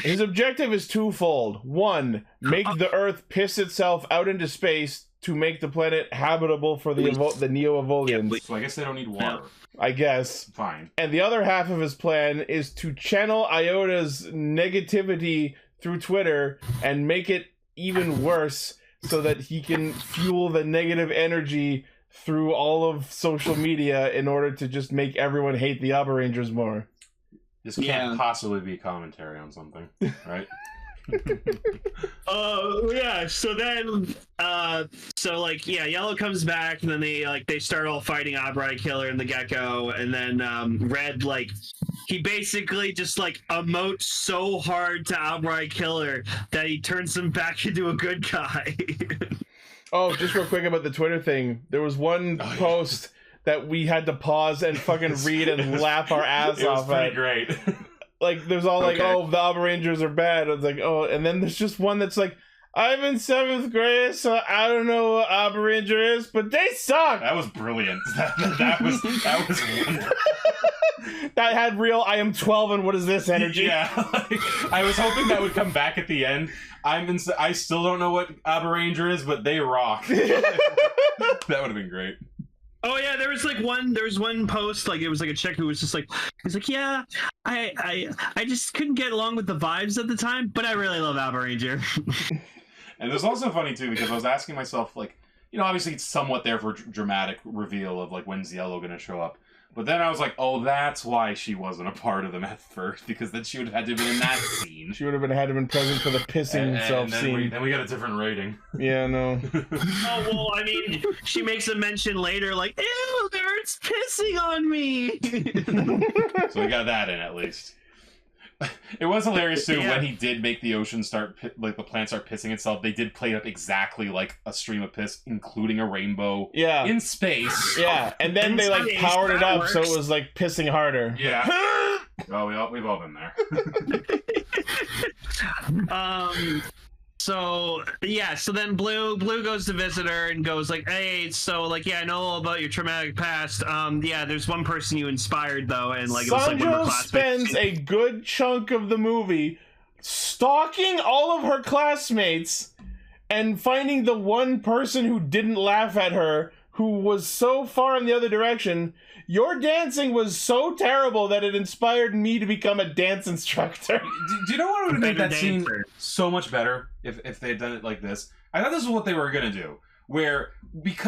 his objective is twofold. One, make the Earth piss itself out into space to make the planet habitable for the Neo-Evolians. So I guess they don't need water. I guess. Fine. And the other half of his plan is to channel Iota's negativity through Twitter and make it even worse so that he can fuel the negative energy through all of social media in order to just make everyone hate the Abarangers more. This can't possibly be commentary on something, right? Yeah, so then Yellow comes back, and then they start all fighting Abare Killer and the Gecko, and then Red, like, he basically just like emotes so hard to Abare Killer that he turns him back into a good guy. Oh, just real quick about the Twitter thing. There was one post that we had to pause and fucking read and laugh our ass off at. It was pretty great. Like, there's all like, oh, the Abarangers are bad. It's like, oh, and then there's just one that's like, I'm in 7th grade, so I don't know what Abaranger is, but they suck. That was brilliant. That was wonderful. That had real, I am 12 and what is this energy? Yeah, like, I was hoping that would come back at the end. I still don't know what Abaranger is, but they rock. That would have been great. Oh yeah, there was one post, like, it was like a chick who was just like, he's like, yeah, I just couldn't get along with the vibes at the time, but I really love Abaranger. And it was also funny too, because I was asking myself, like, you know, obviously it's somewhat there for dramatic reveal of like, when's Yellow gonna show up. But then I was like, oh, that's why she wasn't a part of them at first, because then she would have had to be in that scene. She would have had to been present for the pissing scene. Then we got a different rating. Yeah, no. Oh, well, I mean, she makes a mention later, like, ew, the Earth's pissing on me. So we got that in, at least. It was hilarious too when he did make the ocean the plant start pissing itself. They did play up exactly like a stream of piss, including a rainbow. Yeah, in space. Yeah, and then they like powered it up so it was like pissing harder. Yeah. Well, we've all been there. So yeah, so then Blue goes to visit her and goes like, hey, so like, yeah, I know all about your traumatic past. Yeah, there's one person you inspired though, and like, it was like one of her classmates. spends a good chunk of the movie stalking all of her classmates and finding the one person who didn't laugh at her, who was so far in the other direction. Your dancing was so terrible that it inspired me to become a dance instructor. Do you know what would have made that scene so much better if they had done it like this? I thought this is what they were going to do. Where,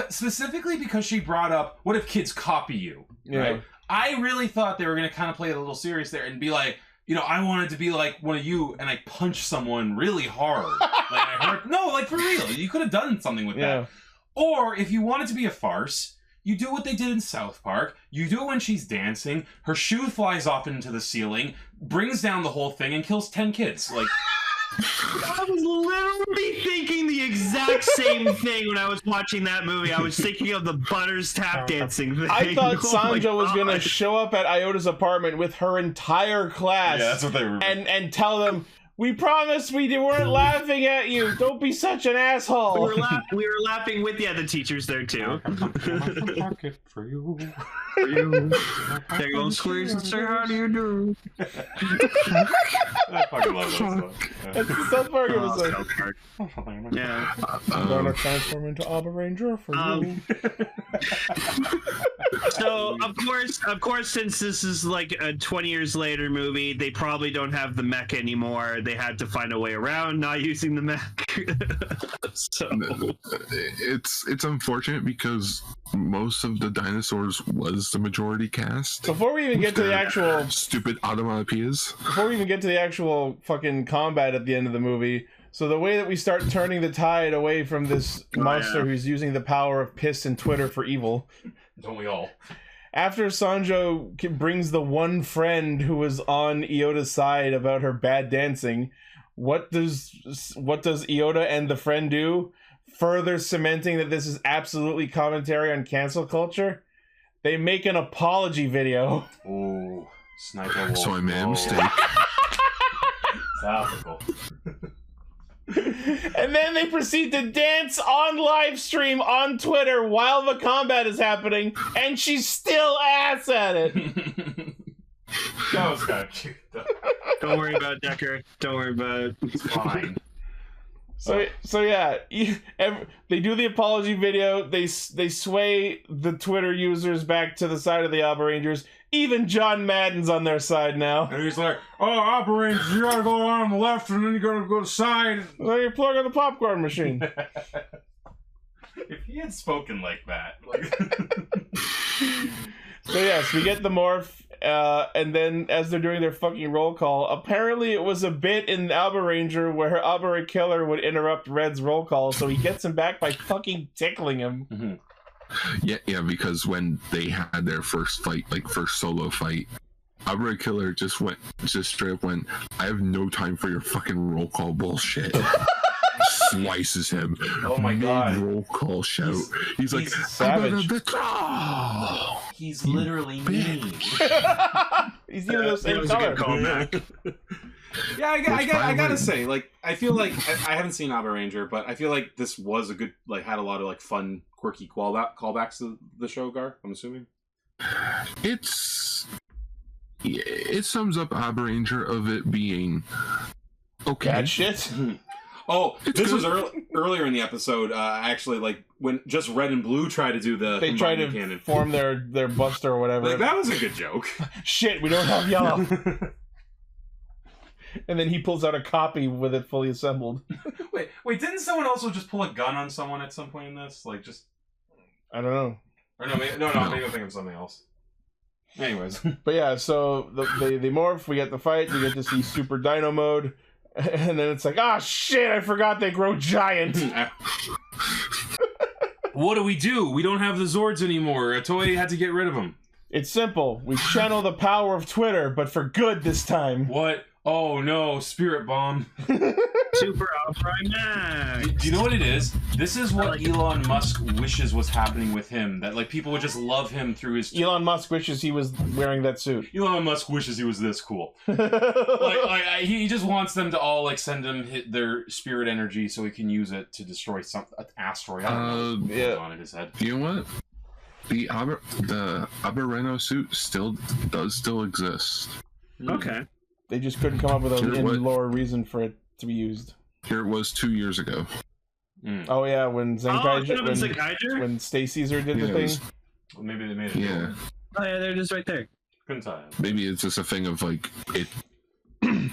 specifically because she brought up, what if kids copy you? Yeah. Right? I really thought they were going to kind of play it a little serious there and be like, you know, I wanted to be like one of you and I punch someone really hard. No, like for real. You could have done something with that. Or if you wanted to be a farce, you do what they did in South Park. You do it when she's dancing. Her shoe flies off into the ceiling, brings down the whole thing, and kills 10 kids. Like, I was literally thinking the exact same thing when I was watching that movie. I was thinking of the Butters tap dancing thing. I thought Sanjo was going to show up at Iota's apartment with her entire class. Yeah, that's what they were. And tell them, we promised we weren't laughing at you. Don't be such an asshole. We were laughing with the teachers there too. For you. There goes Squeeze and say, how do you do? I fucking love that stuff. That's the South Park episode. Yeah. I'm gonna transform into Abaranger for you. So of course, since this is like a 20 years later movie, they probably don't have the mech anymore. They had to find a way around not using the mech. So it's unfortunate because most of the dinosaurs was the majority cast. Before we even get to the actual stupid onomatopoeias. Before we even get to the actual fucking combat at the end of the movie, so the way that we start turning the tide away from this monster who's using the power of piss and Twitter for evil. Don't we all? After Sanjo brings the one friend who was on Iota's side about her bad dancing, what does Iota and the friend do? Further cementing that this is absolutely commentary on cancel culture, they make an apology video. Ooh, sniper wolf. So I made a mistake. Topical. And then they proceed to dance on live stream on Twitter while the combat is happening, and she's still ass at it. That was kind of cute, though. Don't worry about it, Decker. Don't worry about it. It's fine. So yeah, they do the apology video. They sway the Twitter users back to the side of the Abarangers. Even John Madden's on their side now. And he's like, "Oh, Abarangers, you gotta go on the left, and then you gotta go to the side." Well, you plug on the popcorn machine. If he had spoken like that, like. So yes, we get the morph, and then as they're doing their fucking roll call, apparently it was a bit in Abaranger where Abare Killer would interrupt Red's roll call, so he gets him back by fucking tickling him. Mm-hmm. Yeah, because when they had their first fight, like first solo fight, Abare Killer just straight up went, "I have no time for your fucking roll call bullshit." Slices him. Oh my god! Roll call shout. He's like, savage. He's literally mean. He's even the same color. Yeah, I gotta say, like, I feel like I haven't seen Abaranger, but I feel like this was a good, like, had a lot of like fun, quirky callbacks to the show. Gar, I'm assuming. It sums up Abaranger of it being okay. Bad shit. Oh, this was earlier in the episode. Actually, like when just Red and Blue try to do the they try to cannon. Form their buster or whatever. Like, that was a good joke. Shit, we don't have yellow. And then he pulls out a copy with it fully assembled. Wait, didn't someone also just pull a gun on someone at some point in this? Like, just I don't know. Or no, maybe I'm thinking of something else. Anyways, but yeah, so they morph. We get the fight. We get to see Super Dino mode. And then it's like, ah, shit, I forgot they grow giant. What do? We don't have the Zords anymore. Toei had to get rid of them. It's simple. We channel the power of Twitter, but for good this time. What? Oh no, Spirit Bomb. Super Abare Max. Do you know what it is? This is what Elon Musk wishes was happening with him. That like people would just love him through his. Elon Musk wishes he was wearing that suit. Elon Musk wishes he was this cool. He just wants them to all like send him their spirit energy so he can use it to destroy an asteroid. I don't know what's on in his head. You know what? The Abareno suit still exist. Okay. They just couldn't come up with an in-lore reason for it to be used. Here it was 2 years ago. Oh yeah, when when Stay Caesar did the thing. Well, maybe they made it. Yeah. Oh yeah, they're just right there. Couldn't tell you. Maybe it's just a thing of like it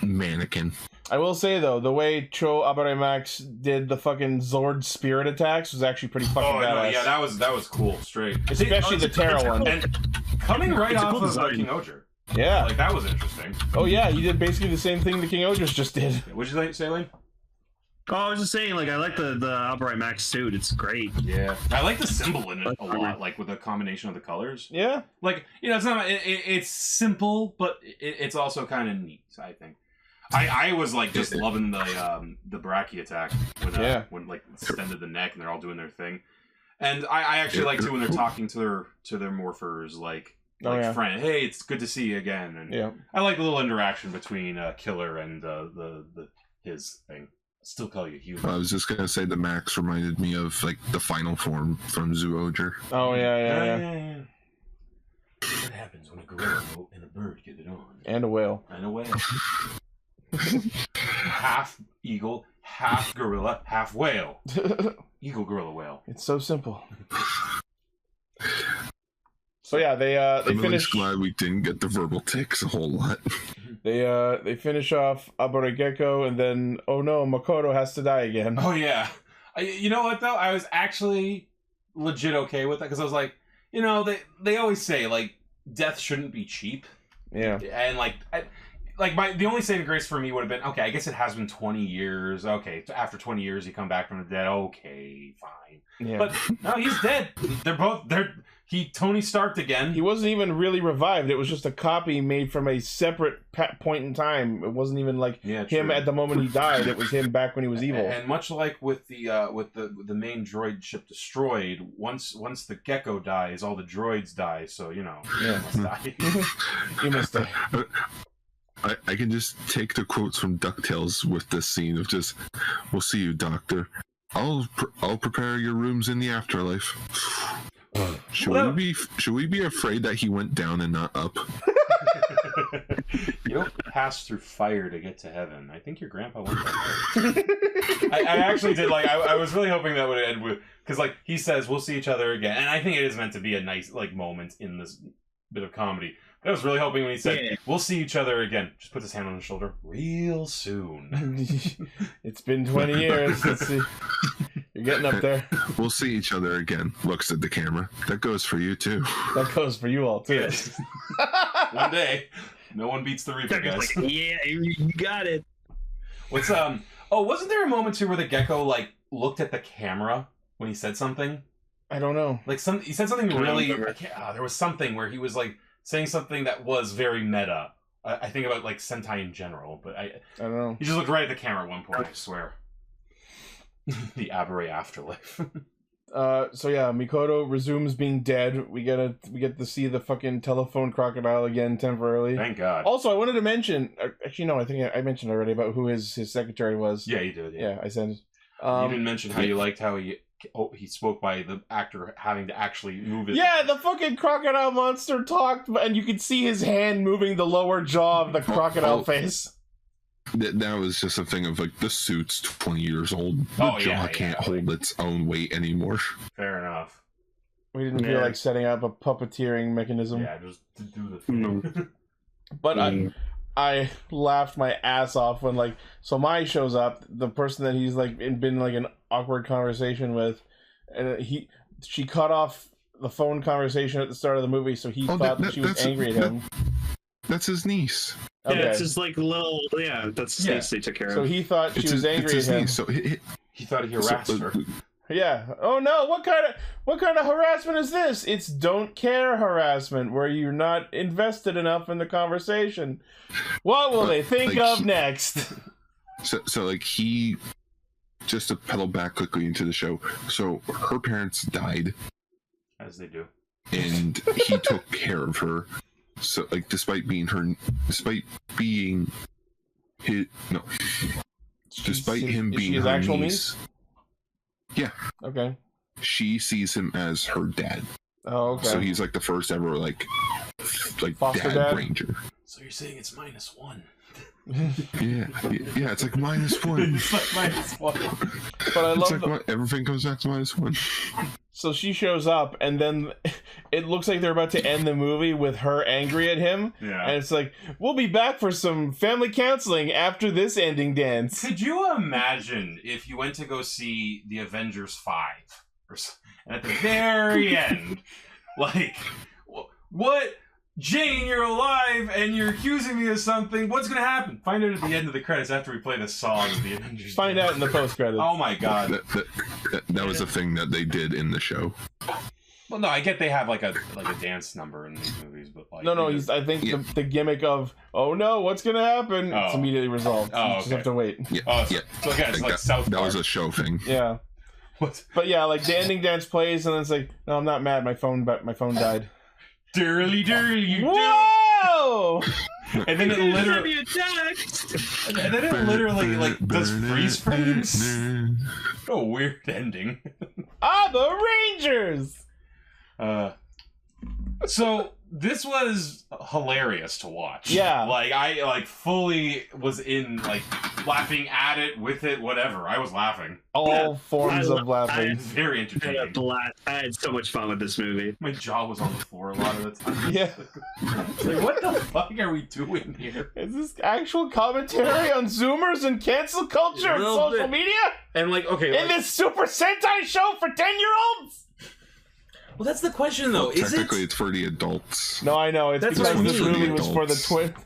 mannequin. I will say though, the way Cho Abare Max did the fucking Zord spirit attacks was actually pretty fucking badass. Yeah, that was cool. Straight, especially the Terra one. And coming right off of Kingohger. Yeah, like that was interesting. Oh yeah, he did basically the same thing the Kingohgers just did. What'd you say, Lane? Oh, I was just saying, like, I like the Abare Max suit. It's great. Yeah, I like the symbol in it a lot, like with the combination of the colors. Yeah, like it's not it's simple, but it's also kind of neat. I think. I was like just loving the Baraki attack when like extended the neck and they're all doing their thing, and I actually like too when they're talking to their morphers like friend. Hey, it's good to see you again. And I like the little interaction between Killer and his thing. Still call you human. I was just gonna say the Max reminded me of like the final form from Zyuohger. Oh yeah. What happens when a gorilla and a bird get it on? And a whale. Half eagle, half gorilla, half whale. Eagle, gorilla, whale. It's so simple. So yeah, they finished. Glad we didn't get the verbal tics a whole lot. They finish off Abare Gecko, and then oh no, Makoto has to die again. Oh yeah, you know what though? I was actually legit okay with that because I was like, you know, they always say like death shouldn't be cheap. Yeah, and the only saving grace for me would have been okay. I guess it has been 20 years. Okay, after 20 years, you come back from the dead. Okay, fine. Yeah. But no, he's dead. He Tony Starked again. He wasn't even really revived. It was just a copy made from a separate point in time. It wasn't even like him at the moment he died. It was him back when he was evil. And much like with the main droid ship destroyed, once the Gecko dies, all the droids die. So you know, he must die. He must die. I can just take the quotes from DuckTales with this scene of just, "We'll see you, Doctor. I'll prepare your rooms in the afterlife." Should we be afraid that he went down and not up? You don't pass through fire to get to heaven. I think your grandpa went that way. I actually did I was really hoping that would end with because like he says we'll see each other again, and I think it is meant to be a nice like moment in this bit of comedy. I was really hoping when he said we'll see each other again, just put his hand on his shoulder real soon. It's been 20 years. Let's see. You're getting up there. We'll see each other again. Looks at the camera. That goes for you too. That goes for you all too. Yes. One day, no one beats the Reaper, guys. Like, yeah, you got it. What's Oh, wasn't there a moment too where the Gecko like looked at the camera when he said something? I don't know. Like he said something really. There was something where he was like saying something that was very meta. I think about like Sentai in general, but I don't know. He just looked right at the camera at one point. I swear. The Abare afterlife. So yeah, Mikoto resumes being dead. We get to see the fucking telephone crocodile again temporarily. Thank God. Also, I wanted to mention. Actually, no, I think I mentioned already about who his secretary was. Yeah, you did. Yeah, I said. You didn't mention how you liked how he spoke by the actor having to actually move it. Yeah, the fucking crocodile monster talked, and you could see his hand moving the lower jaw of the crocodile face. That was just a thing of like the suit's 20 years old. The jaw can't hold its own weight anymore. Fair enough. We didn't feel like setting up a puppeteering mechanism. Yeah, just to do the thing. But I laughed my ass off when like Somai shows up, the person that he's like been like an awkward conversation with, and she cut off the phone conversation at the start of the movie, so he thought that she was angry at him. That's his niece. Okay. Yeah, it's just like little. Yeah, that's the niece they took care of. So he thought she was angry at him. Niece, so he thought he harassed her. Yeah. Oh no! What kind of harassment is this? It's don't care harassment, where you're not invested enough in the conversation. What will they think of next? So like he, just to pedal back quickly into the show. So her parents died, as they do, and he took care of her. So like, despite being him being her actual niece. Yeah. Okay. She sees him as her dad. Oh, okay. So he's like the first ever like foster dad ranger. So you're saying it's -1? Yeah, it's like -1. It's like -1. But I love everything comes back to -1. So she shows up, and then it looks like they're about to end the movie with her angry at him. Yeah. And it's like, we'll be back for some family counseling after this ending dance. Could you imagine if you went to go see the Avengers 5, and at the very end, like, what? Jane, you're alive, and you're accusing me of something. What's going to happen? Find out at the end of the credits after we play the song of the Avengers. Find out in the post-credits. Oh my god. That was a thing that they did in the show. Well, no, I get they have like a dance number in these movies, but like... No, I think the gimmick of, oh no, what's going to happen? Oh. It's immediately resolved. Oh, You just have to wait. Yeah, So again, it's like South Park. That was a show thing. Yeah. What? But yeah, like the ending dance plays, and then it's like, no, I'm not mad. My phone died. Dirly, Whoa! And then it literally... And then it literally, like, does freeze frames. Oh, weird ending. Abarangers! So, this was hilarious to watch. Yeah. Like, I, fully was in, laughing at it, with it, whatever. I was laughing. All forms of laughing. Very entertaining. I had so much fun with this movie. My jaw was on the floor a lot of the time. Yeah. Like, what the fuck are we doing here? Is this actual commentary on Zoomers and cancel culture and social media? And, okay... In this Super Sentai show for 10-year-olds? Well, that's the question, though. Technically, it's for the adults. No, I know. It's That's because what I this mean. movie was for the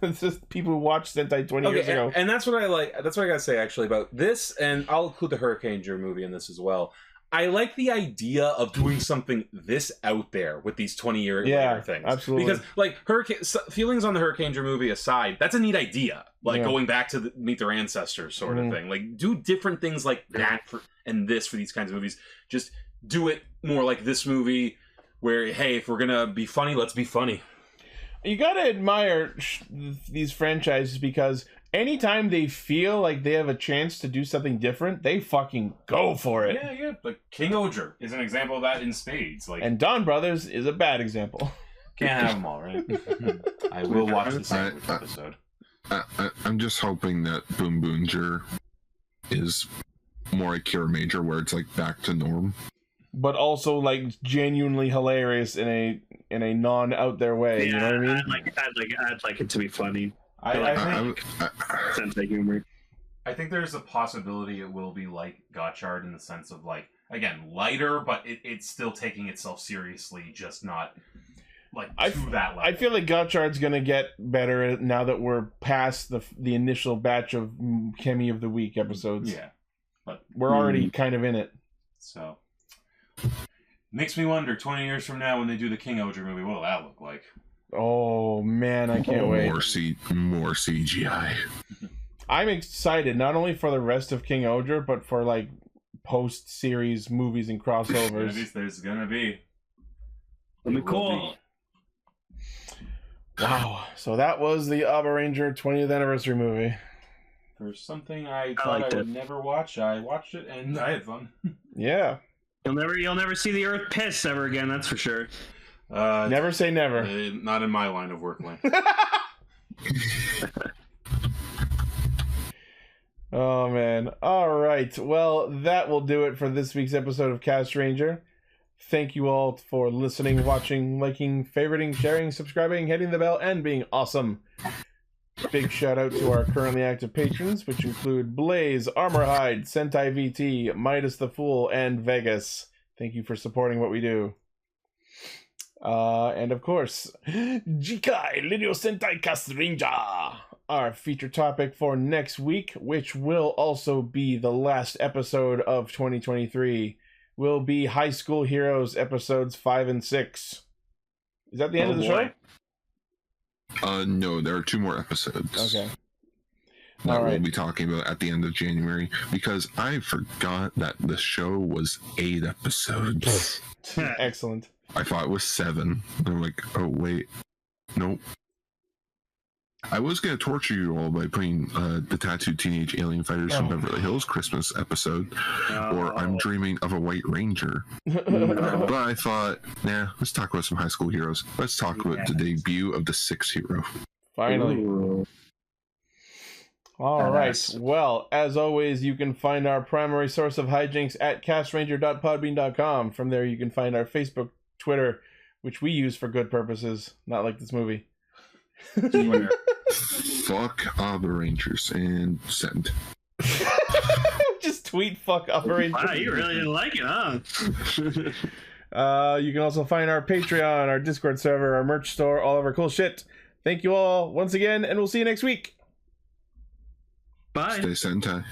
it's just people who watched Sentai 20 years ago. And that's what I like. That's what I gotta say actually about this, and I'll include the Hurricaneger movie in this as well. I like the idea of doing something this out there with these 20-year later things. Absolutely. Because feelings on the Hurricaneger movie aside, that's a neat idea. Going back to meet their ancestors sort of thing. Like, do different things like that and this for these kinds of movies. Just do it more like this movie. Where, hey, if we're gonna be funny, let's be funny. You gotta admire these franchises because anytime they feel like they have a chance to do something different, they fucking go for it. Yeah. Like Kingohger is an example of that in spades. And Dawn Brothers is a bad example. Can't have them all, right? I will watch the sandwich episode. I'm just hoping that Boom Boonger is more like Cure Major, where it's back to norm. But also genuinely hilarious in a non out there way. Yeah, you know what I mean? I'd like it to be funny. I think Sentai humor. I think there's a possibility it will be like Gotchard in the sense of again, lighter, but it's still taking itself seriously, just not to that level. I feel like Gotchard's gonna get better now that we're past the initial batch of Chemmy of the Week episodes. Yeah, but we're already kind of in it. So makes me wonder 20 years from now when they do the Kingohger movie, what will that look like? Oh man, I can't wait. More CGI. I'm excited not only for the rest of Kingohger, but for post-series movies and crossovers. There's gonna be. That'll be cool. Wow. So that was the Abaranger 20th anniversary movie. For something I thought I would never watch, I watched it and I had fun. Yeah. You'll never see the Earth piss ever again. That's for sure. Never say never. Not in my line of work, Lane. Oh man. All right. Well, that will do it for this week's episode of Castranger. Thank you all for listening, watching, liking, favoriting, sharing, subscribing, hitting the bell, and being awesome. Big shout out to our currently active patrons, which include Blaze, Armorhide, Sentai VT, Midas the Fool, and Vegas. Thank you for supporting what we do. And of course, Jikai Lidio Sentai Castranger, our feature topic for next week, which will also be the last episode of 2023, will be High School Heroes episodes 5 and 6. Is that the end of the show? No, there are 2 more episodes. Okay. that we'll be talking about at the end of January, because I forgot that the show was 8 episodes. Excellent. I thought it was 7. I'm like, oh wait, nope. I was going to torture you all by putting the Tattooed Teenage Alien Fighters from Beverly Hills Christmas episode, or I'm Dreaming of a White Ranger. But I thought, nah, let's talk about some high school heroes. Let's talk about the debut of the 6th hero. Finally. Ooh. All right. Well, as always, you can find our primary source of hijinks at castranger.podbean.com. From there, you can find our Facebook, Twitter, which we use for good purposes, not like this movie. Fuck Abarangers and send. Just tweet fuck Abaranger. Wow, you really didn't like it, huh? You can also find our Patreon, our Discord server, our merch store, all of our cool shit. Thank you all once again, and we'll see you next week. Bye. Stay Sentai.